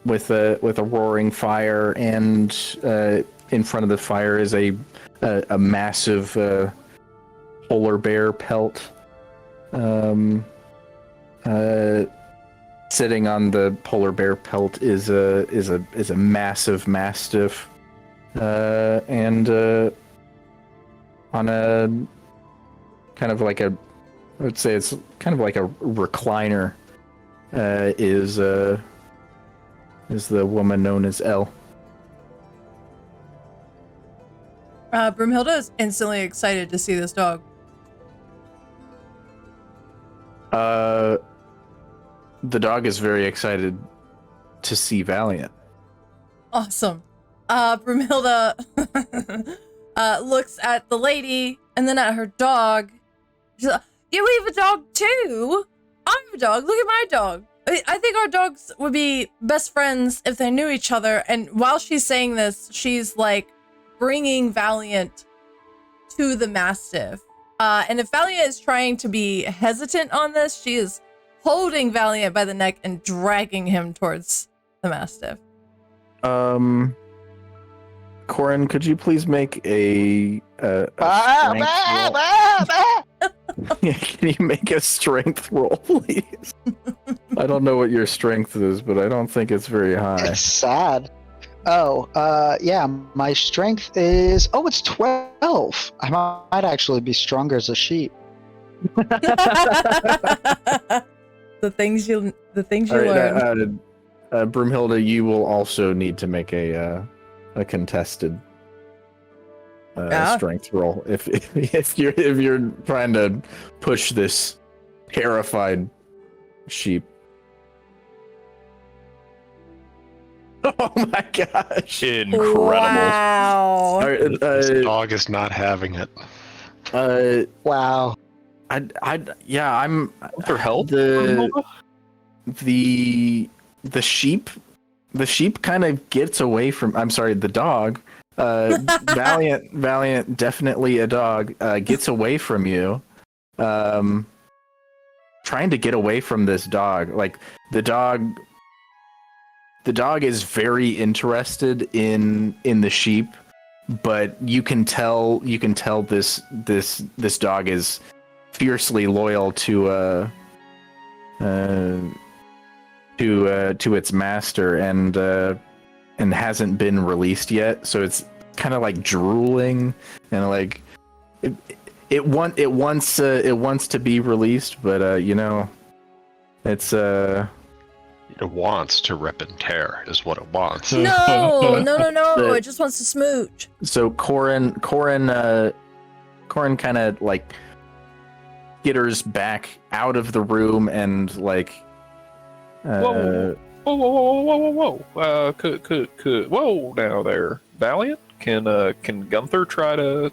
with a roaring fire, and in front of the fire is a massive polar bear pelt. Sitting on the polar bear pelt is a massive mastiff, and on a kind of like I would say it's kind of like a recliner is the woman known as L. Broomhilda is instantly excited to see this dog. The dog is very excited to see Valiant. Awesome. Broomhilda looks at the lady and then at her dog. She's like, "Yeah, we have a dog too. I have a dog. Look at my dog." I think our dogs would be best friends if they knew each other. And while she's saying this, she's like bringing Valiant to the Mastiff. And if Valiant is trying to be hesitant on this, she is holding Valiant by the neck and dragging him towards the Mastiff. Corin, could you please make a strength roll? Can you make a strength roll, please? I don't know what your strength is, but I don't think it's very high. It's sad. Yeah, my strength is... Oh, it's 12! I might actually be stronger as a sheep. The things you All learn. right, Broomhilda, you will also need to make a contested strength roll if you're trying to push this terrified sheep. Oh my gosh! Incredible. Wow. All right, This dog is not having it. Wow. I'm For help? the sheep. The sheep kind of gets away from. I'm sorry, the dog. Valiant, definitely a dog. Gets away from you. Trying to get away from this dog. Like the dog is very interested in the sheep, but you can tell this dog is fiercely loyal to its master and hasn't been released yet. So it's kind of like drooling and like it wants to be released, but it's It wants to rip and tear, is what it wants. No. It just wants to smooch. So Corin kind of like skitters back out of the room and like Whoa. Whoa now there, Valiant. Can Gunther try to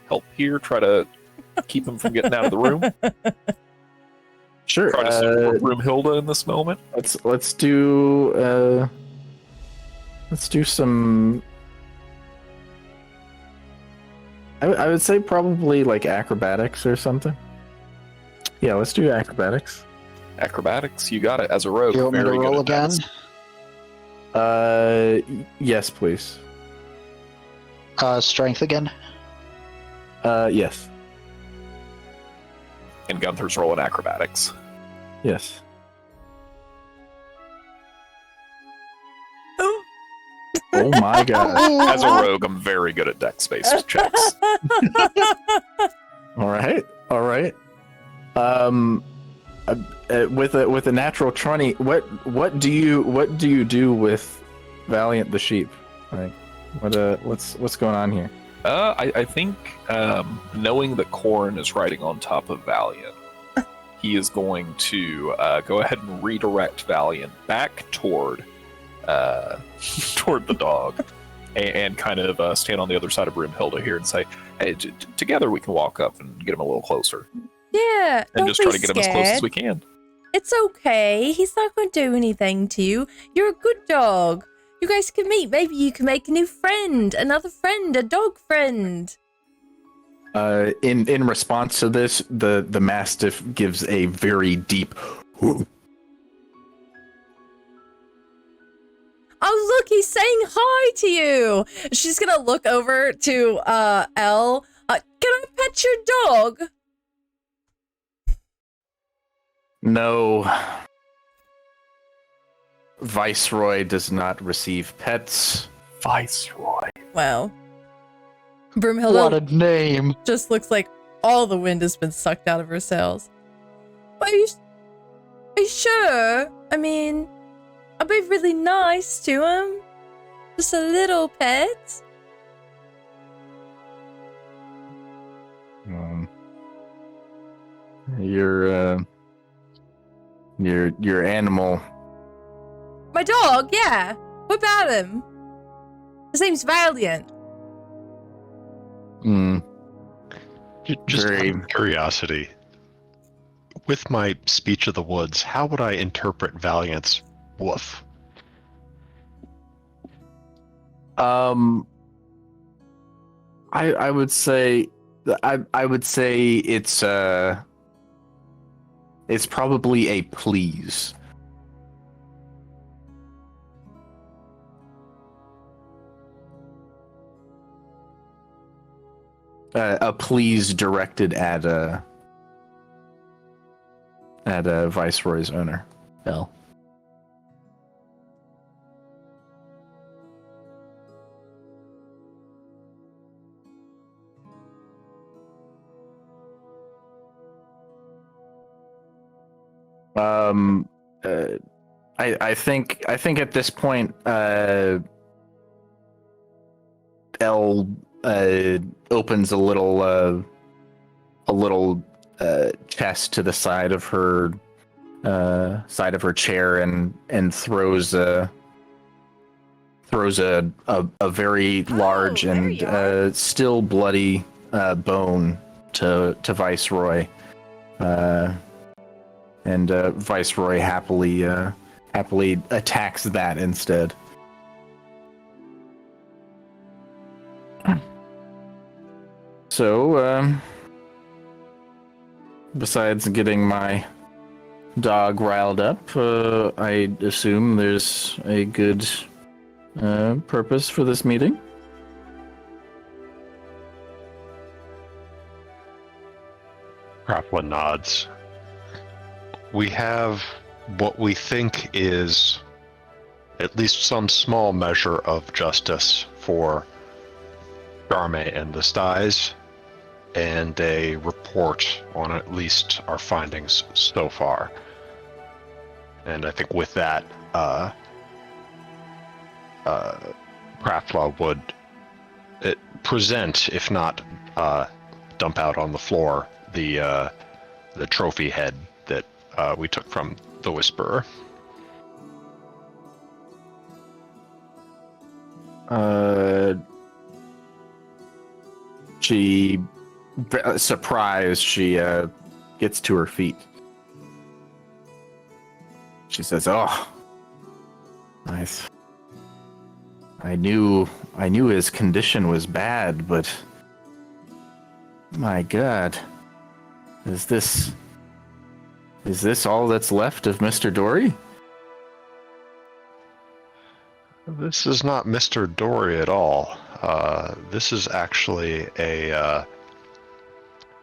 help here? Try to keep him from getting out of the room. Sure. Try to support Broomhilda in this moment. Let's do some. I would say probably like acrobatics or something. Yeah, let's do acrobatics. Acrobatics, you got it. As a rogue, You want me to very roll good at again? that. Yes, please. Strength again? Yes. And Gunther's rolling acrobatics. Yes. Oh my god. As a rogue, I'm very good at dex-based checks. All right. With a natural 20, what do you do with Valiant the sheep? Like, what's going on here? I think knowing that Corin is riding on top of Valiant, he is going to go ahead and redirect Valiant back toward the dog, and kind of stand on the other side of Broomhilda here and say, "Hey, together we can walk up and get him a little closer, Yeah. and Don't just be try to get him as close as scared. we can." It's okay. He's not going to do anything to you. You're a good dog. You guys can meet. Maybe you can make a new friend, another friend, a dog friend. In response to this, the Mastiff gives a very deep. Oh, look, he's saying hi to you. She's gonna look over to Elle. Can I pet your dog? No. Viceroy does not receive pets. Viceroy. Well, What Broomhilda a name! just looks like all the wind has been sucked out of her sails. Are you sure? I mean, I'll be really nice to him. Just a little pet. Your animal. My dog, yeah. What about him? His name's Valiant. Just out Very- of curiosity, with my speech of the woods, how would I interpret Valiant's woof? I would say it's probably a please. A please directed at Viceroy's owner. L. Um, I think at this point, Elle opens a little chest to the side of her chair and throws a very large there and you are. still bloody bone to Viceroy, and Viceroy happily attacks that instead. So, besides getting my dog riled up, I assume there's a good purpose for this meeting. Krapla nods. We have what we think is at least some small measure of justice for Darme and the Styes, and a report on at least our findings so far. And I think with that, Krapla would present, if not dump out on the floor, the trophy head that we took from the Whisperer. She, surprised, she gets to her feet. She says, "Oh, nice. I knew his condition was bad, but my God, is this all that's left of Mr. Dory?" This is not Mr. Dory at all. This is actually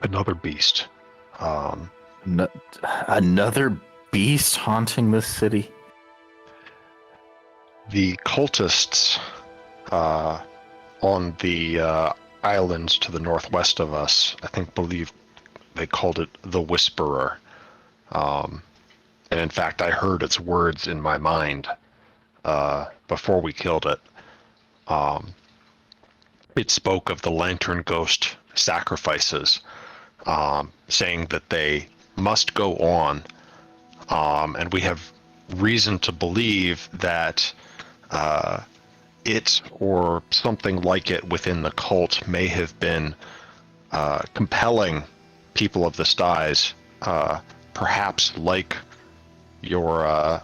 another beast. Another beast haunting this city. The cultists on the islands to the northwest of us, believe they called it the Whisperer. And in fact, I heard its words in my mind before we killed it. It spoke of the Lantern Ghost sacrifices, saying that they must go on, and we have reason to believe that it or something like it within the cult may have been compelling people of the Styes, perhaps like your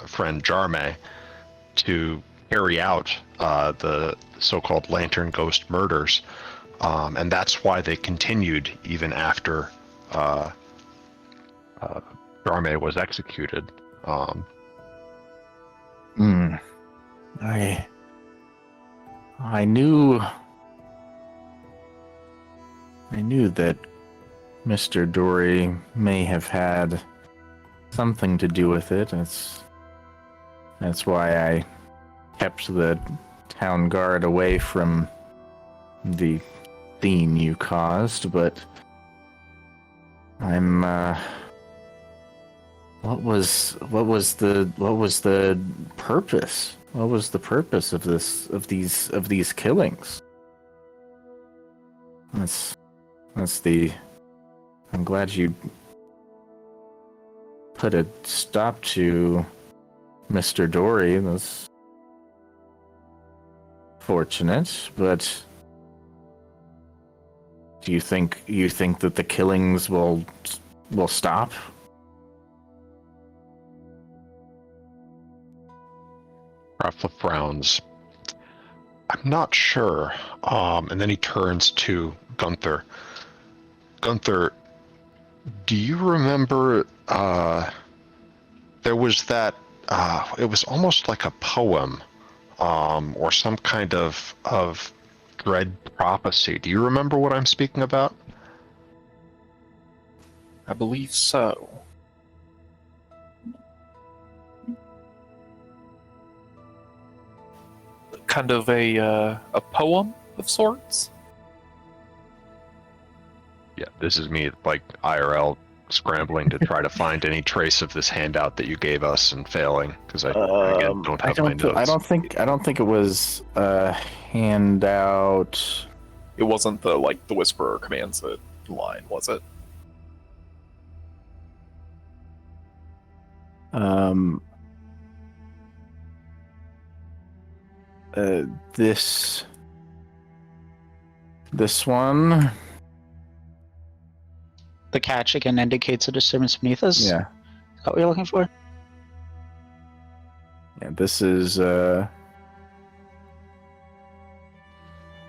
friend Jarme, to carry out the so-called Lantern Ghost murders, and that's why they continued even after Jarme was executed. I knew that Mr. Dory may have had something to do with it. That's why I kept the town guard away from the scene you caused, but I'm what was the purpose? What was the purpose of these killings? I'm glad you put a stop to Mr. Dory. That's fortunate, but do you think that the killings will stop? Krapla frowns. I'm not sure. And then he turns to Gunther. Gunther, do you remember there was that it was almost like a poem, or some kind of dread prophecy. Do you remember what I'm speaking about? I believe so. Kind of a poem of sorts. Yeah, this is me, like IRL scrambling to try to find any trace of this handout that you gave us and failing because I again don't have my notes. I don't think it was a handout. It wasn't the Whisperer commands it line, was it? This one. The catch again indicates a disturbance beneath us. Yeah. Is that what you're looking for? Yeah, this is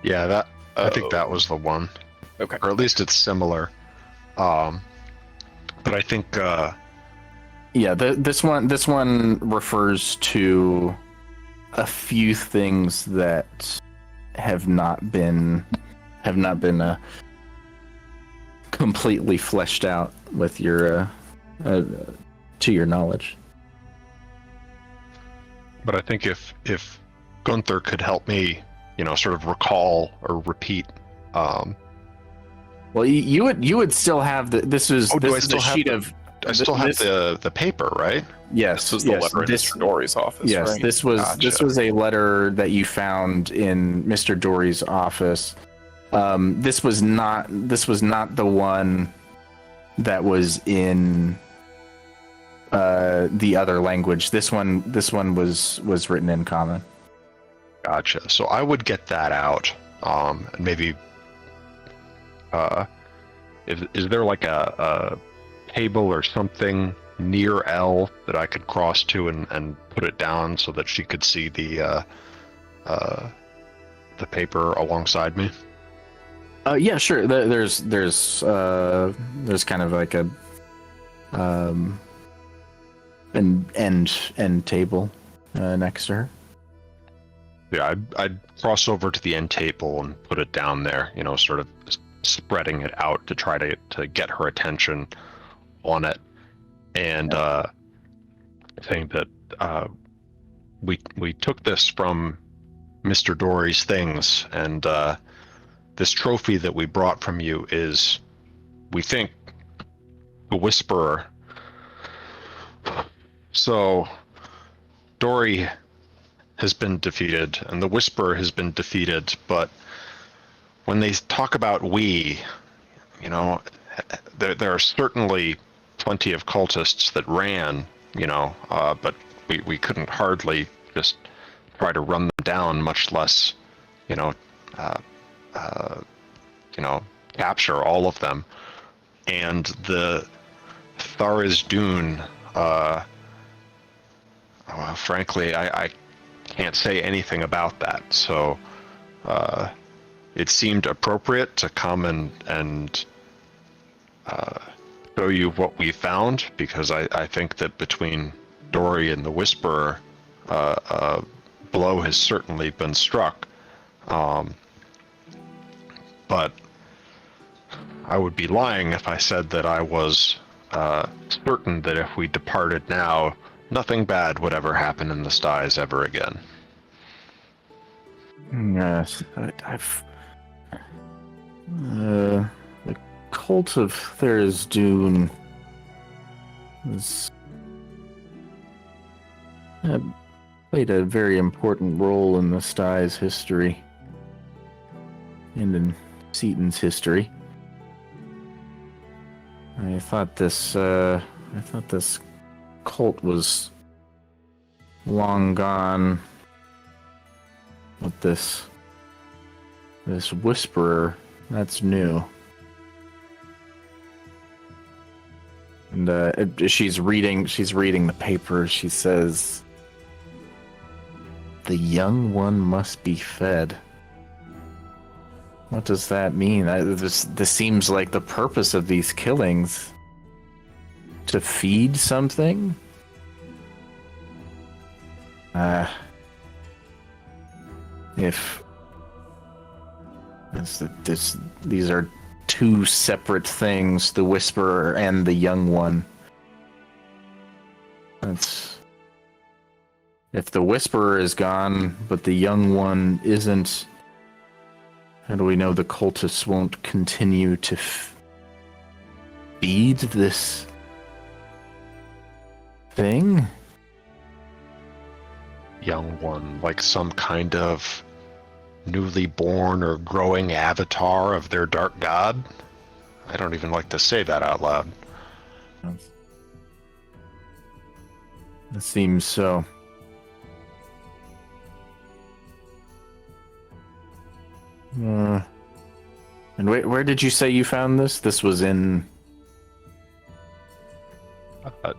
Yeah, that I think that was the one. Okay. Or at least it's similar. But I think this one refers to a few things that have not been completely fleshed out with your to your knowledge. But I think if Gunther could help me, sort of recall or repeat. Well, you would still have this is a sheet of. I still have the paper, right? Yes, This was the letter in Mr. Dory's office. Yes, right? this was a letter that you found in Mr. Dory's office. This was not the one that was in the other language. This one was written in common. Gotcha. So I would get that out, and maybe is there like a table or something near L that I could cross to and put it down so that she could see the paper alongside me? Yeah, sure. There's kind of like a an end table next to her. Yeah, I'd cross over to the end table and put it down there, sort of spreading it out to try to get her attention on it, and saying that we took this from Mr. Dory's things, and this trophy that we brought from you is, we think, the Whisperer. So Dory has been defeated and the Whisperer has been defeated, but when they talk about we, there are certainly plenty of cultists that ran, but we couldn't hardly just try to run them down, much less, capture all of them. And the Thariz Dune, frankly, I can't say anything about that. So it seemed appropriate to come and show you what we found, because I think that between Dory and the Whisperer, a blow has certainly been struck. But I would be lying if I said that I was certain that if we departed now, nothing bad would ever happen in the skies ever again. Yes, the cult of Thariz Dune played a very important role in the Styes' history and in Seaton's history. I thought this cult was long gone, but this Whisperer, that's new. And she's reading the paper. She says, "The young one must be fed." What does that mean? This seems like the purpose of these killings. To feed something? If these are two separate things, the Whisperer and the young one. If the Whisperer is gone, but the young one isn't, how do we know the cultists won't continue to feed this thing? Young one, like some kind of newly born or growing avatar of their dark god? I don't even like to say that out loud. It seems so. And where did you say you found this? This was in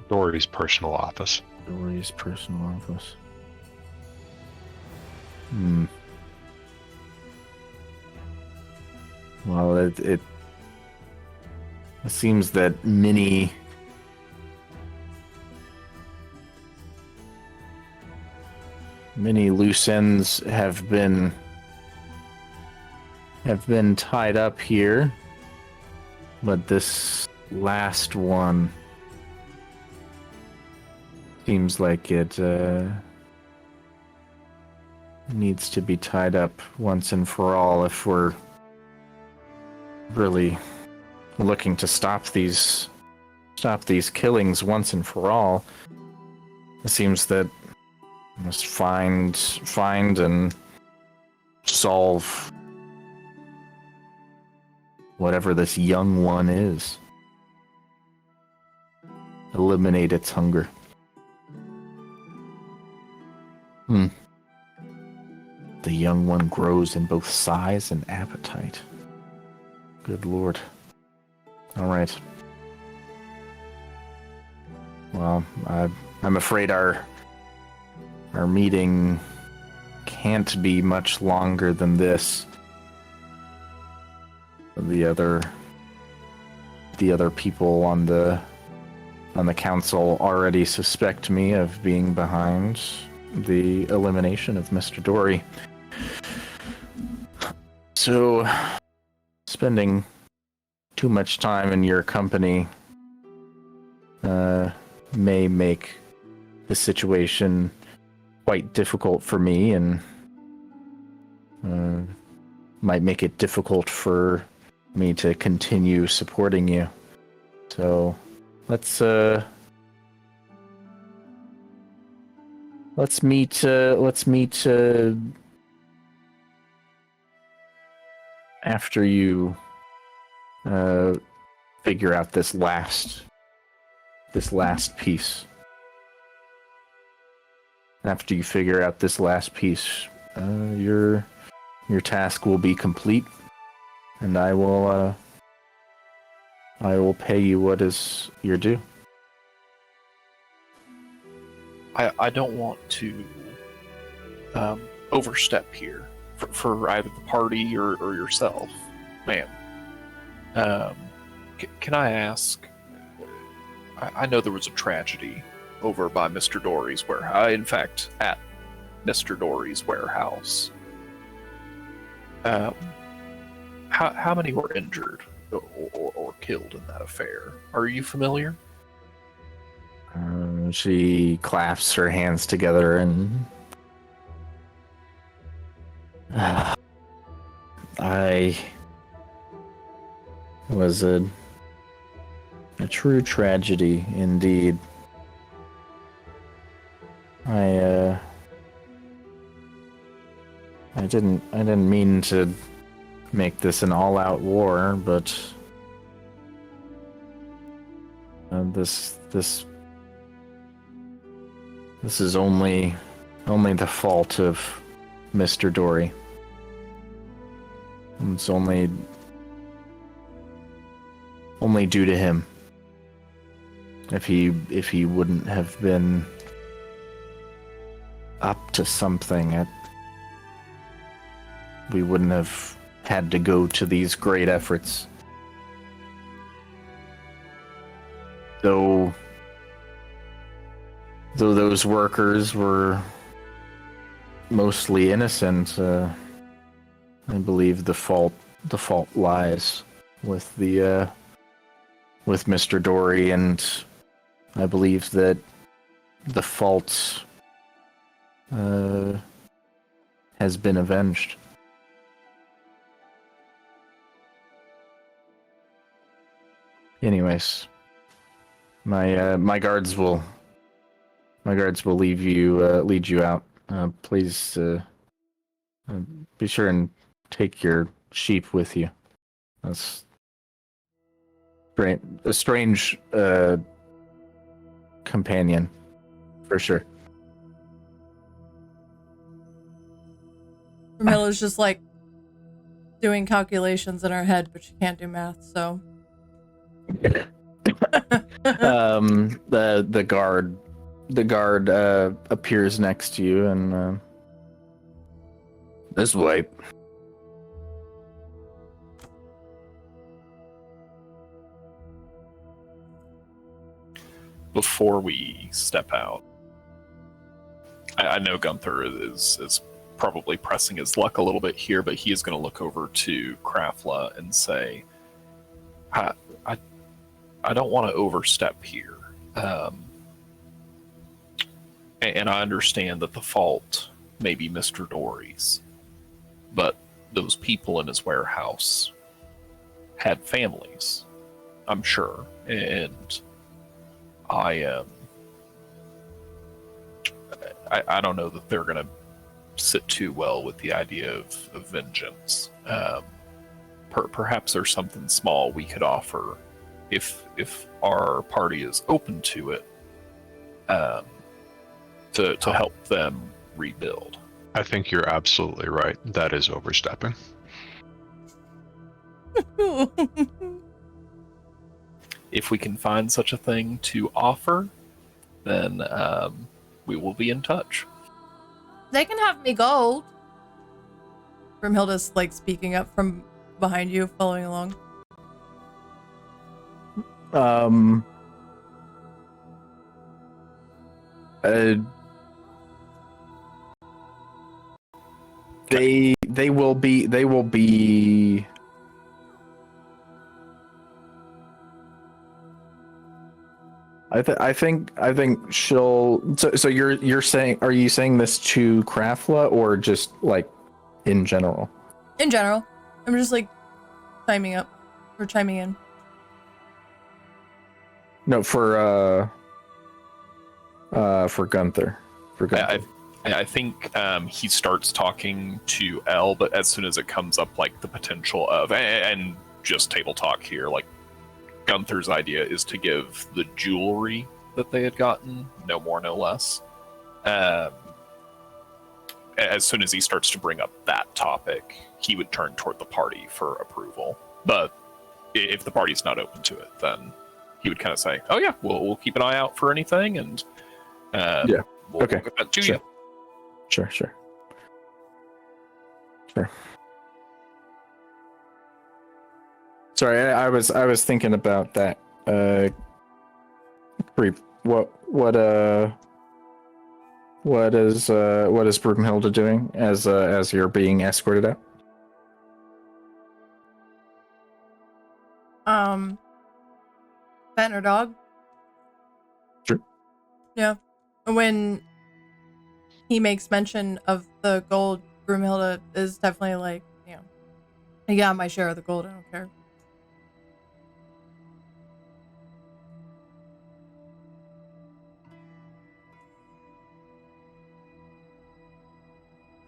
Dory's personal office. Dory's personal office. Well, it seems that many loose ends have been tied up here, but this last one seems like it needs to be tied up once and for all if we're really looking to stop these killings once and for all. It seems that we must find and solve whatever this young one is. Eliminate its hunger. The young one grows in both size and appetite. Good lord. All right. Well, I'm afraid our meeting can't be much longer than this. The other people on the council already suspect me of being behind the elimination of Mr. Dory. So, spending too much time in your company may make the situation quite difficult for me, and might make it difficult for me to continue supporting you. So let's meet after you figure out this last piece. After you figure out this last piece, your task will be complete, and I will pay you what is your due. I don't want to overstep here for either the party or yourself, ma'am. Can I ask? I know there was a tragedy over by Mr. Dory's warehouse. In fact, at Mr. Dory's warehouse. How many were injured or killed in that affair? Are you familiar? She clasps her hands together and I was a true tragedy indeed. I didn't mean to make this an all-out war, but this is only the fault of Mr. Dory. It's only due to him. If he wouldn't have been up to something, we wouldn't have had to go to these great efforts. Though those workers were mostly innocent, I believe the fault lies with Mr. Dory, and I believe that the fault has been avenged. Anyways, my guards will lead you out. Please be sure and take your sheep with you. That's a strange companion, for sure. Broomhilda's just like doing calculations in her head, but she can't do math, so. The guard appears next to you and this way. Before we step out, I know Gunther is probably pressing his luck a little bit here, but he is going to look over to Krafla and say, I don't want to overstep here. And I understand that the fault may be Mr. Dory's, but those people in his warehouse had families, I'm sure, and I don't know that they're going to sit too well with the idea of vengeance. Perhaps there's something small we could offer if our party is open to it, to help them rebuild. I think you're absolutely right. That is overstepping. If we can find such a thing to offer, then we will be in touch. They can have me gold. Broomhilda's like speaking up from behind you, following along. They will be I think she'll so you're saying, are you saying this to Krafla or just like in general? In general. I'm just like chiming in. No, for Gunther. For Gunther. I think he starts talking to Elle, but as soon as it comes up, like the potential of, and just table talk here, like Gunther's idea is to give the jewelry that they had gotten, no more, no less. As soon as he starts to bring up that topic, he would turn toward the party for approval. But if the party's not open to it, then he would kind of say, "Oh yeah, we'll keep an eye out for anything," and yeah, we'll okay, get that to sure. you. Sure. Sorry, I was thinking about that. Creep. What is Broomhilda doing as you're being escorted out? Petting her dog. Sure. Yeah. When he makes mention of the gold, Broomhilda is definitely like, I got my share of the gold, I don't care.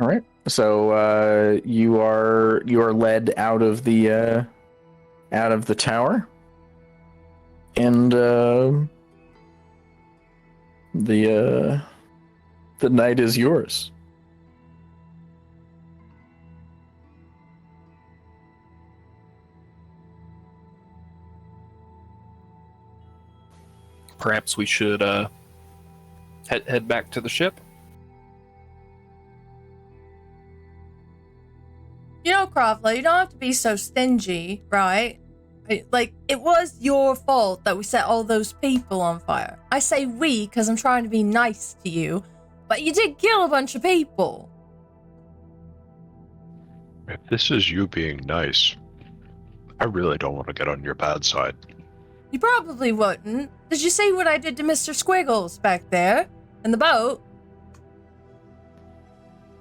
All right. So you are led out of the tower, and the night is yours. Perhaps we should head back to the ship. Krafla, you don't have to be so stingy, right? Like, it was your fault that we set all those people on fire. I say we because I'm trying to be nice to you, but you did kill a bunch of people. If this is you being nice, I really don't want to get on your bad side. You probably wouldn't. Did you see what I did to Mr. Squiggles back there? In the boat?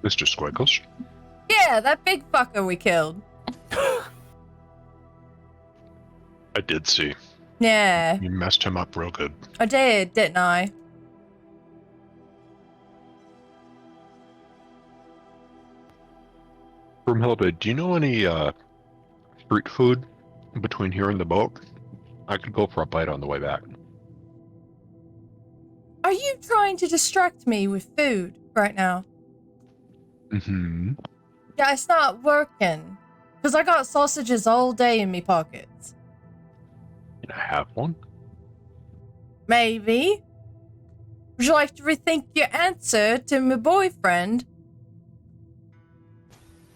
Mr. Squiggles? Yeah, that big fucker we killed. I did see. Yeah, You messed him up real good. I did, didn't I? Broomhilda, do you know any street food between here and the boat? I could go for a bite on the way back. Are you trying to distract me with food right now? Mm-hmm. Yeah, it's not working. Because I got sausages all day in me pockets. Can I have one? Maybe. Would you like to rethink your answer to my boyfriend?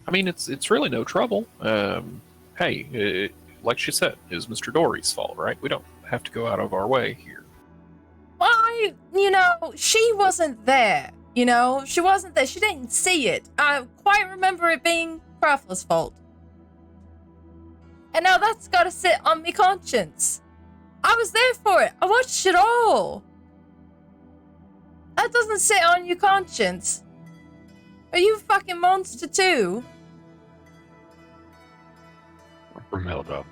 I mean, it's really no trouble. Hey, like she said, it's Mr. Dory's fault, right? We don't have to go out of our way here. Why, she wasn't there. She wasn't there. She didn't see it. I quite remember it being Craftler's fault. And now that's gotta sit on me conscience. I was there for it. I watched it all. That doesn't sit on your conscience. Are you a fucking monster too? Broomhilda,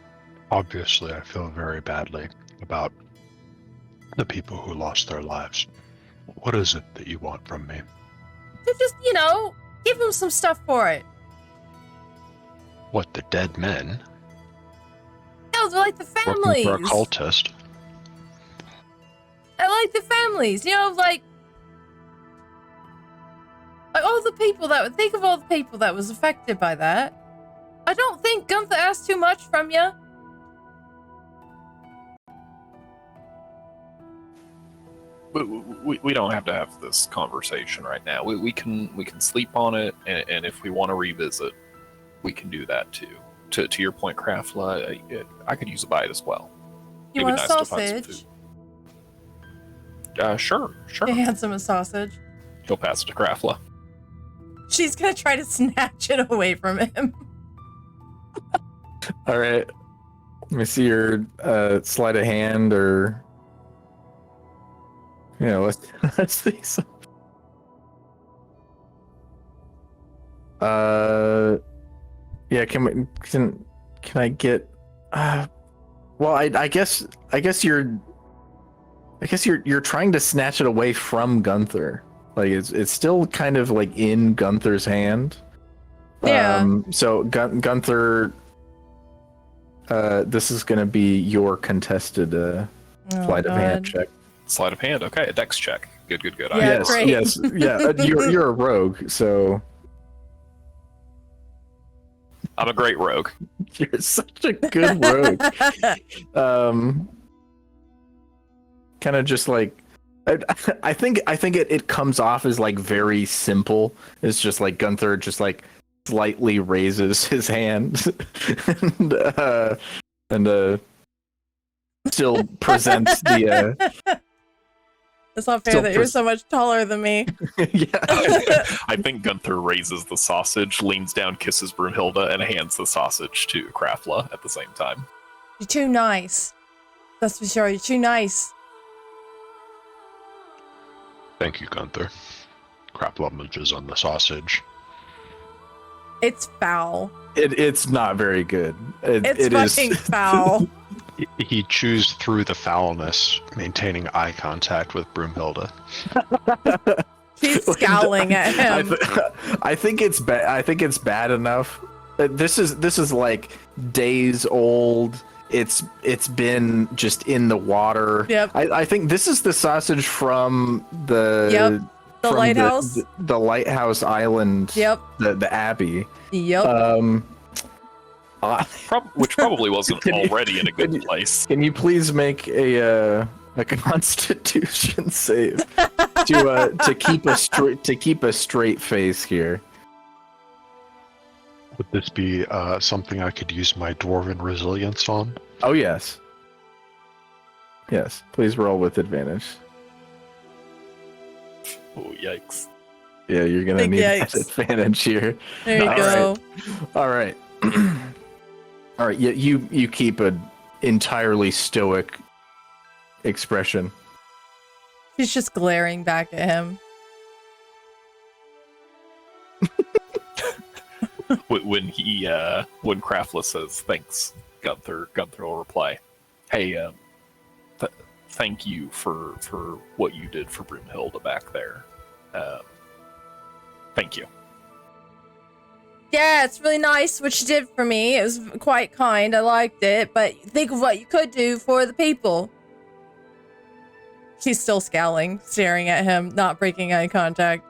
obviously I feel very badly about the people who lost their lives. What is it that you want from me? To just, give them some stuff for it. What, the dead men? No, they're like the families. Working for a cultist? I like the families, like all the people think of all the people that was affected by that. I don't think Gunther asked too much from you. We don't have to have this conversation right now. We can sleep on it, and if we want to revisit, we can do that too. To your point, Craftla, I could use a bite as well. You It'd be want a nice to find some sausage? food. Sure. You hands him a sausage. He'll pass it to Craftla. She's gonna try to snatch it away from him. All right. Let me see your sleight of hand, or let's see. Yeah. Can I get? Well, I guess you're trying to snatch it away from Gunther. Like it's still kind of like in Gunther's hand. Yeah. So Gunther, this is gonna be your contested sleight of hand check. Sleight of hand. Okay, a dex check. Good. Yeah, Yes, great. yes, yeah. You're a rogue, so I'm a great rogue. you're such a good rogue. Kind of just like. I think it comes off as like very simple. It's just like Gunther just like slightly raises his hand and still presents the It's not fair Still that you're so much taller than me. yeah. I think Gunther raises the sausage, leans down, kisses Broomhilda, and hands the sausage to Craftla at the same time. You're too nice. That's for sure. You're too nice. Thank you, Gunther. Crapla munches on the sausage. It's foul. It's not very good. It's it is- fucking foul. He chews through the foulness, maintaining eye contact with Broomhilda. She's scowling at him. I think it's bad. I think it's bad enough. This is like days old. It's been just in the water. Yep. I think this is the sausage from the Yep. The from lighthouse. the lighthouse island. Yep. The abbey. Yep. Which probably wasn't Can you- already in a can good you- place. Can you please make a Constitution save to keep a straight face here? Would this be something I could use my dwarven resilience on? Oh yes. Yes. Please roll with advantage. Oh, yikes. Yeah, you're gonna Big need that yikes. advantage here. There you All go. All right. All right. Yeah, you keep an entirely stoic expression. She's just glaring back at him. When Craftla says thanks, Gunther will reply, "Hey, thank you for what you did for Broomhilda back there. Thank you. Yeah, it's really nice what you did for me. It was quite kind. I liked it. But think of what you could do for the people. She's still scowling, staring at him, not breaking eye contact.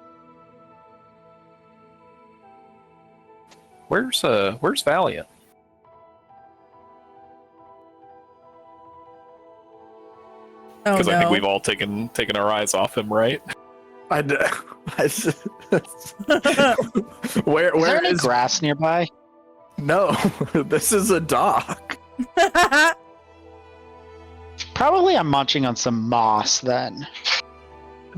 Where's Valiant? Oh Because no. I think we've all taken our eyes off him, right? where Is there any is grass nearby? no? This is a dock. Probably I'm munching on some moss then.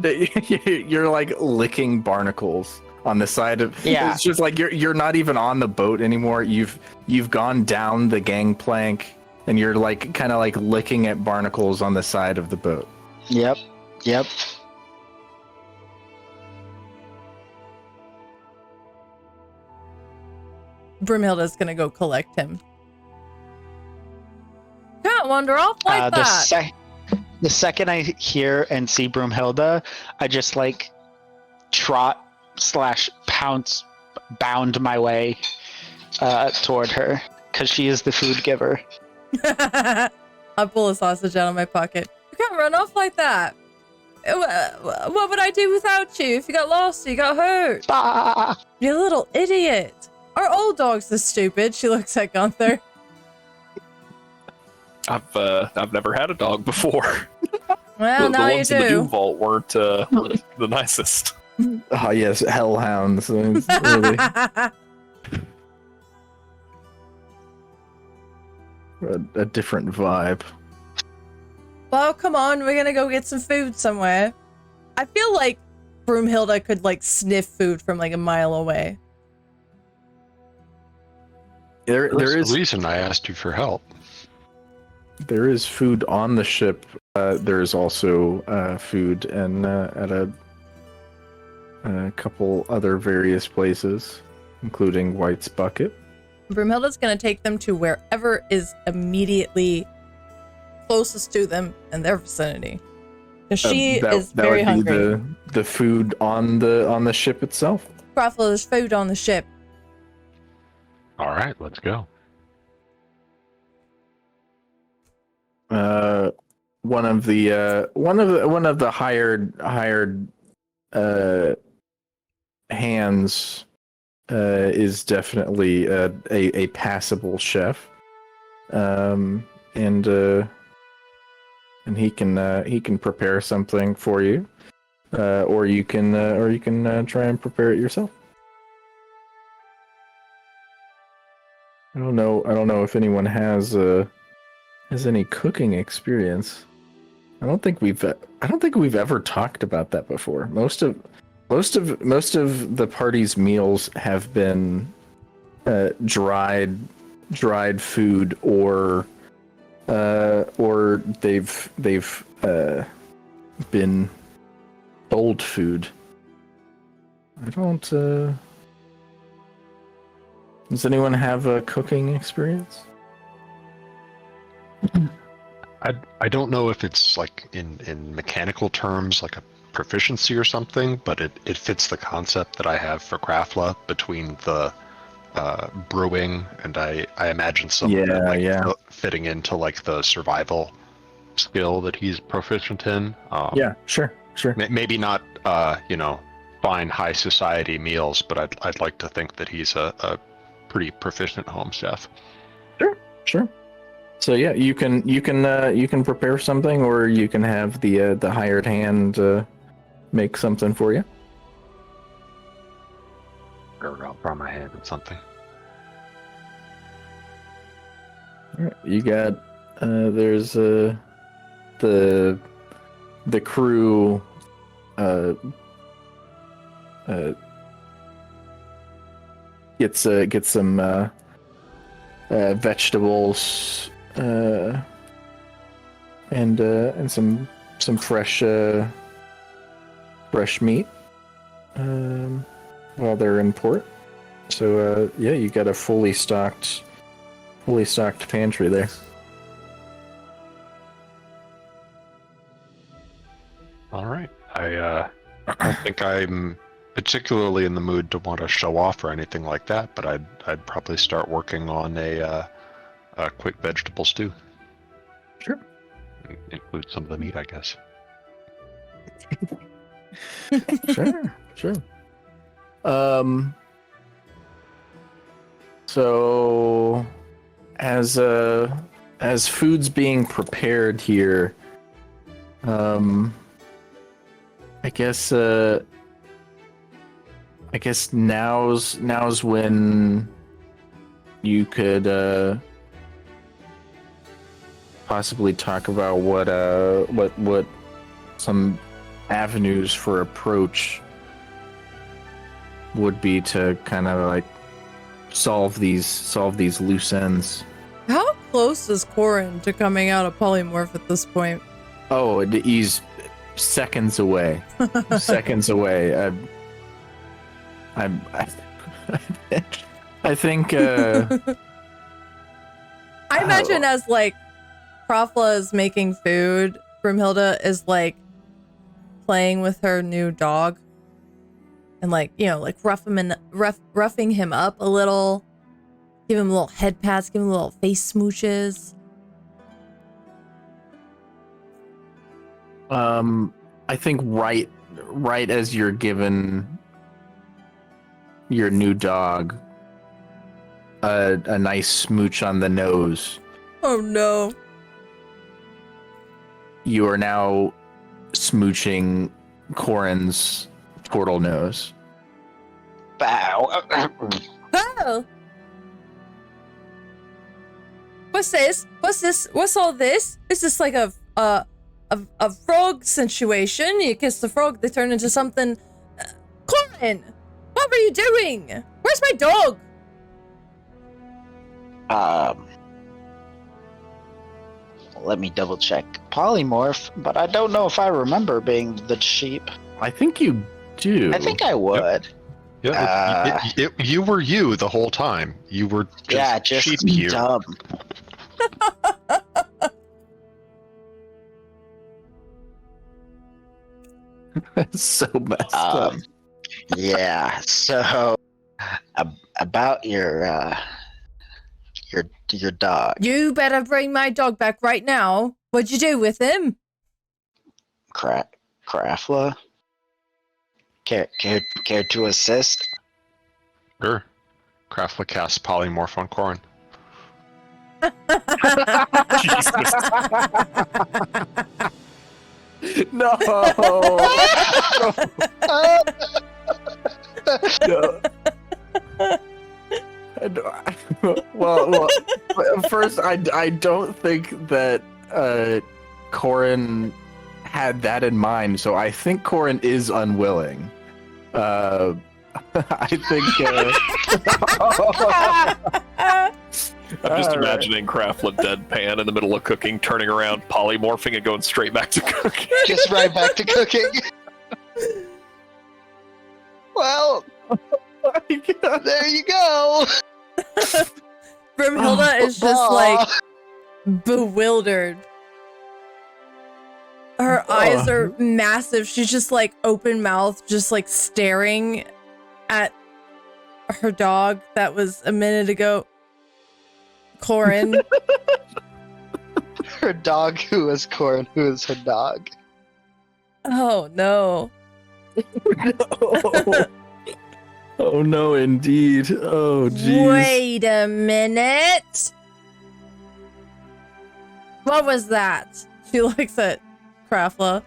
You're like licking barnacles on the side of. Yeah. It's just like you're not even on the boat anymore. You've gone down the gangplank and you're like kind of like licking at barnacles on the side of the boat. Yep. Broomhilda's gonna go collect him. Can't wander off like that. The second I hear and see Broomhilda, I just like trot / pounce, bound my way toward her because she is the food giver. I pull a sausage out of my pocket. You can't run off like that. What would I do without you if you got lost or you got hurt? Ah! You little idiot. Our old dog's this stupid. She looks at Gunther. I've never had a dog before. Well, the now you ones in the Doom do. Vault weren't the nicest. Oh yes, hellhounds. It's really a different vibe. Well, come on. We're gonna go get some food somewhere. I feel like Broomhilda could like sniff food from like a mile away. There There's is a reason I asked you for help. There is food on the ship. There is also food and at a couple other various places, including White's Bucket. Broomhilda's gonna take them to wherever is immediately closest to them in their vicinity. Because she is very would hungry. Be the food on the ship itself. Crawford, there's food on the ship. All right, let's go. One of the hired hands is definitely a passable chef, and he can prepare something for you, or you can try and prepare it yourself. I don't know if anyone has any cooking experience. I don't think we've ever talked about that before. Most of the party's meals have been dried food or they've been old food. I don't. Does anyone have a cooking experience? I don't know if it's like in mechanical terms like a proficiency or something, but it fits the concept that I have for Krafla between the brewing and I imagine some fitting into like the survival skill that he's proficient in. Yeah, sure. Maybe not fine high society meals, but I'd like to think that he's a pretty proficient home chef. Sure. So yeah, you can prepare something, or you can have the hired hand make something for you. Or I'll try my hand at something. All right, you got there's the crew gets some vegetables and some fresh meat while they're in port. So yeah, you got a fully stocked pantry there. I don't think I'm particularly in the mood to want to show off or anything like that, but I'd probably start working on a quick vegetable stew. Sure. Include some of the meat, I guess. Sure. So as food's being prepared here, I guess now's when you could possibly talk about what some avenues for approach would be to kind of like solve these loose ends. How close is Corin to coming out of polymorph at this point? Oh, he's seconds away. Seconds away. I think. I imagine as like Krafla is making food, Broomhilda is like playing with her new dog, and like like roughing him up a little, give him little head pats, give him little face smooches. I think right as you're given your new dog a nice smooch on the nose, Oh no. you are now smooching Corin's turtle nose. Bow. Oh. What's this? What's all this? Is this like a frog situation? You kiss the frog, they turn into something. Corin, what were you doing? Where's my dog? Let me double check. Polymorph, but I don't know if I remember being the sheep. I think you do. I think I would. Yeah, you were you the whole time. You were just sheep here. dumb. So messed up. Yeah. So about your dog. You better bring my dog back right now. What'd you do with him? Krafla? Care to assist? Sure. Krafla casts polymorph on Corin. No. No. Well, first, I don't think that Corin had that in mind, so I think Corin is unwilling. I think. I'm just All imagining Craftlet deadpan in the middle of cooking, turning around, polymorphing, and going straight back to cooking. Just right back to cooking. Well, there you go. Broomhilda is just like bewildered. Her eyes are massive. She's just like open mouthed, just like staring at her dog that was a minute ago. Corin. Her dog who is Corin, who is her dog. Oh no. No. Oh no, indeed. Oh jeez. Wait a minute. What was that? She looks at Krafla.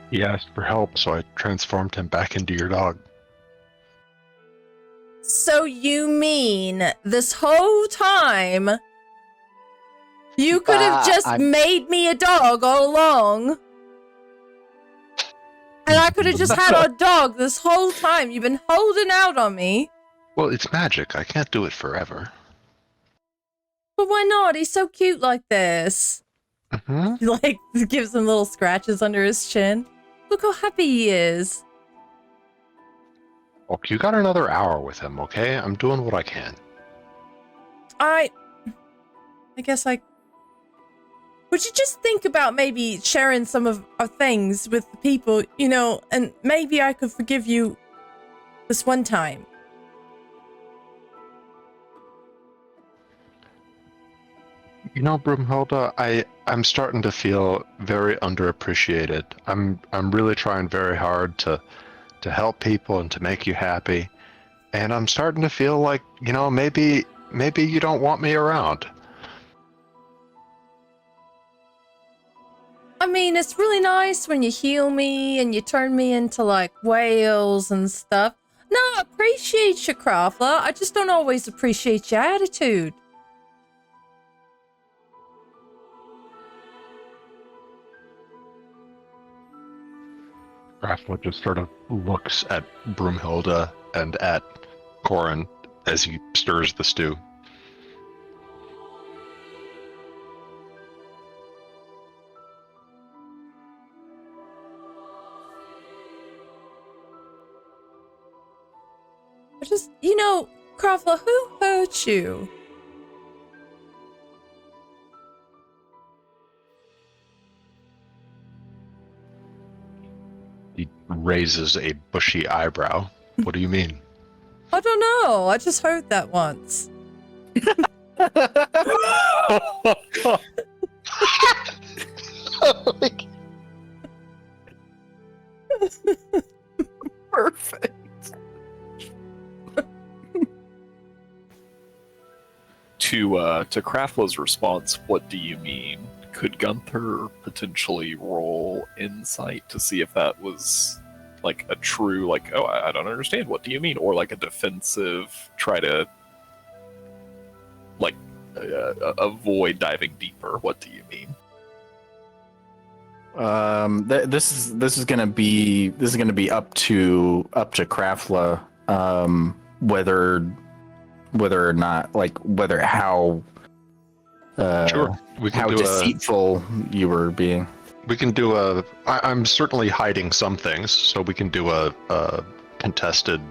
He asked for help, so I transformed him back into your dog. So you mean this whole time you could have just made me a dog all along? And I could have just had a dog this whole time. You've been holding out on me. Well, it's magic. I can't do it forever. But why not? He's so cute like this. Mm-hmm. He like gives him little scratches under his chin. Look how happy he is. Look, you got another hour with him, okay? I'm doing what I can. I guess I would you just think about maybe sharing some of our things with the people, you know, and maybe I could forgive you this one time. You know, Broomhilda, I'm starting to feel very underappreciated. I'm really trying very hard to help people and to make you happy. And I'm starting to feel like, you know, maybe you don't want me around. I mean, it's really nice when you heal me and you turn me into like whales and stuff. No, I appreciate you, Craftler. I just don't always appreciate your attitude. Raffla just sort of looks at Broomhilda and at Corin as he stirs the stew. I just, you know, Craftler, who hurt you? He raises a bushy eyebrow. What do you mean? I don't know. I just heard that once. Perfect. To Craftla's response, what do you mean? Could Gunther potentially roll insight to see if that was like a true, like, oh, I don't understand, what do you mean? Or like a defensive, try to like avoid diving deeper, what do you mean? This is gonna be up to Craftla, whether or not, like, how Sure. We can how do deceitful you were being. We can do I'm certainly hiding some things, so we can do a contested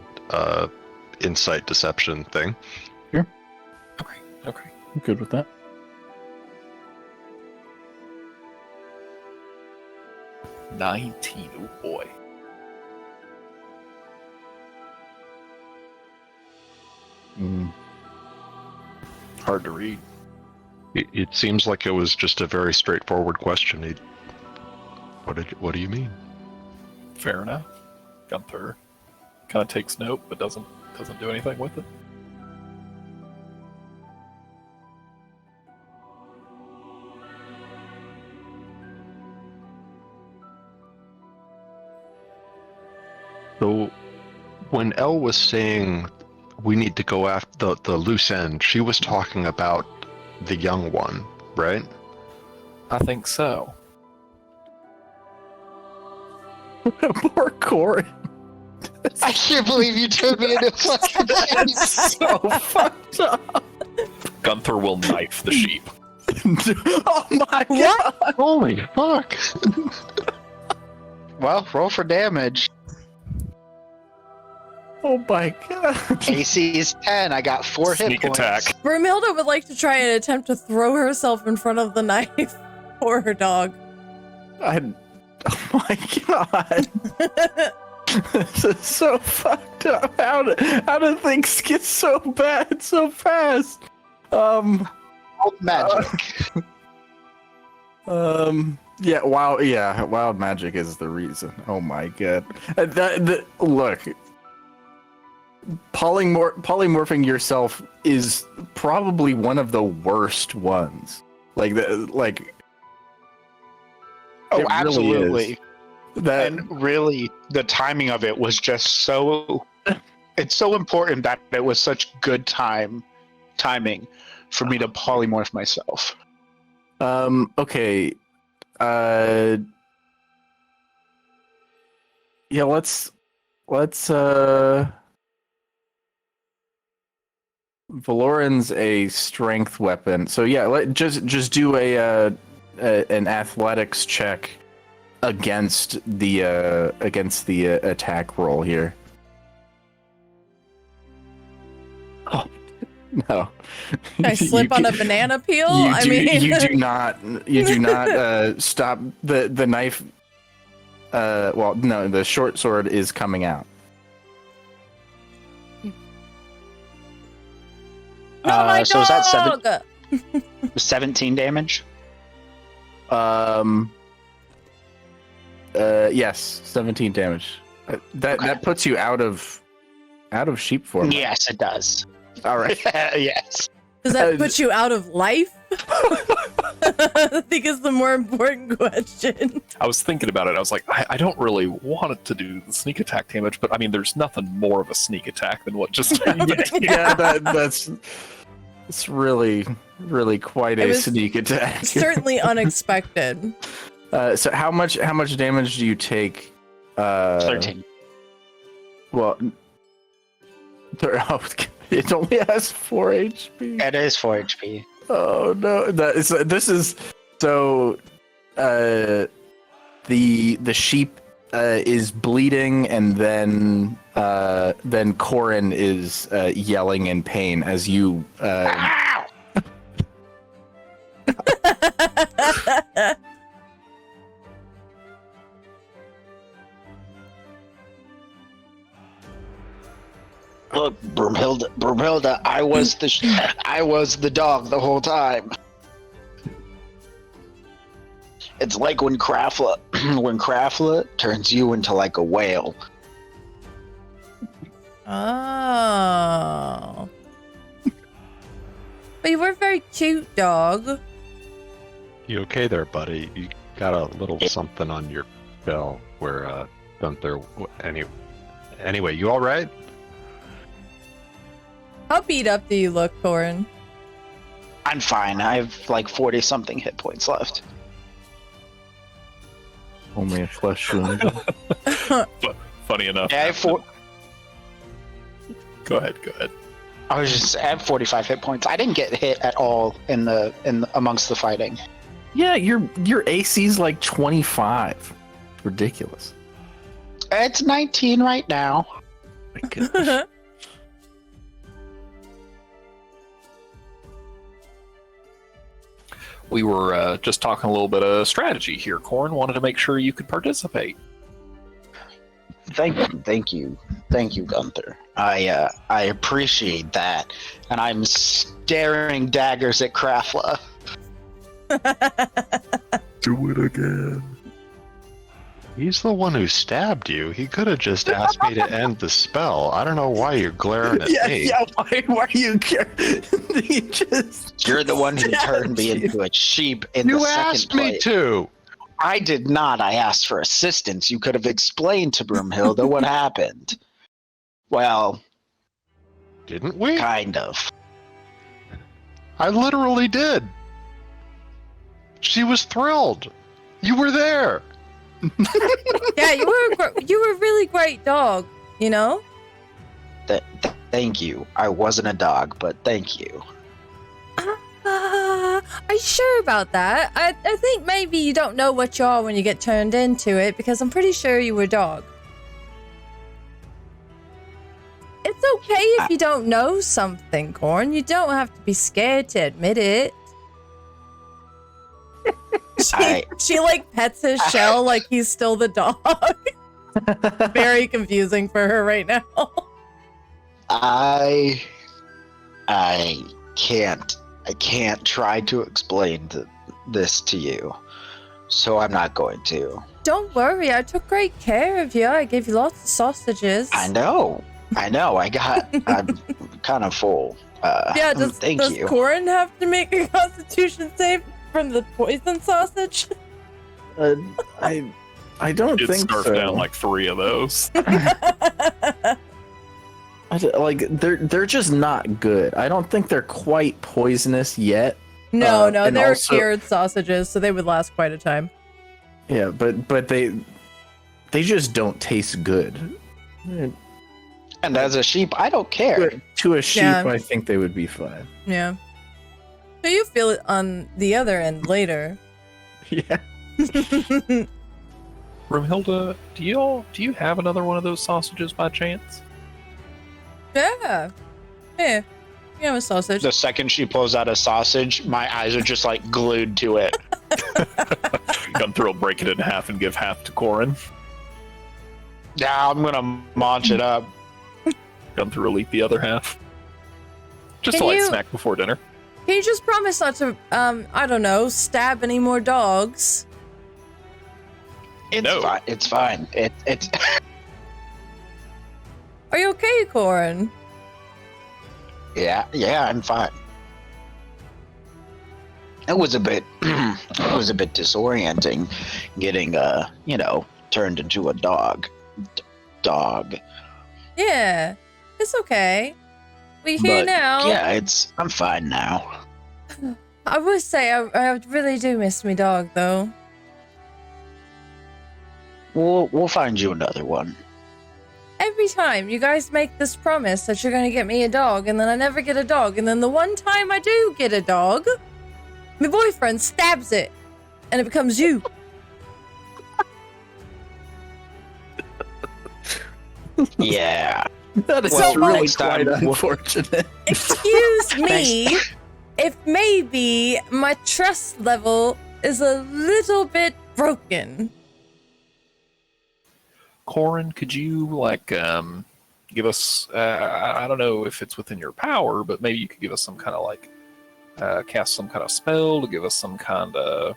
insight deception thing. Okay. I'm good with that. $19, oh boy. Hard to read. It seems like it was just a very straightforward question. What do you mean? Fair enough. Gunther kind of takes note, but doesn't do anything with it. So, when Elle was saying we need to go after the loose end, she was talking about the young one, right? I think so. Poor Corin. I can't believe you turned me into fucking sheep. So fucked up. Gunther will knife the sheep. Oh my god! Holy fuck! Well, roll for damage. Oh my god! AC is 10. I got 4 hit Sneak points. attack. Broomhilda would like to try and attempt to throw herself in front of the knife or her dog. Oh my god! This is so fucked up. How do things get so bad so fast? Old magic. Yeah, wild magic is the reason. Oh my god. Look, polymorphing yourself is probably one of the worst ones. Oh, it absolutely. Really is. And really, the timing of it was just so. It's so important that it was such good timing for me to polymorph myself. Okay. Yeah, let's Valoran's a strength weapon. So yeah, just do an athletics check against the attack roll here. Oh, No. Can I slip on a banana peel? I mean, you do not stop the knife. Well, no, the short sword is coming out. no, my so is that dog! 17 damage? Yes, 17 damage. That puts you out of sheep form. Yes, it does. All right. Yes. Does that put you out of life? I think is the more important question. I was thinking about it. I was like, I don't really want it to do the sneak attack damage, but I mean, there's nothing more of a sneak attack than what just. Yeah, that's it's really quite It a was sneak attack. Certainly unexpected. So how much damage do you take? 13. Well, it only has 4 HP. It is 4 HP. Oh no! This is so. The sheep is bleeding, and then Corin is yelling in pain as you. Ow! Look, Broomhilda, I was the dog the whole time. It's like when Krafla turns you into like a whale. Oh. But you were very cute, dog. You okay there, buddy? You got a little something on your bell where Gunther. Anyway, you all right? How beat up do you look, Corin? I'm fine. I have like 40 something hit points left. Only a flesh wound. Funny enough. Yeah, I have Go ahead. I have 45 hit points. I didn't get hit at all in the amongst the fighting. Yeah, your AC's like 25. Ridiculous. It's 19 right now. My goodness. We were just talking a little bit of strategy here. Corn wanted to make sure you could participate. Thank you, Gunther. I appreciate that, and I'm staring daggers at Krafla. Do it again. He's the one who stabbed you. He could have just asked me to end the spell. I don't know why you're glaring at me. Yeah. Why do you care? You're the one who turned me into a sheep in the You second asked me place. to. I did not. I asked for assistance. You could have explained to Broomhilda what happened. Well, Didn't we? kind of. I literally did. She was thrilled. You were there. Yeah, you were a really great dog, you know? Thank you. I wasn't a dog, but thank you. Are you sure about that? I think maybe you don't know what you are when you get turned into it, because I'm pretty sure you were a dog. It's okay if you don't know something, Corn. You don't have to be scared to admit it. She like pets his shell like he's still the dog. Very confusing for her right now. I can't try to explain this to you, so I'm not going to. Don't worry, I took great care of you. I gave you lots of sausages. I know. I'm kind of full. Yeah, does thank you. Corin have to make a Constitution save from the poison sausage? I don't Did think scarf so. down like 3 of those. They're just not good. I don't think they're quite poisonous yet. No, and they're also- cured sausages, so they would last quite a time. Yeah, but they just don't taste good. And as a sheep, I don't care. To a sheep, Yeah. I think they would be fine. Yeah. So you feel it on the other end later. Yeah. Broomhilda, do you have another one of those sausages by chance? Yeah. Yeah. You have a sausage. The second she pulls out a sausage, my eyes are just like glued to it. Gunther will break it in half and give half to Corin. Yeah, I'm gonna munch it up. Gunther will eat the other half. Just Can a light you- snack before dinner. Can you just promise not to, I don't know, stab any more dogs? It's No. fine. It's fine. It's Are you okay, Corin? yeah, I'm fine. It was a bit disorienting getting turned into a dog. Dog. Yeah, it's okay. We're here But, now. Yeah, I'm fine now. I would say I really do miss my dog, though. We'll find you another one. Every time you guys make this promise that you're gonna get me a dog, and then I never get a dog, and then the one time I do get a dog, my boyfriend stabs it, and it becomes you. Yeah. That is Well, really next time quite we'll- unfortunate. Excuse me, if maybe my trust level is a little bit broken. Corin, could you give us? I don't know if it's within your power, but maybe you could give us some kind of cast some kind of spell to give us some kind of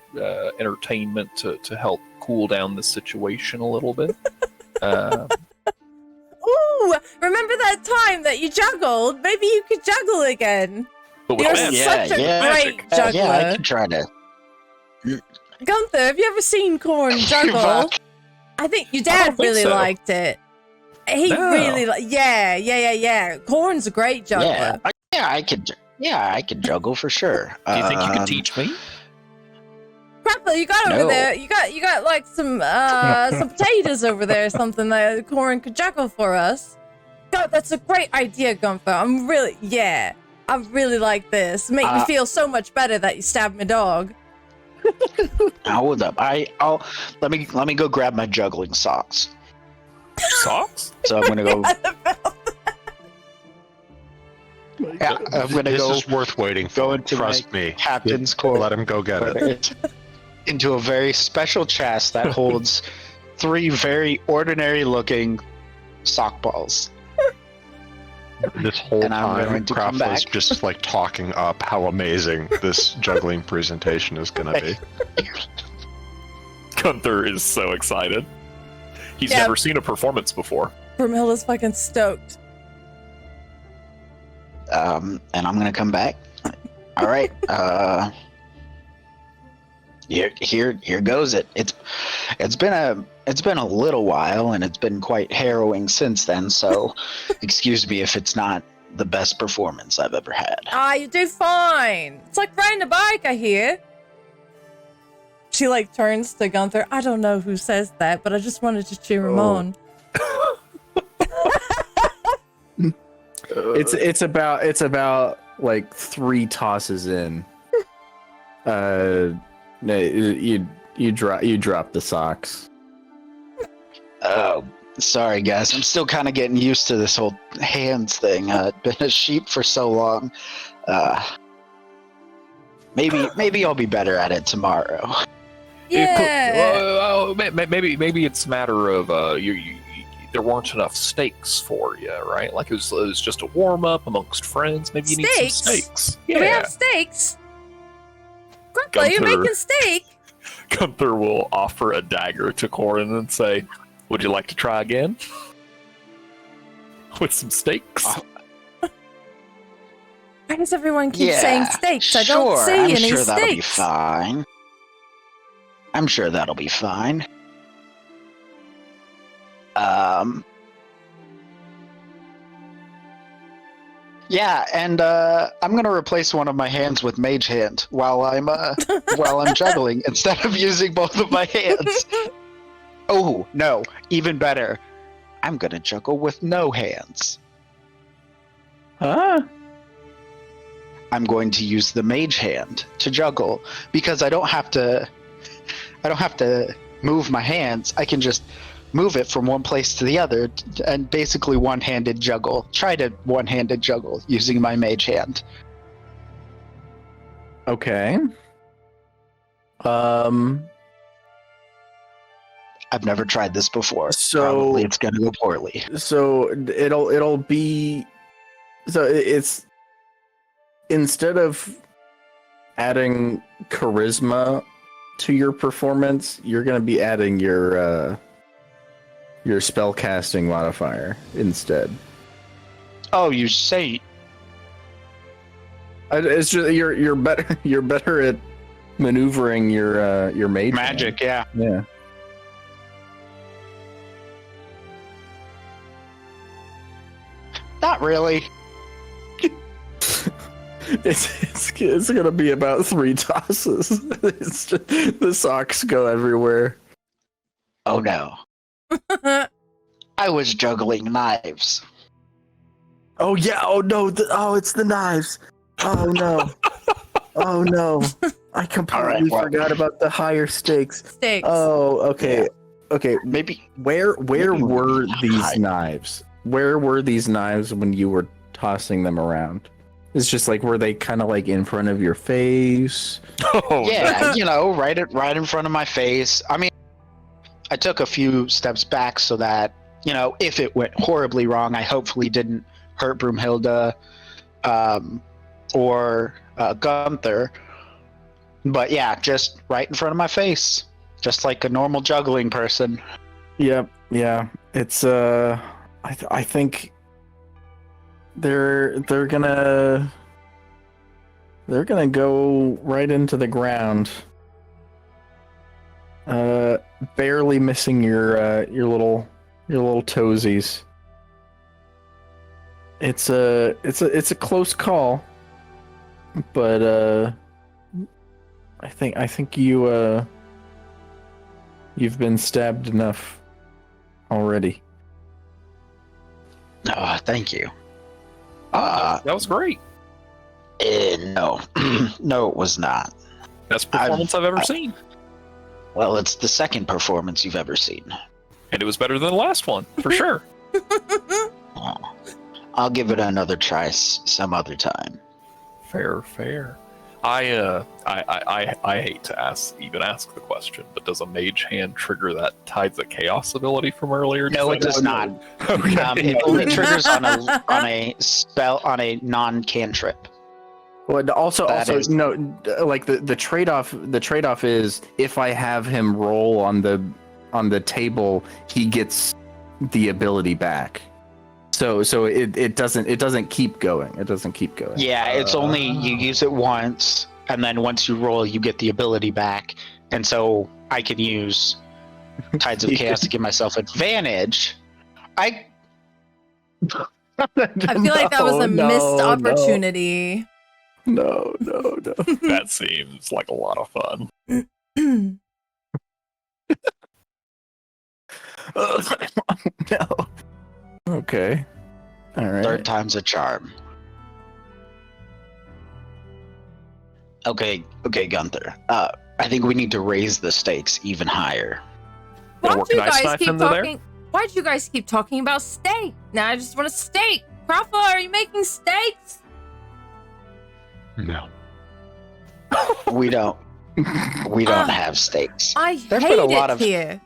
entertainment to help cool down the situation a little bit. Ooh, remember that time that you juggled? Maybe you could juggle again. But with You're magic. Yeah, such a yeah. great juggler. Yeah, I can try to. Gunther, have you ever seen Corin juggle? I think your dad don't think really so. liked it. He No. really yeah. Corin's a great juggler. I could juggle for sure. Do you think you could teach me? Crackler, you got over No. there. You got like some potatoes over there or something that Corin could juggle for us. God, that's a great idea, Gunther. I really like this. Make me feel so much better that you stabbed my dog. Hold up. I'll let me go grab my juggling socks. Socks? So I'm gonna go. Yeah, I'm gonna This go is worth waiting go for. into Trust me. captain's quarters. Let him go get it. Into a very special chest that holds 3 very ordinary-looking sock balls. This whole And I'm time, going to Kraft come was back. just like talking up how amazing this juggling presentation is going to be. Gunther is so excited. He's Yeah. never seen a performance before. Broomhilda's fucking stoked. And I'm gonna come back. All right. Here goes it. It's been a little while, and it's been quite harrowing since then. So, excuse me if it's not the best performance I've ever had. You do fine. It's like riding a bike, I hear. She like turns to Gunther. I don't know who says that, but I just wanted to cheer him on. It's about like 3 tosses in. No, you drop the socks. Oh, sorry guys. I'm still kind of getting used to this whole hands thing. Been a sheep for so long. Maybe I'll be better at it tomorrow. Yeah. Maybe it's a matter of there weren't enough steaks for you, right? Like it was just a warm up amongst friends. Maybe you need some steaks. Do we have steaks? Grandpa, you're Gunther. making steak. Gunther will offer a dagger to Corin and say, "Would you like to try again with some steaks?" Why does everyone keep saying steaks? I don't see I'm any sure steaks. that'll be fine. I'm sure that'll be fine. Yeah, and I'm gonna replace one of my hands with mage hand while I'm juggling instead of using both of my hands. Oh no, even better. I'm gonna juggle with no hands. Huh? I'm going to use the mage hand to juggle because I don't have to move my hands. I can just move it from one place to the other and basically one-handed juggle. Try to one-handed juggle using my mage hand. Okay. I've never tried this before. So- Probably it's gonna go poorly. So it'll be. So it's instead of adding charisma to your performance, you're gonna be adding your spellcasting modifier instead. Oh, you say It's just you're better. You're better at maneuvering your mage magic, yeah. hand. Yeah. Not really. It's gonna be about 3 tosses. It's just, the socks go everywhere. Oh no. I was juggling knives. Oh yeah. Oh no. It's the knives. Oh no. Oh no. I completely Alright, well- forgot about the higher stakes. Stakes. Oh, okay. Yeah. Okay. Maybe Where Maybe were not these high. knives? Where were these knives when you were tossing them around? It's just like, were they kind of like in front of your face? Oh, yeah, right in front of my face. I mean, I took a few steps back so that, if it went horribly wrong, I hopefully didn't hurt Broomhilda or Gunther. But yeah, just right in front of my face. Just like a normal juggling person. Yep. Yeah. It's I think they're gonna go right into the ground. Barely missing your little toesies. It's a close call, but I think you've been stabbed enough already. Oh, thank you. that was great. No. No, it was not. Best performance I've ever seen. Well, it's the second performance you've ever seen. And it was better than the last one, for sure. Oh, I'll give it another try some other time. Fair. I hate to even ask the question, but does a mage hand trigger that Tides of Chaos ability from earlier? No, it does not. Okay. It only triggers on a spell, on a non-cantrip. Well, also That is- no, like the trade-off is if I have him roll on the table, he gets the ability back. So it doesn't keep going. It doesn't keep going. Yeah, it's only you use it once, and then once you roll, you get the ability back. And so I can use Tides of Chaos to give myself advantage. I feel like that was a missed opportunity. No. That seems like a lot of fun. No. Okay. All right. Third time's a charm. Okay, Gunther. I think we need to raise the stakes even higher. Gonna Why'd work you nice guys knife keep into there? talking? Why'd you guys keep talking about steak? Now I just want a steak. Krafa, are you making steaks? No. We don't have stakes. I There's hate been a it lot of- here.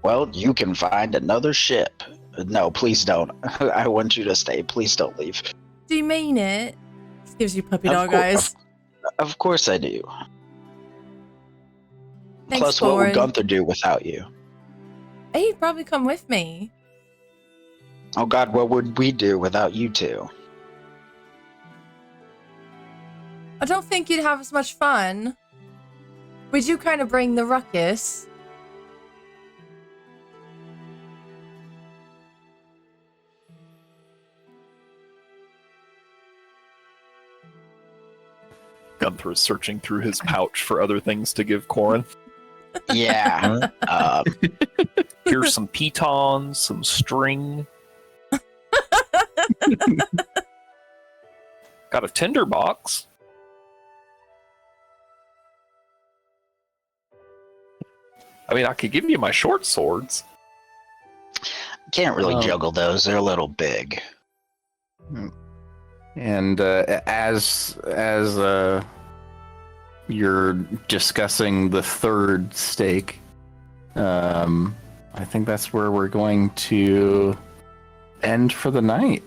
Well, you can find another ship. No, please don't. I want you to stay. Please don't leave. Do you mean it? This gives you puppy Of dog cour- eyes. Of course I do. Thanks, Plus, what would Corin. Gunther do without you? He'd probably come with me. Oh God, what would we do without you two? I don't think you'd have as much fun. We do kind of bring the ruckus. Gunther is searching through his pouch for other things to give Corin. Yeah. Here's some pitons, some string. Got a tinder box. I mean, I could give you my short swords. Can't really Oh. juggle those. They're a little big. And as you're discussing the third stake, I think that's where we're going to end for the night.